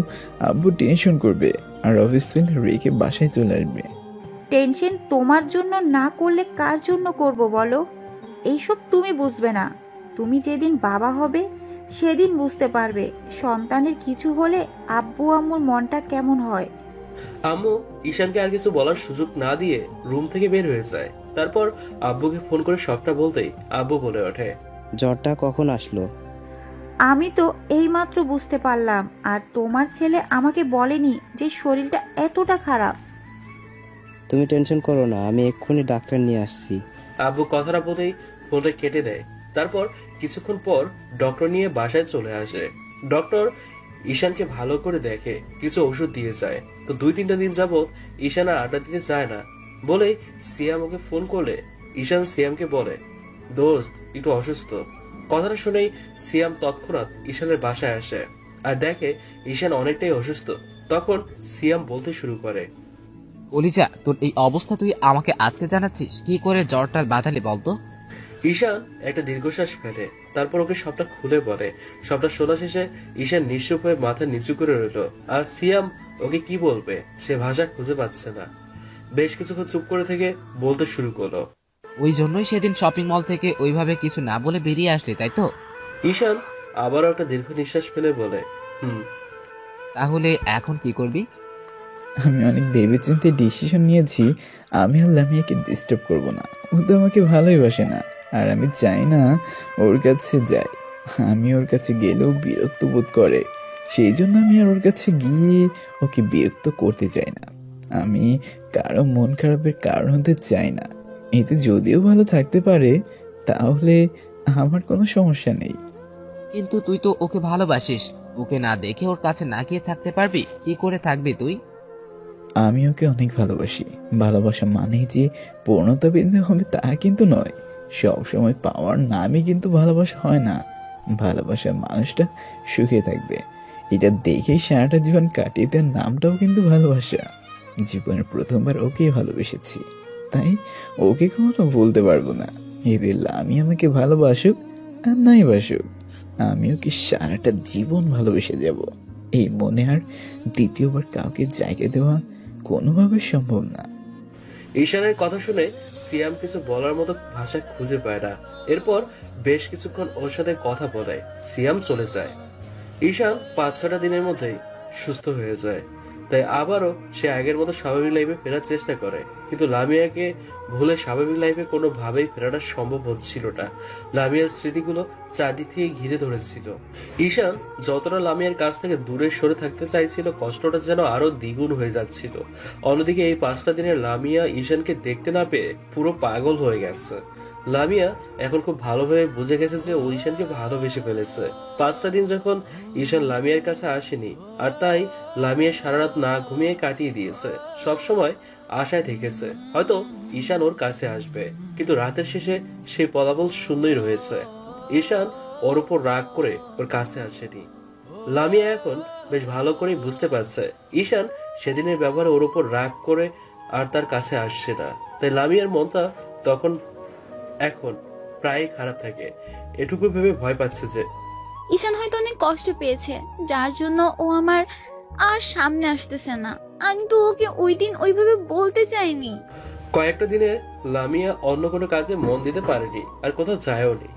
আব্বু টেনশন করবে আর অফিস ফেলে রেখে বাসায় চলে আসবে।
টেনশন তোমার জন্য না করলে কার জন্য করব বলো? এইসব তুমি বুঝবে না। তুমি যেদিন বাবা হবে সেদিন বুঝতে পারবে সন্তানের কিছু হলে আব্বু আম্মুর মনটা কেমন হয়।
আম্মু ঈশানকে আর কিছু বলার সুযোগ না দিয়ে রুম থেকে বের হয়ে যায়। তারপর আব্বুকে ফোন করে সবটা বলতেই আব্বু বলে ওঠে,
জ্বরটা কখন আসলো?
আমি তো এইমাত্র বুঝতে পারলাম, আর তোমার ছেলে আমাকে বলেনি যে শরীরটা এতটা খারাপ।
তুমি টেনশন করো না, আমি এক্ষুনি ডাক্তার নিয়ে আসছি।
আব্বু কথাটা বলেই ফোনটা কেটে দেয়। তারপর কিছুক্ষণ পর ডক্টর নিয়ে বাসায় চলে আসে। ডক্টর ঈশানকে ভালো করে দেখে, কিছু ওষুধ দিয়ে যায়। তো 2-3টা দিন যাবত ঈশান আর আড্ডা দিতে যায় না বলেই সিয়াম ওকে ফোন করলে ঈশান সিয়ামকে বলে, দোস্ত একটু অসুস্থ। কথাটা শুনেই সিয়াম তৎক্ষণাৎ ঈশানের বাসায় আসে আর দেখে ঈশান অনেকটাই অসুস্থ। তখন সিয়াম বলতে শুরু করে,
কলিজা, তোর এই অবস্থা তুই আমাকে আজকে জানাচ্ছিস? কি করে জ্বরটা বাঁধালি বলতো?
ঈশান একটা দীর্ঘশ্বাস ফেলে, তারপর ওকে সবটা খুলে বলে। সবটা শোনা শেষে ঈশান নিশ্চুপ হয়ে মাথা নিচু করে রইল। আর সিয়াম ওকে কি বলবে সে ভাষা খুঁজে পাচ্ছে না। বেশ কিছুক্ষণ চুপ করে থেকে বলতে শুরু করলো,
ওই জন্যই সেদিন শপিং মল থেকে ওইভাবে কিছু না বলে বেরিয়ে আসলি, তাই তো?
ঈশান আবারও একটা দীর্ঘ নিঃশ্বাস ফেলে বলে,
তাহলে এখন কি করবি?
আমি অনেক ভেবেচিন্তে ডিসিশন নিয়েছি। আমি আর লামিয়াকে ডিস্টার্ব করব না। ও তো আমাকে ভালোই বাসে না, আর আমি চাই না ওর কাছে যাই। আমি ওর কাছে গেলেও বিরক্ত বোধ করে, সেই জন্য আমি আর ওর কাছে গিয়ে ওকে বিরক্ত করতে চাই না। আমি কারো মন খারাপের কারণ হতে চাই না। এতে যদিও ভালো থাকতে পারে তাহলে আমার কোনো সমস্যা নেই।
কিন্তু তুই তো ওকে ভালোবাসিস। ওকে না দেখে ওর কাছে না গিয়ে থাকতে পারবি? কি করে থাকবি তুই?
আমি ওকে অনেক ভালোবাসি। ভালোবাসা মানেই যে পূর্ণতা পেতে হবে তা কিন্তু নয়। সব সময় পাওয়ার নামই কিন্তু ভালোবাসা হয় না। ভালোবাসার মানুষটা সুখে থাকবে, এটা দেখেই সারাটা জীবন কাটিয়ে দেওয়ার নামটাও কিন্তু ভালোবাসা। জীবনের প্রথমবার ওকেই ভালোবেসেছি, তাই ওকে কখনো বলতে পারবো না। এদের আমি আমাকে ভালোবাসুক আর নাই বাসুক, আমি ওকে সারাটা জীবন ভালোবেসে যাব। এই মনে আর দ্বিতীয়বার কাউকে জায়গা দেওয়া কোনোভাবে সম্ভব না।
ঈশানের কথা শুনে সিয়াম কিছু বলার মতো ভাষা খুঁজে পায় না। এরপর বেশ কিছুক্ষণ ওর সাথে কথা বলে সিয়াম চলে যায়। ঈশান 5-6টা দিনের মধ্যেই সুস্থ হয়ে যায়। তাই আবারও সে আগের মতো স্বাভাবিক লাইফে ফেরার চেষ্টা করে, কিন্তু লামিয়াকে ভুলে স্বাভাবিক লাইফে কোনোভাবেই ফেরাটা সম্ভব হচ্ছিল না। লামিয়ার স্মৃতিগুলো চারদিক থেকে ঘিরে ধরেছিল। ঈশান যতটা লামিয়ার কাছ থেকে দূরে সরে থাকতে চাইছিল, কষ্টটা যেন আরো দ্বিগুণ হয়ে যাচ্ছিল। অন্যদিকে এই 5টা দিনে লামিয়া ঈশানকে দেখতে না পেয়ে পুরো পাগল হয়ে গেছে। লামিয়া এখন খুব ভালোভাবে বুঝে গেছে যে ও ঈশানকে ভালোবেসে ফেলেছে। 5টা দিন যখন ঈশান লামিয়ার কাছে আসেনি, আর তাই লামিয়া সারা রাত না ঘুমিয়ে কাটিয়ে দিয়েছে। সবসময় আশায় থেকেছে হয়তো ঈশান ওর কাছে আসবে, কিন্তু রাতের শেষে সেই ফলাফল শূন্যই রয়েছে। ঈশান ওর উপর রাগ করে ওর কাছে আসেনি। লামিয়া এখন বেশ ভালো করে বুঝতে পারছে ঈশান সেদিনের ব্যবহারে ওর উপর রাগ করে আর তার কাছে আসছে না। তাই লামিয়ার মনটা এখন প্রায় খারাপ থাকে। এটুকু ভেবে ভয় পাচ্ছে যে
ঈশান হয়তো অনেক কষ্ট পেয়েছে, যার জন্য ও আমার আর সামনে আসতেছে না। আমি তো ওকে ওই দিন ওইভাবে বলতে চাইনি।
কয়েকটা দিনে লামিয়া অন্য কোনো কাজে মন দিতে পারেনি, আর কোথাও যায়ও নি।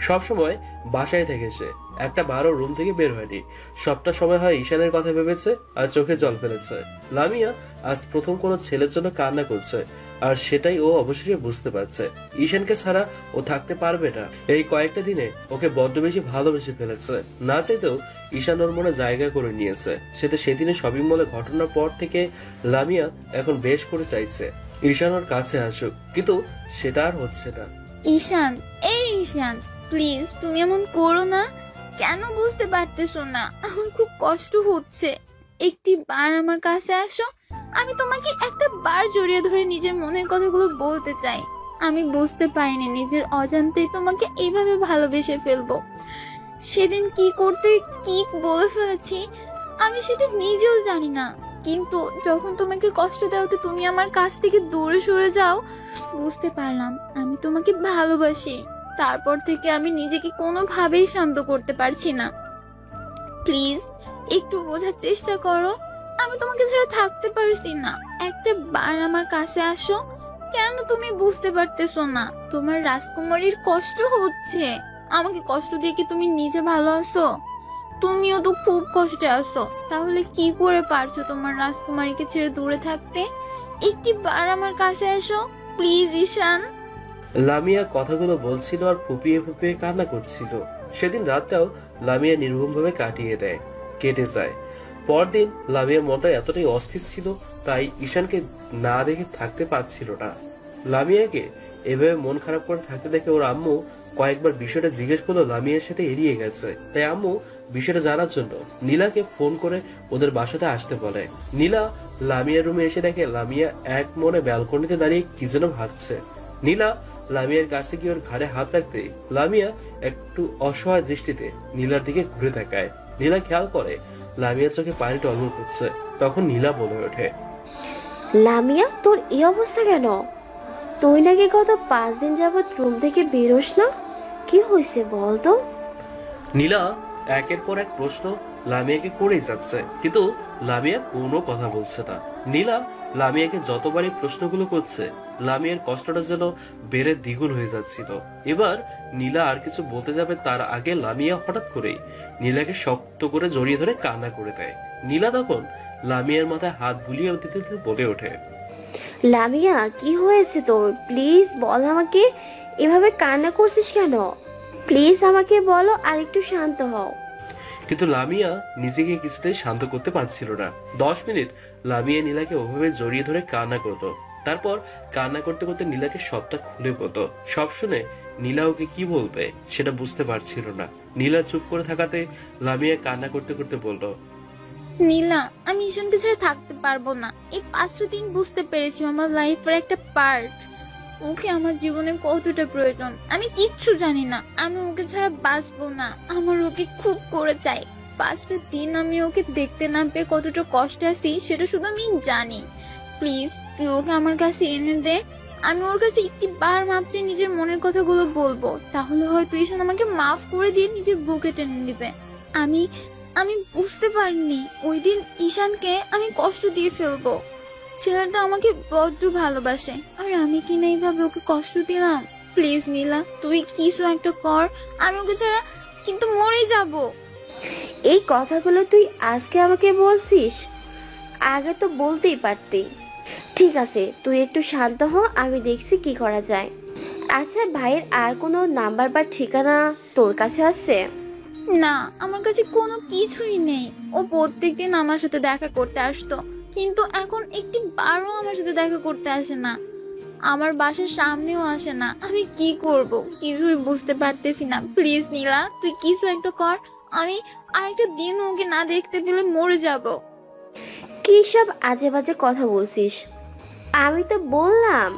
সবসময় বাসায় থেকেছে, একটা বারো রুম থেকে বের হয়নি। সবটা সময় হয় ঈশানের কথা ভেবেছে আর চোখে জল ফেলেছে। লামিয়া আজ প্রথম কোনো ছেলের জন্য কান্না করছে, আর সেটাই ও অবশ্যই বুঝতে পারছে। ঈশানকে ছাড়া ও থাকতে পারবে না। এই কয়েকটা দিনে ওকে বড্ড বেশি ভালোবেসে ফেলেছে। না চাইতেও ঈশান ওর মনে জায়গা করে নিয়েছে। সেটা সেদিনে শপিং মলে ঘটনার পর থেকে লামিয়া এখন বেশ করে চাইছে ঈশান ওর কাছে আসুক, কিন্তু সেটা আর হচ্ছে না।
ঈশান, এই ঈশান, প্লিজ তুমি এমন করো না। কেন বুঝতে পারতেছো না? আমার খুব কষ্ট হচ্ছে। একটি বার আমার কাছে আসো, আমি তোমাকে একটা বার জড়িয়ে ধরে নিজের মনের কথাগুলো বলতে চাই। আমি বুঝতে পারিনি নিজের অজান্তেই তোমাকে এইভাবে ভালোবেসে ফেলবো। সেদিন কি করতে কি বলে ফেলেছি আমি সেটা নিজেও জানি না, কিন্তু যখন তোমাকে কষ্ট দেওয়াতে তুমি আমার কাছ থেকে দূরে সরে যাও, বুঝতে পারলাম আমি তোমাকে ভালোবাসি। তারপর থেকে আমি নিজেকে কোনোভাবেই শান্ত করতে পারছি না। প্লিজ একটু বোঝার চেষ্টা করো, আমি তোমাকে ছাড়া থাকতে পারছি না। একটা বার আমার কাছে আসো। কেন তুমি বুঝতে পারতেছো না? তোমার রাজকুমারীর কষ্ট হচ্ছে। আমাকে কষ্ট দিয়ে কি তুমি নিজে ভালো আছো? তুমিও তো খুব কষ্টে আছো। তাহলে কি করে পারছো তোমার রাজকুমারীকে ছেড়ে দূরে থাকতে? একটি বার আমার কাছে আসো প্লিজ ঈশান।
লামিয়া কথাগুলো বলছিল আর ফুপিয়ে ফুপিয়ে কান্না করছিল। সেদিন রাতটাও লামিয়া নির্ভমভাবে কেটে যায়। পরদিন লামিয়ার মনটা এতটাই অস্থির ছিল, তাই ঈশানকে না দেখে থাকতে পারছিল না। লামিয়াকে এভাবে মন খারাপ করে থাকতে দেখে ওর আম্মু কয়েকবার বিষয়টা জিজ্ঞেস করলো, লামিয়ার সাথে এড়িয়ে গেছে। তাই আম্মু বিষয়টা জানার জন্য নীলাকে ফোন করে ওদের বাসাতে আসতে বলে। নীলা লামিয়ার রুমে এসে দেখে লামিয়া এক মনে ব্যালকনিতে দাঁড়িয়ে কি যেন ভাবছে। নীলা লামিয়ার কাছে গিয়ে ওর ঘাড়ে হাত রাখতে লামিয়া একটু অসহায় দৃষ্টিতে নীলার দিকে ঘুরে তাকায়। নীলা খেয়াল করে লামিয়ার চোখে পানি টলমল করছে। তখন নীলা বলে ওঠে,
লামিয়া, তোর এই অবস্থা কেন? তুই নাকি গত 5 দিন যাবত রুম থেকে বেরোস না, কি হয়েছে বল তো?
নীলা একের পর এক প্রশ্ন লামিয়াকে করেই যাচ্ছে, কিন্তু লামিয়া কোনো কথা বলছে না। নীলা লামিয়াকে যতবারই প্রশ্নগুলো করছে, লামিয়ার কষ্টটা যেন বেড়ে দ্বিগুণ হয়ে যাচ্ছিল। এবার নীলা আর কিছু বলতে যাবে তার আগে লামিয়া হঠাৎ করেই নীলাকে শক্ত করে জড়িয়ে ধরে কান্না করে দেয়। নীলা তখন লামিয়ার মাথায় হাত বুলিয়ে দিতে দিতে বলে ওঠে,
লামিয়া, কি হয়েছে তোর? প্লিজ বল আমাকে, এভাবে কান্না করছিস কেন? প্লিজ আমাকে বলো, আর একটু শান্ত হও।
কিন্তু লামিয়া নিজেকে কিছুতেই শান্ত করতে পারছিল না। 10 মিনিট লামিয়া নীলাকে ওভাবে জড়িয়ে ধরে কান্না করতো। তারপর কান্না করতে করতে নীলাকে সবটা খুলে বলতো। সব শুনে নীলা ওকে কি বলবে সেটা বুঝতে পারছিল না। নীলা চুপ করে থাকাতে লামিয়া কান্না করতে করতে বলল,
নীলা, আমি ঈশানকে ছাড়া থাকতে পারবো না। এই 5টা দিন বুঝতে পেরেছি আমার লাইফের একটা পার্ট। ওকে আমার জীবনে কতটা প্রয়োজন আমি কিচ্ছু জানি না। আমি ওকে ছাড়া বাঁচবো না। আমার ওকে খুব করে চাই। 5টা দিন আমি ওকে দেখতে না পেয়ে কতটা কষ্টে আছি সেটা শুধু আমি জানি। প্লিজ তুই ওকে আমার কাছে এনে দে। আমি ওর কাছে একটি বার মাপ চেয়ে নিজের মনের কথাগুলো বলবো, তাহলে হয়তো ঈশান আমাকে মাফ করে দিয়ে নিজের বুকে টেনে নিবে। আমি আমি বুঝতে পারিনি ওই দিন ঈশানকে আমি কষ্ট দিয়ে ফেলবো। ছেলেটা আমাকে বড্ড ভালোবাসে, আর আমি কিনা এইভাবে ওকে কষ্ট দিলাম। প্লিজ নীলা, তুই কিছু একটা কর। আমি ওকে ছাড়া কিন্তু মরে যাব।
এই কথাগুলো তুই আজকে আমাকে বলছিস? আগে তো বলতেই পারতি। ঠিক আছে, তুই একটু শান্ত হ, আমি দেখছি কি করা যায়। আচ্ছা, ভাইয়ের আর কোনো নাম্বার বা ঠিকানা তোর কাছে আছে?
না, আমার কাছে কোনো কিছুই নেই। ও প্রত্যেকদিন আমার সাথে দেখা করতে আসতো, কিন্তু এখন একটি বারও আমার সাথে দেখা করতে আসে না। আমার বাসার সামনেও আসে না। আমি কি করব কিছুই বুঝতে পারতেছি না। প্লিজ নীলা, তুই কিছু একটা কর। আমি আরেকটা দিন ওকে না দেখতে পেলে মরে যাব।
কি সব আজে বাজে কথা বলছিস? আমি তো বললাম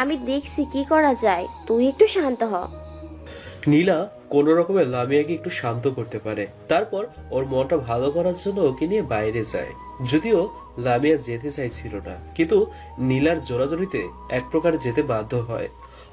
আমি দেখছি কি করা যায়, তুই একটু শান্ত হ।
নীলা কোন রকমের লামিয়াকে একটু শান্ত করতে পারে। তারপর ওর মনটা ভালো করার জন্য ওকে নিয়ে বাইরে যায়। যদিও লামিয়া যেতে চাইছিল না, কিন্তু নীলার জোরাজোরিতে এক প্রকার যেতে বাধ্য হয়।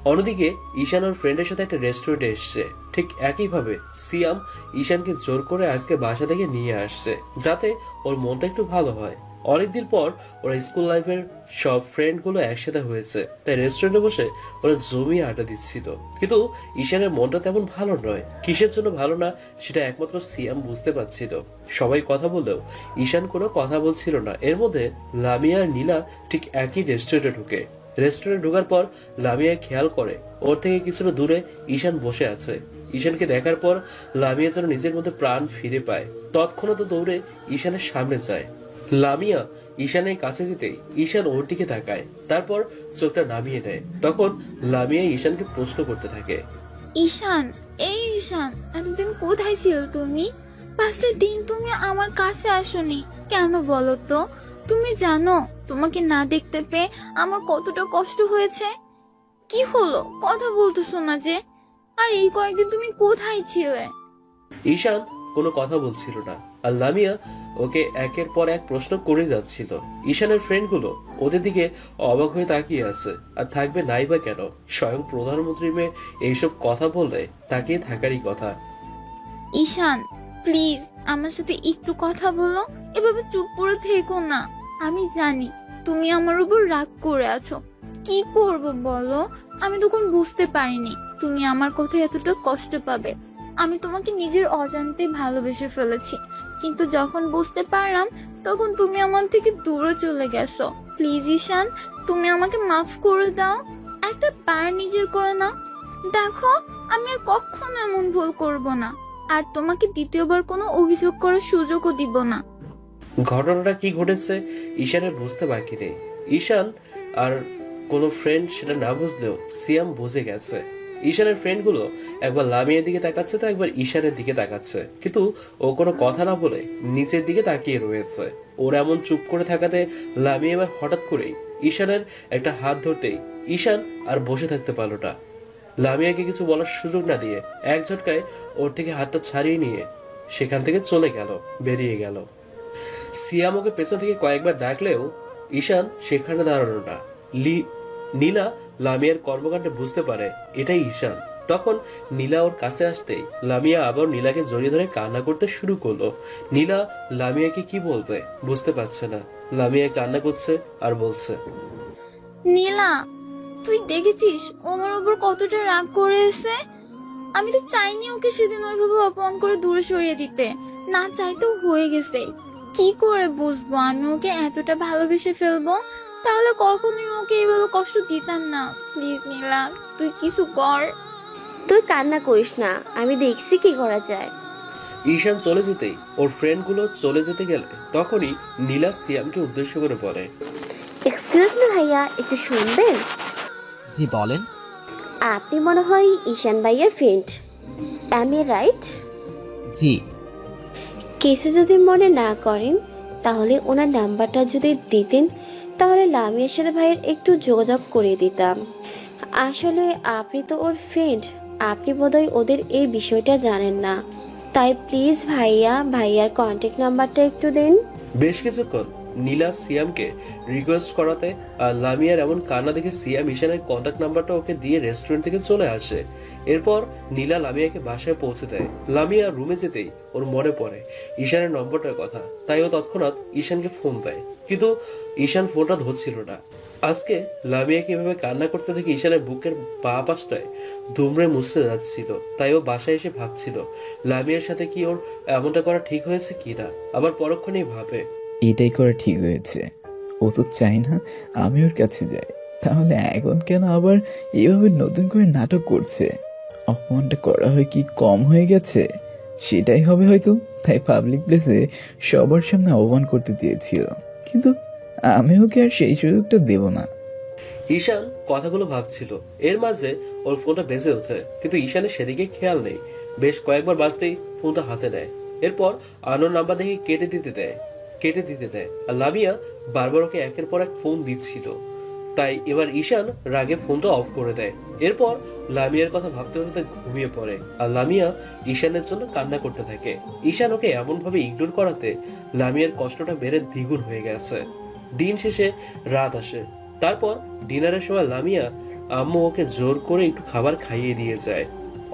অন্যদিকে ঈশান ওর ফ্রেন্ডের সাথে একটা রেস্টুরেন্টে এসছে। ঠিক একইভাবে সিয়াম ঈশানকে জোর করে আজকে বাসা থেকে নিয়ে আসছে, যাতে ওর মনটা একটু ভালো হয়। অনেকদিন পর ওরা স্কুল লাইফের সব ফ্রেন্ড গুলো একসাথে হয়েছে, তাই রেস্টুরেন্টে বসে ওরা জমিয়ে আড্ডা দিচ্ছিল। কিন্তু ঈশানের মনটা তেমন ভালো নয়। কিসের জন্য ভালো না সেটা একমাত্র সিয়াম বুঝতে পারছিল। সবাই কথা বললেও ঈশান কোনো কথা বলছিল না। এর মধ্যে লামিয়া আর নীলা ঠিক একই রেস্টুরেন্টে ঢুকে। রেস্টুরেন্টে ঢোকার পর লামিয়া খেয়াল করে ওর থেকে কিছুটা দূরে ঈশান বসে আছে। ঈশানকে দেখার পর লামিয়া যেন নিজের মধ্যে প্রাণ ফিরে পায়। তৎক্ষণাৎ দৌড়ে ঈশানের সামনে যায়। লামিয়া ঈশানের কাছে যেতেই ঈশান ওর দিকে তাকায়, তারপর চোখটা নামিয়ে নেয়। তখন লামিয়া ঈশানকে প্রশ্ন করতে থাকে,
ঈশান, এই ঈশান, এতদিন কোথায় ছিল তুমি? 5টা দিন তুমি আমার কাছে আসোনি কেন বলো তো? তুমি জানো তোমাকে না দেখতে পেয়ে আমার কতটা কষ্ট হয়েছে? কি হলো, কথা বলতেছো না যে? আর এই কয়েকদিন তুমি কোথায় ছিলে?
ঈশান কোনো কথা বলছিল না, আর লামিয়া ওকে একের পর এক প্রশ্ন করে যাচ্ছিল। ঈশানের ফ্রেন্ডগুলো ওদের দিকে অবাক হয়ে তাকিয়ে আছে। আর থাকবে নাই বা কেন, স্বয়ং প্রধানমন্ত্রী মেয়ে এইসব কথা বললে তাকিয়ে থাকারই কথা।
ঈশান, প্লিজ আমার সাথে একটু কথা বলো। এভাবে চুপ করে থেকো না। আমি জানি তুমি আমার উপর রাগ করে আছো। কি করব বলো? আমি তখন বুঝতে পারিনি তুমি আমার কথায় এতটা কষ্ট পাবে। আমি তোমাকে নিজের অজান্তে ভালোবেসে ফেলেছি, কিন্তু যখন বুঝতে পারলাম তখন তুমি আমার থেকে দূরে চলে গেছো। প্লিজ ঈশান, তুমি আমাকে মাফ করে দাও। একটা বার নিজের করে নাও। দেখো, আমি আর কখনো এমন ভুল করব না, আর তোমাকে দ্বিতীয়বার কোনো অভিযোগ করার সুযোগও দিব না।
ঘটনাটা কি ঘটেছে ঈশানের বুঝতে বাকি নেই। ঈশান আর কোনো ফ্রেন্ড সেটা না বুঝলেও সিয়াম বুঝে গেছে। ঈশানের ফ্রেন্ড গুলো একবার লামিয়ার দিকে তাকাচ্ছে তো একবার ঈশানের দিকে তাকাচ্ছে, কিন্তু ও কোনো কথা না বলে নিচের দিকে তাকিয়ে রয়েছে। ওর এমন চুপ করে থাকাতে লামিয়া এবার হঠাৎ করেই ঈশানের একটা হাত ধরতেই ঈশান আর বসে থাকতে পারল না। লামিয়াকে কিছু বলার সুযোগ না দিয়ে এক ঝটকায় ওর থেকে হাতটা ছাড়িয়ে নিয়ে সেখান থেকে চলে গেল, বেরিয়ে গেল। সিয়াম ওকে পেছন থেকে কয়েকবার ডাকলেও ঈশান সেখানে দাঁড়ানো না। নীলা লামিয়ার কর্মকাণ্ডে বুঝতে পারে এটাই ঈশান। তখন নীলা ওর কাছে আসতেই লামিয়া আবার নীলাকে জড়িয়ে ধরে কান্না করতে শুরু করলো। নীলা লামিয়াকে কি বলবে বুঝতে পারছে না। লামিয়া কান্না করছে আর বলছে,
নীলা, তুই দেখেছিস ও আমার উপর কতটা রাগ করে এসে? আমি তো চাইনি ওকে সেদিন ওইভাবে অপমান করে দূরে সরিয়ে দিতে। না চাইতেও হয়ে গেছে। কি করে বুঝবো আমি ওকে এতটা ভালোবেসে ফেলবো? তাহলে কখনোই ওকে এইভাবে কষ্ট দিতাম না। প্লিজ নীলা, তুই কিছু কর।
তুই কান্না করিস না, আমি দেখছি কি করা যায়।
ঈশান চলে যেতেই ওর ফ্রেন্ড গুলো চলে যেতে গেলে তখনই নীলা সিয়ামকে উদ্দেশ্য করে বলে,
এক্সকিউজ মি ভাইয়া, একটু শুনবেন?
জি বলেন।
আপনি মনে হয় ঈশান ভাইয়ের ফ্রেন্ড, আমি রাইট?
জি।
কিছু যদি মনে না করেন তাহলে ওনার নাম্বারটা যদি দিতেন তাহলে লামিয়ার সাথে ভাইয়ের একটু যোগাযোগ করে দিতাম। আসলে আপনি তো ওর ফ্রেন্ড, আপনি বোধহয় ওদের এই বিষয়টা জানেন না। তাই প্লিজ ভাইয়া, ভাইয়ার কন্ট্যাক্ট নাম্বারটা একটু দিন।
বেশ কিছুক্ষণ নীলা সিয়ামকে রিকোয়েস্ট করাতে আর লামিয়ার এমন কান্না দেখে সিয়াম ঈশানের কন্ট্যাক্ট নাম্বারটা ওকে দিয়ে রেস্টুরেন্ট থেকে চলে আসে। এরপর নীলা লামিয়াকে বাসায় পৌঁছে দেয়। লামিয়া রুমে যেতেই ওর মনে পড়ে ঈশানের নম্বরটার কথা, তাই ও তৎক্ষণাৎ ঈশানকে ফোন দেয়, কিন্তু ঈশান ফোনটা ধরছিল না। আজকে লামিয়াকে এভাবে কান্না করতে দেখে ঈশানের বুকের বাঁ পাশটায় দুমড়ে মুছড়ে যাচ্ছিল। তাই ও বাসায় এসে ভাবছিল লামিয়ার সাথে কি ওর এমনটা করা ঠিক হয়েছে কিনা। আবার পরক্ষণেই ভাবে,
এটাই করা ঠিক হয়েছে। ও তো চাই না আমি ওর কাছে যাই, তাহলে এখন কেন আবার এভাবে নতুন করে নাটক করছে? অপমানটা করা হয় কি কম হয়ে গেছে? সেটাই হবে হয়তো। তাই পাবলিক প্লেসে সবার সামনে অপমান করতে চেয়েছিল, কিন্তু আমি ওকে আর সেই সুযোগটা দেব না।
ঈশান কথাগুলো ভাবছিল, এর মাঝে ওর ফোনটা বেজে ওঠে, কিন্তু ঈশানের সেদিকে খেয়াল নেই। বেশ কয়েকবার বাজতেই ফোনটা হাতে নেয়। এরপর আনোর নাম্বার দেখে কেটে দিতে দেয়। আর লামিয়া বারবার ওকে একের পর এক ফোন দিচ্ছিল। তাই এবার ঈশান রাগে ফোনটা অফ করে দেয়। এরপর লামিয়ার কথা ভাবতে ভাবতে ঘুমিয়ে পড়ে আর লামিয়া ঈশানের জন্য কান্না করতে থাকে। ঈশান ওকে এমন ভাবে ইগনোর করাতে লামিয়ার কষ্টটা বেড়ে দ্বিগুণ হয়ে গেছে। দিন শেষে রাত আসে। তারপর ডিনারের সময় লামিয়া আম্মু ওকে জোর করে একটু খাবার খাইয়ে দিয়ে যায়।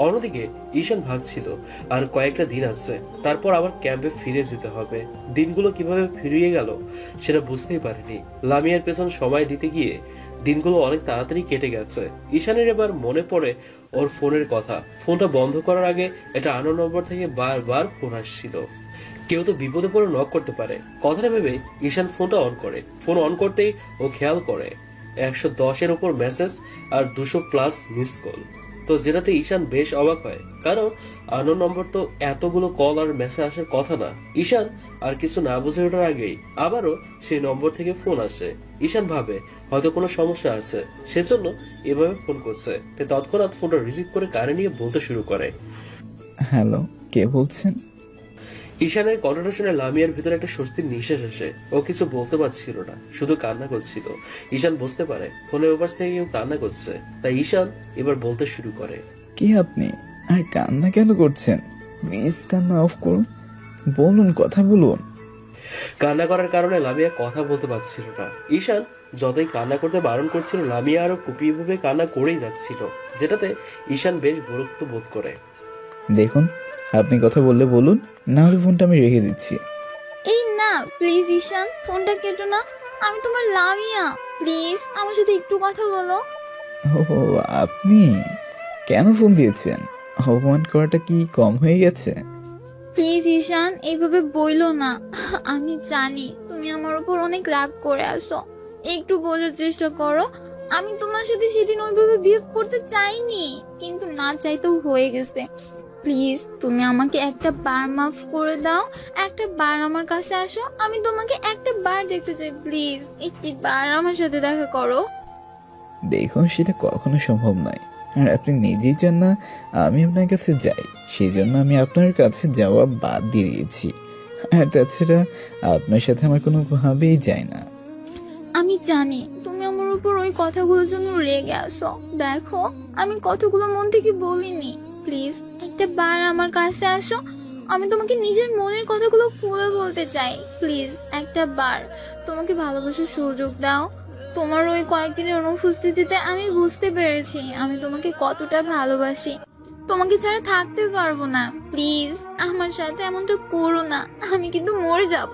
অন্যদিকে ঈশান ভাবছিল আর কয়েকটা দিন আছে, তারপর আবার ক্যাম্পে ফিরে যেতে হবে। দিনগুলো কিভাবে ফিরিয়ে গেল সেটা বুঝতেই পারেনি। লামিয়ার পেছন সময় দিতে গিয়ে দিনগুলো অনেক তাড়াতাড়ি কেটে গেছে। ঈশানের এবার মনে পড়ে ওর ফোনের কথা। ফোনটা বন্ধ করার আগে একটা আননোন নম্বর থেকে বারবার ফোন আসছিল। কেউ তো বিপদে পড়ে নক করতে পারে, কথাটা ভেবে ঈশান ফোনটা অন করে। ফোন অন করতেই ও খেয়াল করে 110-এর উপর মেসেজ আর 200+ মিস কল। তো যেটাতে ঈশান বেশ অবাক হয়, কারণ আননোন নম্বর তো এতগুলো কল আর মেসেজ আসার কথা না। ঈশান আর কিছু না বুঝে ওঠার আগেই আবারও সেই নম্বর থেকে ফোন আসে। ঈশান ভাবে হয়তো কোনো সমস্যা আছে, সেজন্য এভাবে ফোন করছে। তাই তৎক্ষণাৎ ফোনটা রিসিভ করে কানে নিয়ে বলতে শুরু করে,
হ্যালো, কে বলছেন?
ঈশানের কণ্ঠটা শুনে লামিয়ার ভিতরে একটা স্বস্তির নিঃশ্বাস আসে। ও কিছু বলতে পারছিল না, শুধু কান্না করছিল। ঈশান বুঝতে পারে ফোনের ওপাশ থেকে কেউ কান্না করছে, তাই ঈশান এবার বলতে শুরু করে,
কে আপনি? আর কান্না কেন করছেন? প্লিজ কান্না অফ করুন, বলুন, কথা বলুন।
কান্না করার কারণে লামিয়া কথা বলতে পারছিল না। ঈশান যতই কান্না করতে বারণ করছিল, লামিয়া আরো ফুপিয়ে ফুপিয়ে কান্না করেই যাচ্ছিল, যেটাতে ঈশান বেশ বিরক্ত বোধ করে।
দেখুন, আপনি কথা বললে বলুন, না হলে ফোনটা আমি রেখে দিচ্ছি।
এই না, প্লিজ ঈশান, ফোনটা কেটো না। আমি তোমার লামিয়া, প্লিজ আমার সাথে একটু কথা বলো।
ও, আপনি কেন ফোন দিয়েছেন? অপমান করাটা কি কম হয়ে গেছে?
প্লিজ ঈশান, এইভাবে বইলো না। আমি জানি তুমি আমার উপর অনেক রাগ করে আসো, একটু বোঝার চেষ্টা করো। আমি তোমার সাথে সেদিন ওইভাবে বিহেভ করতে চাইনি, কিন্তু না চাইতেও হয়ে গেছে। প্লিজ তুমি আমাকে একটা বার মাফ করে দাও, একটা বার আমার কাছে আসো। আমি তোমাকে একটা বার দেখতে চাই, প্লিজ একটি বার আমার সাথে দেখা করো।
দেখুন, সেটা কখনো সম্ভব নয়, আর আপনি নিজেই চান না আমি আপনার কাছে যাই। সেই জন্য আমি আপনার কাছে যাওয়া বাদ দিয়ে দিয়েছি। আর তাছাড়া আপনার সাথে আমার কোনোভাবেই যায় না।
আমি জানি তুমি আমার উপর ওই কথাগুলোর জন্য রেগে আসো। দেখো, আমি কথাগুলো মন থেকে বলিনি। প্লিজ একটা বার আমার কাছে আসো, আমি তোমাকে নিজের মনের কথাগুলো খুলে বলতে চাই। প্লিজ একটা বার তোমাকে ভালোবাসার সুযোগ দাও। তোমার ওই কয়েকদিনের অনুপস্থিতিতে আমি বুঝতে পেরেছি আমি তোমাকে কতটা ভালোবাসি। তোমাকে ছাড়া থাকতে পারবো না। প্লিজ আমার সাথে এমনটা করো না, আমি কিন্তু মরে যাব।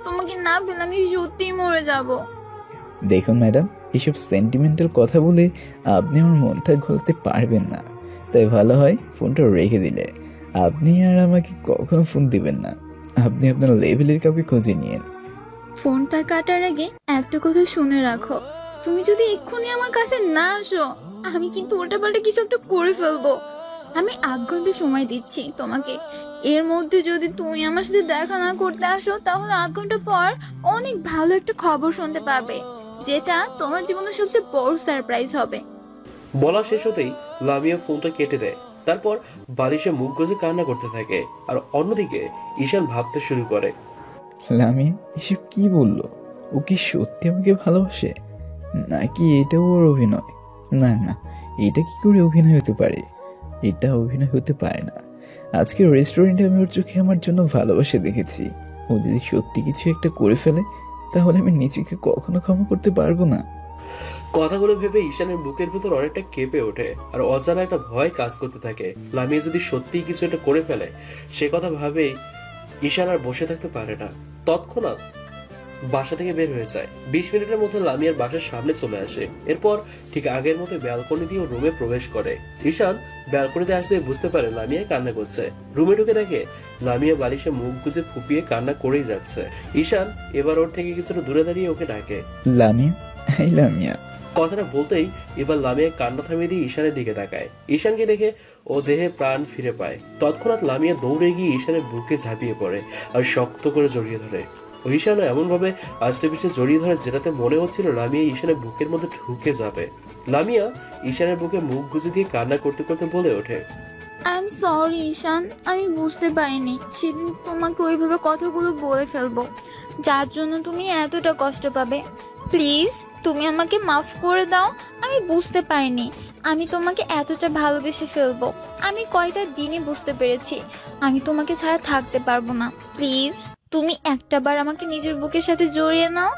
তোমাকে না পেলে আমি সত্যিই মরে যাব।
দেখুন ম্যাডাম, এসব সেন্টিমেন্টাল কথা বলে আপনি আমার মনটা গলাতে পারবেন না। তাই ভালো হয় ফোনটা রেখে দিলে। আপনি আর আমাকে কখনো ফোন দিবেন না। আপনি আপনার লেভেলের কাউকে খুঁজে নিয়েন।
ফোনটা কাটার আগে একটা কথা শুনে রাখো, তুমি যদি এক্ষুনি আমার কাছে না আসো, আমি কিন্তু উল্টাপাল্টা কিছু একটা করে ফেলবো। আমি 8 ঘন্টা সময় দিচ্ছি তোমাকে। এর মধ্যে যদি তুমি আমার সাথে দেখা না করতে আসো, তাহলে 8 ঘন্টা পর অনেক ভালো একটা খবর শুনতে পারবে, যেটা তোমার জীবনের সবচেয়ে বড় সারপ্রাইজ হবে।
বলা শেষ হতেই লামিয়া ফোনটা কেটে দেয়। তারপর বালিশে মুখ গুজে কান্না করতে থাকে। আর অন্যদিকে ঈশান ভাবতে শুরু করে,
লামি এসব কি বললো? ও কি সত্যি আমাকে ভালোবাসে, নাকি এটাও ওর অভিনয়? না না, এটা কি করে অভিনয় হতে পারে? এটা অভিনয় হতে পারে না। আজকে রেস্টুরেন্টে আমি ওর চোখে আমার জন্য ভালোবাসা দেখেছি। ও যদি সত্যি কিছু একটা করে ফেলে, তাহলে আমি নিজেকে কখনো ক্ষমা করতে পারবো না।
কথাগুলো ভেবে ঈশানের বুকের ভেতর অনেকটা কেঁপে ওঠে আর অজানা একটা ভয় কাজ করতে থাকে। লামিয়া যদি সত্যিই কিছু একটা করে ফেলে, সে কথা ভাবেই ঈশান আর বসে থাকতে পারে না। তৎক্ষণাৎ বাসা থেকে বের হয়ে যায়। 20 মিনিটের মধ্যে লামিয়ার বাসার সামনে চলে আসে। এরপর ঠিক আগের মতো ব্যালকনি দিয়ে রুমে প্রবেশ করে। ঈশান ব্যালকনিতে আসতে বুঝতে পারে লামিয়া কান্না করছে। রুমে ঢুকে দেখে লামিয়া বালিশে মুখ গুজে ফুপিয়ে কান্না করেই যাচ্ছে। ঈশান এবার ওর থেকে কিছুটা দূরে দাঁড়িয়ে ওকে ডাকে,
লামিয়া, এই লামিয়া।
কথাটা বলতেই এবার লামিয়া কান্না থামিয়ে দিয়ে ঈশানের দিকে তাকায়। ঈশানকে দেখে ও দেহে প্রাণ ফিরে পায়। তৎক্ষণাৎ লামিয়া দৌড়ে গিয়ে ঈশানের বুকে ঝাঁপিয়ে পড়ে আর শক্ত করে জড়িয়ে ধরে। ঈশানও এমন ভাবে আষ্টে পিষ্টে জড়িয়ে ধরে যেটাতে মনে হচ্ছিল লামিয়া ঈশানের বুকের মধ্যে ঢুকে যাবে। লামিয়া ঈশানের বুকে মুখ গুজে দিয়ে কান্না করতে করতে বলে ওঠে,
আই এম সরি ঈশান, আমি বুঝতে পারিনি সেদিন তোমাকে ওইভাবে কথাগুলো বলে ফেলবো, যার জন্য তুমি এতটা কষ্ট পাবে। প্লিজ তুমি আমাকে মাফ করে দাও। আমি বুঝতে পারিনি আমি তোমাকে এতটা ভালোবেসে ফেলবো। আমি কয়টা দিনে বুঝতে পেরেছি আমি তোমাকে ছাড়া থাকতে পারবো না। প্লিজ তুমি একটাবার আমাকে নিজের বুকের সাথে জড়িয়ে নাও।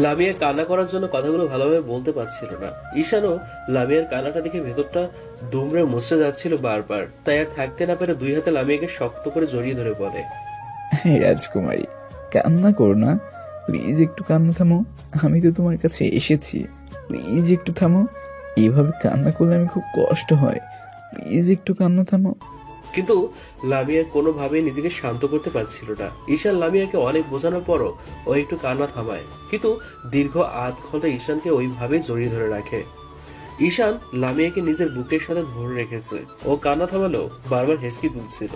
লামিয়া কান্না করার জন্য কথাগুলো ভালোভাবে বলতে পারছিল না। ঈশানও লামিয়ার কান্নাটা দেখে ভেতরটা দুমড়ে মুছড়ে যাচ্ছিল বারবার। তাই আর থাকতে না পেরে দুই হাতে লামিয়াকে শক্ত করে জড়িয়ে ধরে বলে,
হ্যাঁ রাজকুমারী, কান্না করো না, প্লিজ একটু কান্না থামো। আমি তো তোমার কাছে এসেছি, প্লিজ একটু থামো। এভাবে কান্না করলে আমি খুব কষ্ট হয়, প্লিজ একটু কান্না থামো।
কিন্তু লামিয়া কোনোভাবেই নিজেকে শান্ত করতে পারছিল না। ঈশান লামিয়াকে অনেক বোঝানোর পরও ও একটু কান্না থামায়, কিন্তু দীর্ঘ আধ ঘন্টা ঈশানকে ওইভাবে জড়িয়ে ধরে রাখে। ঈশান লামিয়াকে নিজের বুকের সাথে ধরে রেখেছে। ও কান্না থামালেও বারবার হেসকি তুলছিল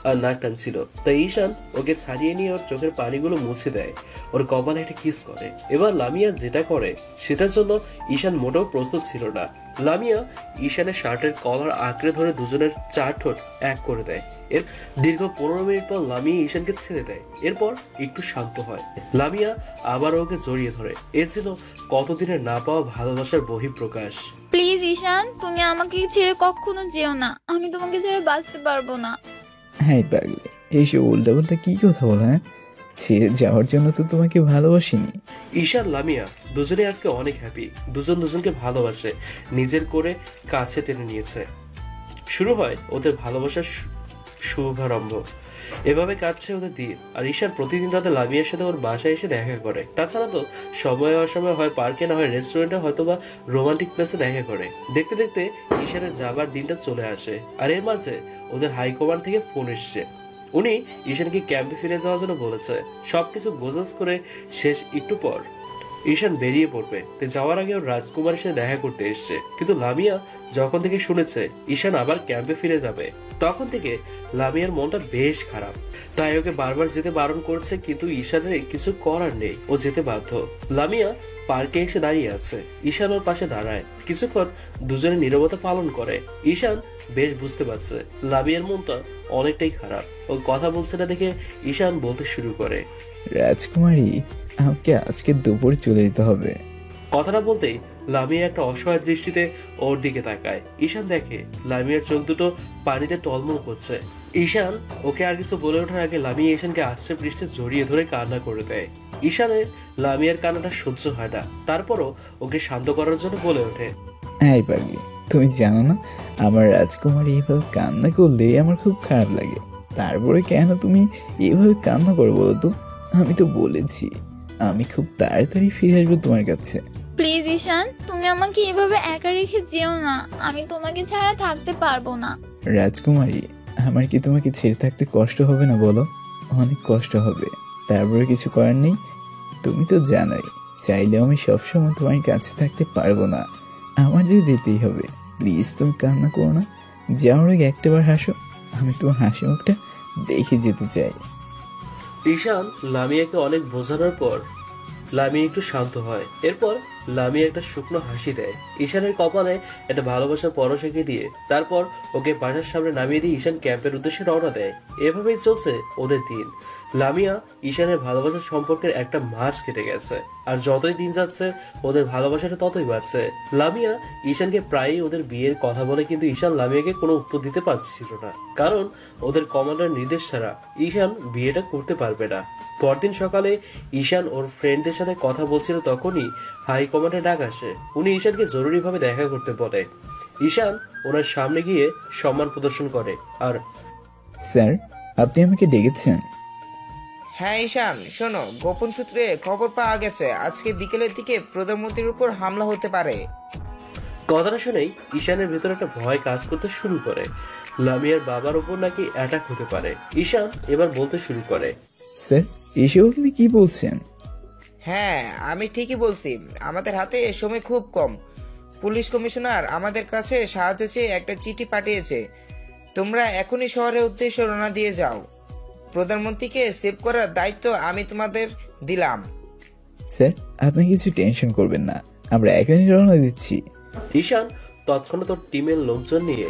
আর নাক টানছিল। তাই ঈশান ওকে ছাড়িয়ে নিয়ে ওর চোখের পানিগুলো মুছে দেয়, ওর কপালে একটা কিস করে। এবার লামিয়া যেটা করে সেটার জন্য ঈশান মোটেও প্রস্তুত ছিল না। লামিয়া ঈশানের শার্টের কলার আঁকড়ে ধরে দুজনের চার ঠোঁট এক করে দেয়। এর দীর্ঘ 15 মিনিট পর লামিয়া ঈশানকে ছেড়ে দেয়। এরপর একটু শান্ত হয়। লামিয়া আবার ওকে জড়িয়ে ধরে। এ ছিল কতদিনের না পাওয়া ভালোবাসার বহিঃপ্রকাশ।
প্লিজ ঈশান তুমি আমাকে ছেড়ে কখনো যেও না। আমি তোমাকে ছেড়ে বাঁচতে পারবো না।
হ্যাঁ পাগলি, এইসব উল্টাপাল্টা কি কথা বল? হ্যাঁ, ছেড়ে যাওয়ার জন্য তো তোমাকে ভালোবাসিনি।
ঈশান লামিয়া দুজনে আজকে অনেক হ্যাপি। দুজন দুজনকে ভালোবাসে, নিজের করে কাছে টেনে নিয়েছে। শুরু হয় ওদের ভালোবাসার শুভারম্ভ। এভাবে কাটছে ওদের দিন। আর ঈশান প্রতিদিন রাতে লামিয়ার সাথে ওর বাসায় এসে দেখা করে। তাছাড়া তো সময় অসময় হয় পার্কে, না হয় রেস্টুরেন্টে, হয়তো বা রোমান্টিক প্লেসে দেখা করে। দেখতে দেখতে ঈশানের যাবার দিনটা চলে আসে। আর এর মাঝে ওদের হাইকমান্ড থেকে ফোন এসছে। উনি ঈশানকে ক্যাম্পে ফিরে যাওয়ার জন্য বলেছে। সবকিছু গোছগাছ করে শেষ একটু পর ঈশান বেরিয়ে পড়বে। তো যাওয়ার আগে ওর রাজকুমারের সাথে দেখা করতে এসছে। কিন্তু লামিয়া যখন থেকে শুনেছে ঈশান আবার ক্যাম্পে ফিরে যাবে, তখন থেকে লামিয়ার মনটা বেশ খারাপ। তাই ওকে বারবার যেতে বারণ করছে, কিন্তু ঈশানের কিছু করার নেই, ও যেতে বাধ্য। লামিয়া পার্কে এসে দাঁড়িয়ে আছে। ঈশান ওর পাশে দাঁড়ায়। কিছুক্ষণ দুজনে নীরবতা পালন করে। ঈশান বেশ বুঝতে পারছে লামিয়ার মনটা অনেকটাই খারাপ। ও কথা বলছে না দেখে ঈশান বলতে শুরু করে,
রাজকুমারী, আমাকে আজকে দুপুরে চলে যেতে হবে।
কথাটা বলতেই লামিয়া একটা অসহায় দৃষ্টিতে ওর দিকে তাকায়। ঈশান দেখে লামিয়ার চোখ দুটো পানিতে টলমল করছে। ঈশান ওকে আর কিছু বলে ওঠার আগে লামিয়া ঈশানকে আষ্টে পৃষ্ঠে জড়িয়ে ধরে কান্না করে দেয়। ঈশানের লামিয়ার কান্নাটা সহ্য হয় না, তারপরও ওকে শান্ত করার জন্য বলে ওঠে,
হ্যাঁ পাগলি, তুমি জানো না আমার রাজকুমারী এভাবে কান্না করলে আমার খুব খারাপ লাগে। তারপরে কেন তুমি এভাবে কান্না করো বলো তো? আমি তো বলেছি আমি খুব তাড়াতাড়ি ফিরে আসবো তোমার কাছে।
প্লিজ ঈশান তুমি আমাকে এভাবে একা রেখে যেও না। আমি তোমাকে ছাড়া থাকতে পারবো না।
রাজকুমারী, আমার কি তোমাকে ছেড়ে থাকতে কষ্ট হবে না বলো? অনেক কষ্ট হবে, তারপরে কিছু করার নেই। তুমি তো জানোই চাইলেও আমি সবসময় তোমার কাছে থাকতে পারবো না, আমার যে দিতেই হবে। প্লিজ তুমি কান্না করো না, যাওয়ার আগে একটাবার হাসো, আমি তোমার হাসি মুখটা দেখে যেতে চাই।
ঈশান লামিয়াকে অনেক বোঝানোর পর লামিয়া একটু শান্ত হয়। এরপর লামিয়া একটা শুকনো হাসি দেয়। ঈশানের কপালে একটা ভালোবাসার পরশ এঁকে দিয়ে তারপর ওকে বাসার সামনে নামিয়ে দিয়ে ঈশান ক্যাম্পের উদ্দেশ্যে রওনা দেয়। এভাবেই চলছে ওদের দিন। লামিয়া ঈশানের ভালোবাসার সম্পর্কের একটা মাস কেটে গেছে। আর যতই দিন যাচ্ছে ওদের ভালোবাসাটা ততই বাড়ছে। লামিয়া ঈশানকে প্রায়ই ওদের বিয়ের কথা বলে, কিন্তু ঈশান লামিয়াকে কোনো উত্তর দিতে পারছিল না, কারণ ওদের কমান্ডার নির্দেশ ছাড়া ঈশান বিয়েটা করতে পারবে না। পরদিন সকালে ঈশান ওর ফ্রেন্ডদের সাথে কথা বলছিল, তখনই হাই কমান্ডার ডাক আসে। উনি ঈশানকে জরুরিভাবে দেখা করতে বলে। ঈশান ওনার সামনে গিয়ে সম্মান প্রদর্শন করে। আর
স্যার, আপনি আমাকে ডেকেছেন?
হ্যাঁ ঈশান, শোনো, গোপন সূত্রে খবর পাওয়া গেছে আজকে বিকেলের দিকে প্রধানমন্ত্রীর উপর হামলা হতে পারে।
কথাটা শুনেই ঈশানের ভেতর একটা ভয় কাজ করতে শুরু করে। লামিয়ার বাবার উপর নাকি অ্যাটাক হতে পারে। ঈশান এবার বলতে শুরু করে,
স্যার, এসব আপনি কি বলছেন?
হ্যাঁ, আমি ঠিকই বলছি। আমাদের হাতে সময় খুব কম। পুলিশ কমিশনার আমাদের কাছে সাহায্য চেয়ে একটা চিঠি পাঠিয়েছে। তোমরা এখনই শহরের উদ্দেশ্যে রওনা দিয়ে যাও। প্রধানমন্ত্রীকে সেভ করার দায়িত্ব আমি তোমাদের দিলাম।
স্যার, আপনি কিছু টেনশন করবেন না, আমরা এখনই রওনা দিচ্ছি।
ঈশান তৎক্ষণাৎ ওর টিমের লোকজন নিয়ে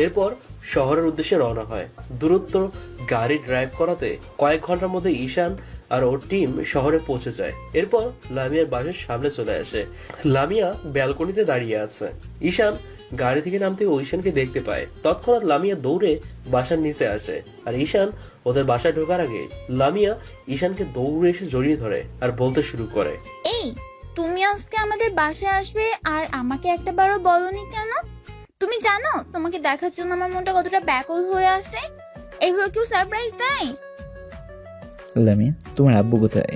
এরপর শহরের উদ্দেশ্যে রওনা হয়। দূরত্ব গাড়ি ড্রাইভ করাতে কয়েক ঘন্টার মধ্যে ঈশান আর ওর টিম শহরে পৌঁছে যায়। এরপর লামিয়ার বাসার সামনে চলে আসে। লামিয়া ব্যালকনিতে দাঁড়িয়ে আছে। ঈশান গাড়ি থেকে নামতে ঈশানকে দেখতে পায়। তৎক্ষণাৎ লামিয়া দৌড়ে বাসার নিচে আসে, আর ঈশান ওদের বাসায় ঢোকার আগে লামিয়া ঈশানকে দৌড়ে এসে জড়িয়ে ধরে আর বলতে শুরু করে,
এই তুমি আজকে আমাদের বাসায় আসবে আর আমাকে একটাবারও বলনি কেন? তুমি জানো তোমাকে দেখার জন্য আমার মনটা কতটা ব্যাকুল হয়ে আছে? এইভাবে কেউ সারপ্রাইজ দেয়?
লামিয়া, তোমার আব্বু কোথায়?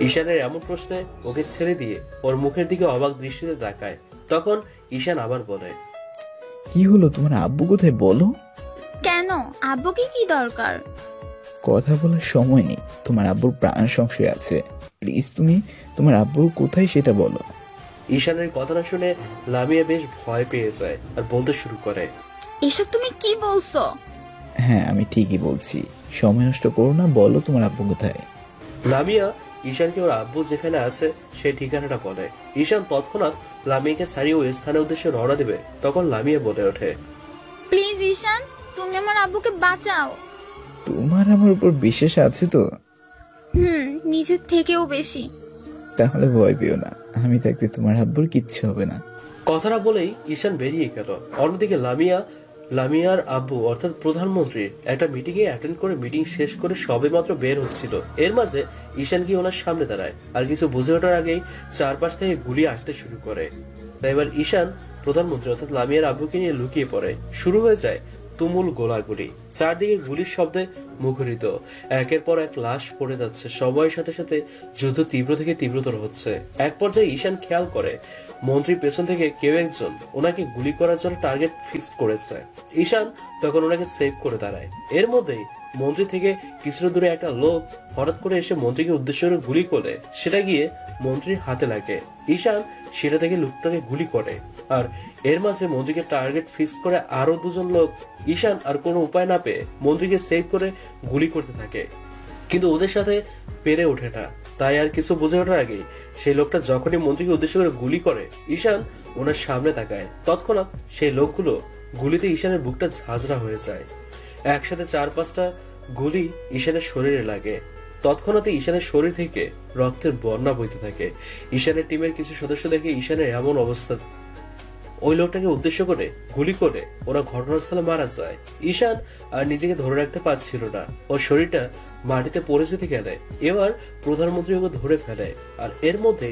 ঈশানের এমন প্রশ্নে ওকে ছেড়ে দিয়ে ওর মুখের দিকে অবাক দৃষ্টিতে তাকায়। তখন ঈশান আবার বলে,
কি হলো, তোমার আব্বু কোথায় বলো?
কেন, আব্বুকে কি দরকার?
কথা বলার সময় নেই, তোমার আব্বুর প্রাণ সংশয় আছে। প্লিজ তুমি তোমার আব্বুর কোথায় সেটা বলো।
ঈশানের কথাটা শুনে লামিয়া বেশ ভয় পেয়ে যায় আর বলতে শুরু করে,
এসব তুমি কি বলছো?
হ্যাঁ, আমি ঠিকই বলছি, সময় নষ্ট করো না, বলো তোমার আব্বু কোথায়।
লামিয়া ঈশানকে ওর আব্বু যেখানে আছে সেই ঠিকানাটা বলে। ঈশান তৎক্ষণাৎ লামিয়াকে ছাড়িয়ে ওই স্থানের উদ্দেশ্যে রওনা দেবে। তখন লামিয়া বলে ওঠে,
প্লিজ ঈশান, তুমি আমার আব্বুকে বাঁচাও।
তোমার আমার উপর বিশ্বাস আছে তো?
নিজের থেকেও বেশি।
তাহলে ভয় পেও না, আমি থাকতে তোমার আব্বুর কিচ্ছু হবে না।
কথাটা বলেই ঈশান বেরিয়ে গেল। অন্যদিকে লামিয়ার আব্বু অর্থাৎ প্রধানমন্ত্রীর একটা মিটিং এ অ্যাটেন্ড করে মিটিং শেষ করে সবেমাত্র বের হচ্ছিল। এর মাঝে ঈশান গিয়ে ওনার সামনে দাঁড়ায়, আর কিছু বুঝে ওঠার আগেই চারপাশ থেকে গুলি আসতে শুরু করে। তাই এবার ঈশান প্রধানমন্ত্রী অর্থাৎ লামিয়ার আব্বুকে নিয়ে লুকিয়ে পড়ে। শুরু হয়ে যায় তুমুল গোলাগুলি। চারদিকে গুলির শব্দে মুখরিত। একের পর এক লাশ পড়ে যাচ্ছে। সময়ের সাথে সাথে যুদ্ধ তীব্র থেকে তীব্রতর হচ্ছে। এক পর্যায়ে ঈশান খেয়াল করে মন্ত্রীর পেছন থেকে কেউ একজন ওনাকে গুলি করার জন্য টার্গেট ফিক্সড করেছে। ঈশান তখন ওনাকে সেভ করে দাঁড়ায়। এর মধ্যেই মন্ত্রী থেকে কিছুটা দূরে একটা লোক হঠাৎ করে এসে মন্ত্রীকে উদ্দেশ্য করে গুলি করে সেটা গিয়ে মন্ত্রীর হাতে লাগে। ঈশান সেটা থেকে লোকটাকে গুলি করে, আর এর মাঝে মন্ত্রীকে টার্গেট ফিক্স করে আরো দুজন লোক। ঈশান আর কোনো উপায় না পেয়ে মন্ত্রীকে সেভ করে গুলি করতে থাকে, কিন্তু ওদের সাথে পেরে ওঠে না। তাই আর কিছু বুঝে ওঠার আগে সেই লোকটা যখনই মন্ত্রীকে উদ্দেশ্য করে গুলি করে ঈশান ওনার সামনে তাকায়। তৎক্ষণাৎ সেই লোকগুলো গুলিতে ঈশানের বুকটা ঝাঁঝরা হয়ে যায়। একসাথে 4-5টা গুলি ঈশানের শরীরে লাগে। তৎক্ষণাৎ ঈশানের শরীর থেকে রক্তের বন্যা বইতে থাকে। ঈশানের টিমের কিছু সদস্য দেখে ঈশানের এমন অবস্থা, ওই লোকটাকে উদ্দেশ্য করে গুলি করে ওরা ঘটনাস্থলে মারা যায়। ঈশান আর নিজেকে ধরে রাখতে পারছিল না, ওর শরীরটা মাটিতে পড়ে যেতে গেলে এবার প্রধানমন্ত্রী ওকে ধরে ফেলে। আর এর মধ্যে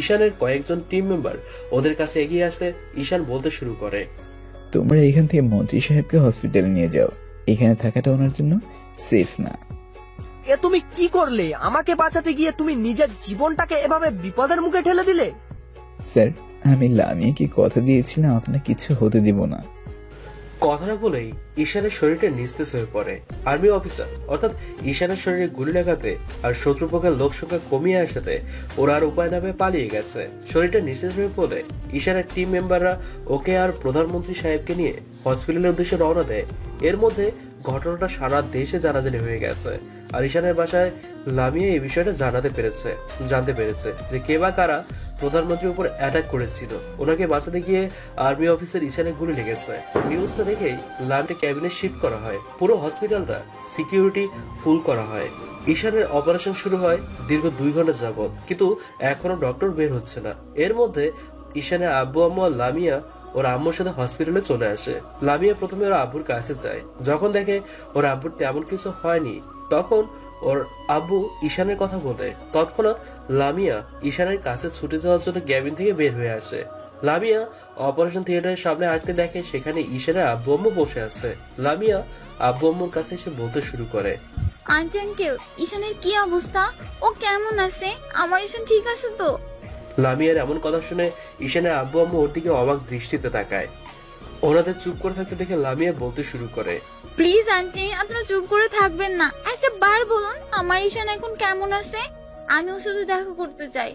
ঈশানের কয়েকজন টিম মেম্বার ওদের কাছে এগিয়ে আসলে ঈশান বলতে শুরু করে,
তোমরা এখান থেকে মন্ত্রী সাহেবকে হসপিটালে নিয়ে যাও, এখানে থাকাটা ওনার জন্য সেফ না।
এ তুমি কি করলে? আমাকে বাঁচাতে গিয়ে তুমি নিজের জীবনটাকে এভাবে বিপদের মুখে ঠেলে দিলে।
স্যার, আমি লামিয়াকে কথা দিয়েছিলাম আপনার কিছু হতে দিব না।
কথাটা বলেই ঈশানের শরীরটা নিস্তেজ হয়ে পড়ে। আর্মি অফিসার অর্থাৎ ঈশানের শরীরে গুলি লাগাতে আর শত্রুপক্ষের লোক সংখ্যা কমিয়ে আসাতে ওরা আর উপায় না পেয়ে পালিয়ে গেছে। শরীরটা নিস্তেজ হয়ে পড়ে ঈশানের টিম মেম্বাররা ওকে আর প্রধানমন্ত্রী সাহেবকে নিয়ে হসপিটালের উদ্দেশ্যে রওনা দেয়। এর মধ্যে ঘটনাটা সারা দেশে জানাজানি হয়ে গেছে, আর ঈশানের বাসায় লামিয়া এই বিষয়টা জানতে পেরেছে যে কে বা কারা প্রধানমন্ত্রীর উপর অ্যাটাক করেছিল। ওনাকে বাঁচাতে গিয়ে আর্মি অফিসার ঈশানের গুলি লেগেছে। নিউজটা দেখেই লামিয়াকে ক্যাবিনে শিফট করা হয়। পুরো হসপিটালটা সিকিউরিটি ফুল করা হয়। ঈশানের অপারেশন শুরু হয় দীর্ঘ 2 ঘন্টা যাবত, কিন্তু এখনো ডক্টর বের হচ্ছে না। এর মধ্যে ঈশানের আব্বু আম্মু আর লামিয়া ওর আম্মুর সাথে হসপিটালে চলে আসে। লামিয়া প্রথমে ওর আব্বুর কাছে যায়। যখন দেখে ওর আব্বুর তেমন কিছু হয়নি, তখন ওর আব্বু ঈশানের কথা বলে। তৎক্ষণাৎ লামিয়া ঈশানের কাছে ছুটে যাওয়ার জন্য ক্যাবিন থেকে বের হয়ে আসে। লামিয়া অপারেশন থিয়েটারের সামনে আসতে দেখে সেখানে ঈশানের আব্বু আম্মু বসে আছে। লামিয়া আব্বু আম্মুর কাছে এসে বলতে শুরু করে,
আন্টি আঙ্কেল, ঈশানের কি অবস্থা? ও কেমন আছে? আমার ঈশান ঠিক আছে তো?
লামিয়ার এমন কথা শুনে ঈশানের আব্বু আম্মু ওর দিকে অবাক দৃষ্টিতে তাকায়। ওনাদের চুপ করে থাকতে দেখে লামিয়া বলতে শুরু করে,
প্লিজ আন্টি, আপনারা চুপ করে থাকবেন না, একটা বার বলুন আমার ঈশান এখন কেমন আছে? আমি ওর সাথে দেখা করতে চাই।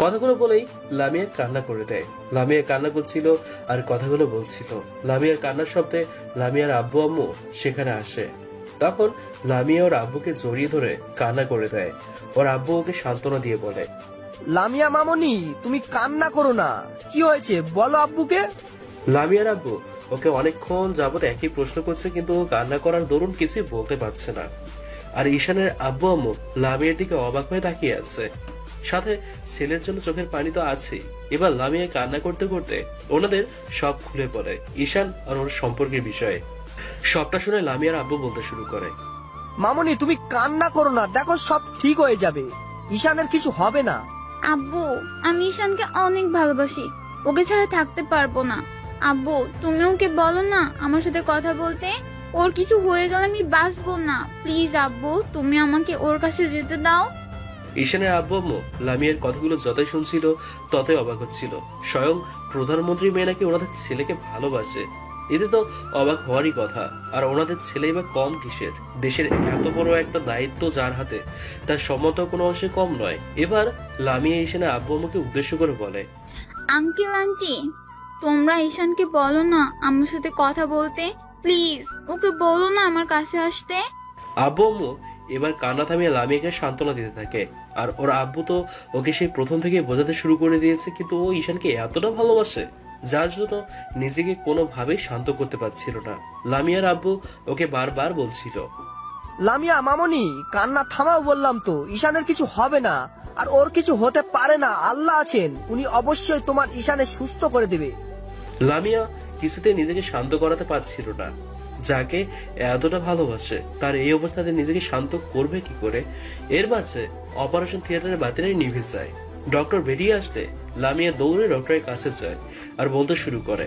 কথাগুলো বলেই লামিয়া কান্না করে দেয়। লামিয়া কান্না করছিল আর কথাগুলো বলছিল। লামিয়ার কান্নার শব্দে লামিয়ার আব্বু আম্মু সেখানে আসে। তখন লামিয়া ওর আব্বুকে জড়িয়ে ধরে কান্না করে দেয়। ওর আব্বু ওকে সান্ত্বনা দিয়ে বলে,
লামিয়া মামনি, তুমি কান্না করো না, কি হয়েছে বলো আব্বুকে।
লামিয়ার আব্বু ওকে অনেকক্ষণ যাবত একই প্রশ্ন করছে, কিন্তু ও কান্না করার দরুন কিছুই বলতে পারছে না। আর ঈশানের আব্বু আম্মু লামিয়ার দিকে অবাক হয়ে তাকিয়ে আছে। সাথে ছেলের জন্য চোখের পানি তো আছেই। এবার লামিয়া কান্না করতে করতে ওনাদের সব খুলে পড়ে ঈশান আর ওর সম্পর্কের বিষয়ে। সবটা শুনে লামিয়ার আব্বু বলতে শুরু করে,
মামনি তুমি কান্না করো না, দেখো সব ঠিক হয়ে যাবে, ঈশানের কিছু হবে না।
আব্বু, আমি ঈশানকে অনেক ভালোবাসি, ওকে ছাড়া থাকতে পারবো না। আব্বু, তুমি ওকে বলো না আমার সাথে কথা বলতে, ওর কিছু হয়ে গেলে আমি বাঁচবো না। প্লিজ আব্বু, তুমি আমাকে ওর কাছে যেতে দাও।
ঈশানের আব্বু আম্মু লামিয়ার কথাগুলো যতই শুনছিল ততই অবাক হচ্ছিল। স্বয়ং প্রধানমন্ত্রী মেয়ে নাকি ওনাদের ছেলেকে ভালোবাসে, এতে তো অবাক হওয়ারই কথা। আর ওনাদের ছেলেই বা কম কিসের? দেশের এত বড় একটা দায়িত্ব যার হাতে, তার সম্মত কোনো অংশে কম নয়। এবার লামিয়া ঈশানের আব্বু আম্মুকে উদ্দেশ্য করে বলে,
আঙ্কেল আন্টি, তোমরা ঈশানকে বলো না আমার সাথে কথা বলতে। প্লিজ ওকে বলো না আমার কাছে আসতে।
আব্বু আম্মু এবার কান্না থামিয়ে লামিয়াকে সান্ত্বনা দিতে থাকে। আর ওর আব্বু তো ওকে সেই প্রথম থেকে বোঝাতে শুরু করে দিয়েছে, কিন্তু ও ঈশানকে এতটা ভালোবাসে যার জন্য নিজেকে কোনোভাবেই শান্ত করতে পারছিল না। লামিয়ার আব্বু ওকে বারবার বলছিল,
লামিয়া মামনি কান্না থামাও বললাম তো, ঈশানের কিছু হবে না, আর ওর কিছু হতে পারে না। আল্লাহ আছেন, উনি অবশ্যই তোমার ঈশানের সুস্থ করে দেবে।
লামিয়া কিছুতে নিজেকে শান্ত করাতে পারছিল না। যাকে এতটা ভালোবাসে তার এই অবস্থাতে নিজেকে শান্ত করবে কি করে? এর মাঝে অপারেশন থিয়েটারের বাতিটাই নিভে যায়। ডক্টর বেরিয়ে আসলে লামিয়া দৌড়ে ডক্টরের কাছে যায় আর বলতে শুরু করে,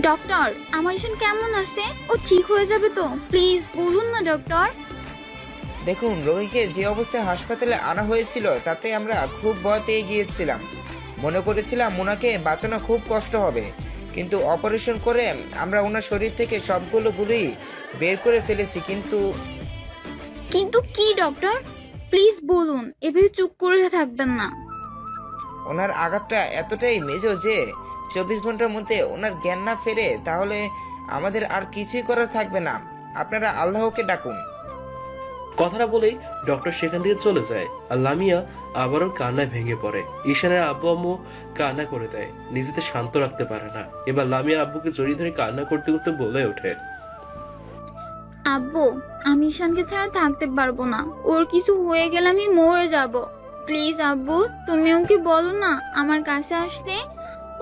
ডক্টর, আমার ঈশান কেমন আছে? ও ঠিক হয়ে যাবে তো? প্লিজ বলুন না ডক্টর।
দেখুন, রোগীকে যে অবস্থায় হাসপাতালে আনা হয়েছিল তাতে আমরা খুব ভয় পেয়ে গিয়েছিলাম। মনে করেছিলাম ওনাকে বাঁচানো খুব কষ্ট হবে, কিন্তু অপারেশন করে আমরা ওনার শরীর থেকে সবগুলো গুলি বের করে ফেলেছি।
কিন্তু কি ডক্টর? প্লিজ বলুন, এভাবে চুপ করে থাকবেন না।
ওনার আঘাতটা এতটাই মেজো যে 24 ঘন্টার মধ্যে ওনার জ্ঞান না ফেরে তাহলে আমাদের আর কিছুই করার থাকবে না। আপনারা আল্লাহকে ডাকুন।
কথাটা বলেই ডক্টর সেখান থেকে চলে যায়। আর লামিয়া আবারও কান্নায় ভেঙে পড়ে। ঈশানের আব্বু আম্মু কান্না করে দেয়, নিজেদের শান্ত রাখতে পারে না। এবার লামিয়া আব্বুকে জড়িয়ে ধরে কান্না করতে করতে বলে ওঠে,
আব্বু, আমি ঈশানকে ছাড়া থাকতে পারবো না, ওর কিছু হয়ে গেলে আমি মরে যাব। প্লিজ আব্বু, তুমি ওকে বলো না আমার কাছে আসতে,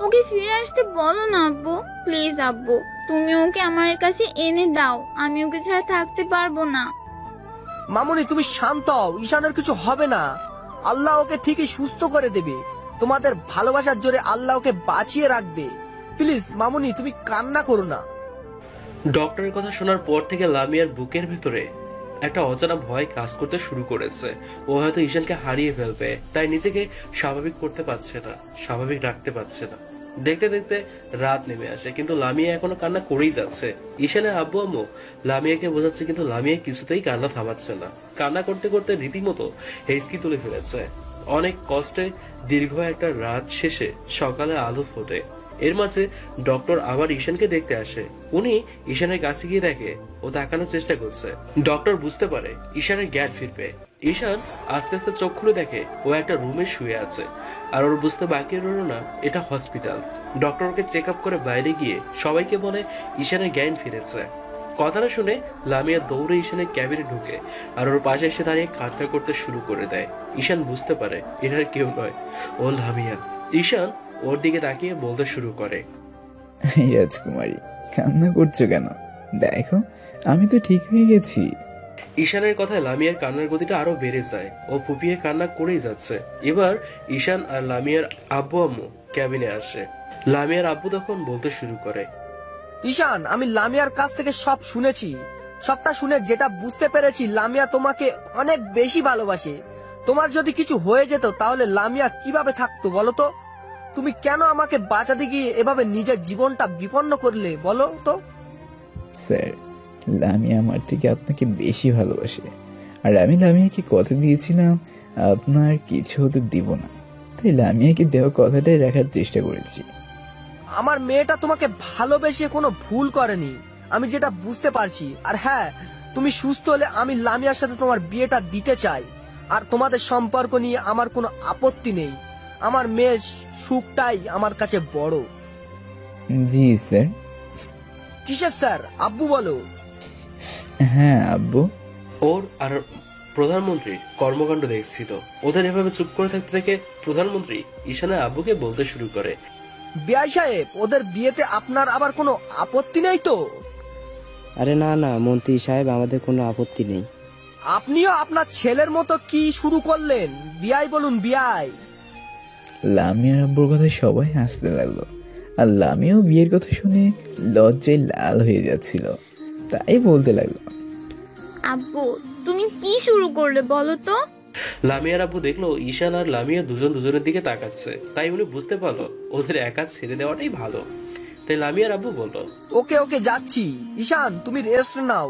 ওকে ফিরে আসতে বলো না আব্বু। প্লিজ আব্বু, তুমি ওকে আমার কাছে এনে দাও, আমি ওকে ছাড়া থাকতে পারবো না।
মামনি তুমি শান্ত হও, ঈশানের কিছু হবে না, আল্লাহ ওকে ঠিকই সুস্থ করে দেবে। তোমাদের ভালোবাসার জোরে আল্লাহ ওকে বাঁচিয়ে রাখবে। প্লিজ মামনি তুমি কান্না করো না।
ডক্টরের কথা শোনার পর থেকে লামিয়ার বুকের ভিতরে একটা অজানা ভয় কাজ করতে শুরু করেছে। ও হয়তো ঈশানকে হারিয়ে ফেলবে, তাই নিজেকে স্বাভাবিক করতে পারছে না, স্বাভাবিক রাখতে পারছে না। দেখতে দেখতে রাত নেমে আসে, কিন্তু লামিয়া এখনো কান্না করেই যাচ্ছে। ঈশানের আব্বু আম্মু লামিয়াকে বোঝাচ্ছে, কিন্তু লামিয়া কিছুতেই কান্না থামাচ্ছে না। কান্না করতে করতে রীতিমতো হেঁচকি তুলে ফেলেছে। অনেক কষ্টে দীর্ঘ একটা রাত শেষে সকালে আলো ফোটে। এর মাঝে ডক্টর আবার ঈশানকে দেখতে আসে। উনি ঈশানের কাছে গিয়ে দেখে ও তাকানোর চেষ্টা করছে। ডক্টর বুঝতে পারে ঈশানের জ্ঞান ফিরবে। ঈশান আস্তে আস্তে চোখ খুলে দেখে ও একটা রুমে শুয়ে আছে। আর ওর বুঝতে বাকি রইল না এটা হসপিটাল। ডক্টর ওকে চেক আপ করে বাইরে গিয়ে সবাইকে বলে ঈশানের জ্ঞান ফিরেছে। কথাটা শুনে লামিয়া দৌড়ে ঈশানের ক্যাবিনে ঢুকে আর ওর পাশে এসে দাঁড়িয়ে কান্না করতে শুরু করে দেয়। ঈশান বুঝতে পারে এটার কেউ নয়, ও লামিয়া। ঈশান ওর দিকে তাকিয়ে বলতে শুরু করে,
রাজকুমারী কান্না করছো কেন? দেখো আমি তো ঠিক হয়ে গেছি।
ঈশানের কথায় লামিয়ার কান্নার গতিটা আরো বেড়ে যায়। ও ফুপিয়ে কান্না করেই যাচ্ছে। এবার ঈশান আর লামিয়ার আব্বু আম্মু ক্যাবিনে আসে। লামিয়ার আব্বু তখন বলতে শুরু করে,
ঈশান, আমি লামিয়ার কাছ থেকে সব শুনেছি। সবটা শুনে যেটা বুঝতে পেরেছি, লামিয়া তোমাকে অনেক বেশি ভালোবাসে। তোমার যদি কিছু হয়ে যেত তাহলে লামিয়া কিভাবে থাকতো বলো তো? তুমি কেন আমাকে বাঁচাতে গিয়ে এভাবে নিজের জীবনটা বিপন্ন করলে বলো তো?
স্যার, লামিয়া আমার থেকে আপনাকে বেশি ভালোবাসে, আর আমি লামিয়াকে কথা দিয়েছিলাম আপনার কিছু হতে দিব না, তাই লামিয়াকে দেওয়া কথাটাই রাখার চেষ্টা করেছি।
আমার মেয়েটা তোমাকে ভালোবেসে কোনো ভুল করেনি, আমি যেটা বুঝতে পারছি। আর হ্যাঁ, তুমি সুস্থ হলে আমি লামিয়ার সাথে তোমার বিয়েটা দিতে চাই। আর তোমাদের সম্পর্ক নিয়ে আমার কোনো আপত্তি নেই। আমার মেয়ের সুখটাই আমার কাছে বড়।
জি স্যার।
কিসের স্যার? আব্বু বলো।
হ্যাঁ আব্বু।
ওর আর প্রধানমন্ত্রীর কর্মকাণ্ড দেখছিল। ওদের এভাবে চুপ করে থাকতে দেখে প্রধানমন্ত্রী ঈশানের আব্বুকে বলতে শুরু করে,
বিআই সাহেব, ওদের বিয়েতে আপনার আবার কোনো আপত্তি নেই তো?
আরে না না মন্ত্রী সাহেব, আমাদের কোনো আপত্তি নেই।
আপনিও আপনার ছেলের মতো কি শুরু করলেন? বিআই বলুন বিআই।
লামিয়ার আব্বুর কথা সবাই হাসতে লাগলো, আর লামিয়াও বিয়ের কথা শুনে লজ্জায় লাল হয়ে যাচ্ছিল, তাই বলতে লাগলো,
আব্বু তুমি কি শুরু করলে বলো তো?
লামিয়ার আব্বু দেখলো ঈশান আর লামিয়া দুজন দুজনের দিকে তাকাচ্ছে, তাই উনি বুঝতে পারলো ওদের একা ছেড়ে দেওয়াটাই ভালো। তাই লামিয়ার আব্বু বলল,
ওকে ওকে যাচ্ছি। ঈশান তুমি রেস্ট নাও,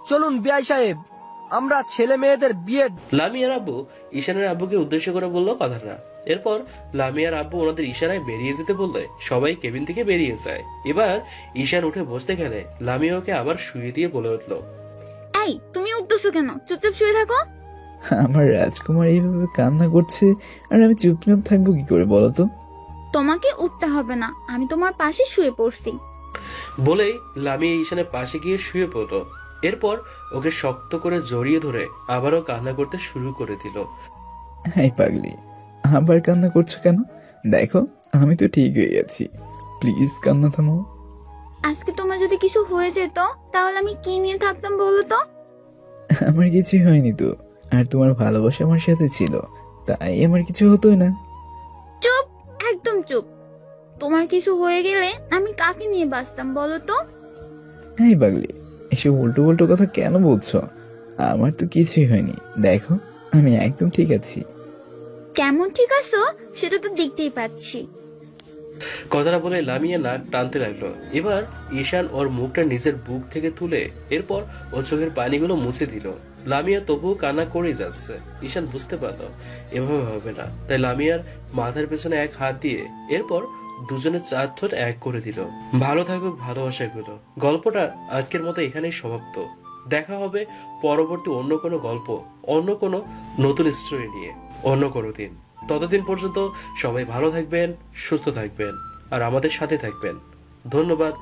চলুন বিআই সাহেব, আমরা ছেলে মেয়েদের বিয়ে।
লামিয়ার আব্বু ঈশানের আব্বুকে উদ্দেশ্য করে বলল কথাটা। এরপর লামিয়ার আব্বু ওনাদের ইশারায় বেরিয়ে যেতে বললে সবাই কেবিন থেকে বেরিয়ে যায়। এবার ঈশান উঠে বসতে গেলে লামিয়া ওকে আবার শুয়ে দিয়ে বলে উঠলো,
এই তুমি উঠতেছো কেন? চুপচাপ শুয়ে থাকো।
আমার রাজকুমার এইভাবে কান্না করছে আর আমি চুপচাপ থাকবো কি করে বলো তো?
তোমাকে উঠতে হবে না, আমি তোমার পাশে শুয়ে পড়ছি।
বলেই লামিয়া ঈশানের পাশে গিয়ে শুয়ে পড়লো। এরপর ওকে শক্ত করে জড়িয়ে ধরে আবারও কান্না করতে শুরু করে দিল।
হাই পাগলি, আবার কান্না করছো কেন? দেখো আমি তো ঠিক হয়ে গেছি, প্লিজ কান্না থামাও।
আজকে তোমার যদি কিছু হয়ে যেত তাহলে আমি কি নিয়ে থাকতাম বলো তো?
আমার কিছুই হয়নি তো, আর তোমার ভালোবাসা আমার সাথে ছিল, তাই আমার কিছু হতোই না।
চুপ, একদম চুপ। তোমার কিছু হয়ে গেলে আমি কাকে নিয়ে বাঁচতাম বলো তো?
হাই পাগলি, এসব উল্টো উল্টো কথা কেন বলছো? আমার তো কিছুই হয়নি, দেখো আমি একদম ঠিক আছি।
কেমন ঠিক আছো সেটা তো দেখতেই পাচ্ছি।
কথাটা বলে লামিয়া নাক টানতে লাগলো। এবার ঈশান ওর মুখটা নিজের বুক থেকে তুলে এরপর ওর চোখের পানিগুলো মুছে দিল। লামিয়া তবুও কান্না করেই যাচ্ছে। ঈশান বুঝতে পারলো এভাবে হবে না, তাই লামিয়ার মাথার পেছনে এক হাত দিয়ে এরপর দুজনের চার ঠোঁট এক করে দিল। ভালো থাকুক ভালোবাসাগুলো। গল্পটা আজকের মতো এখানেই সমাপ্ত। দেখা হবে পরবর্তী অন্য কোনো গল্প, অন্য কোনো নতুন স্টোরি নিয়ে অন্য কোনো দিন। ততদিন পর্যন্ত সবাই ভালো থাকবেন, সুস্থ থাকবেন আর আমাদের সাথে থাকবেন। ধন্যবাদ।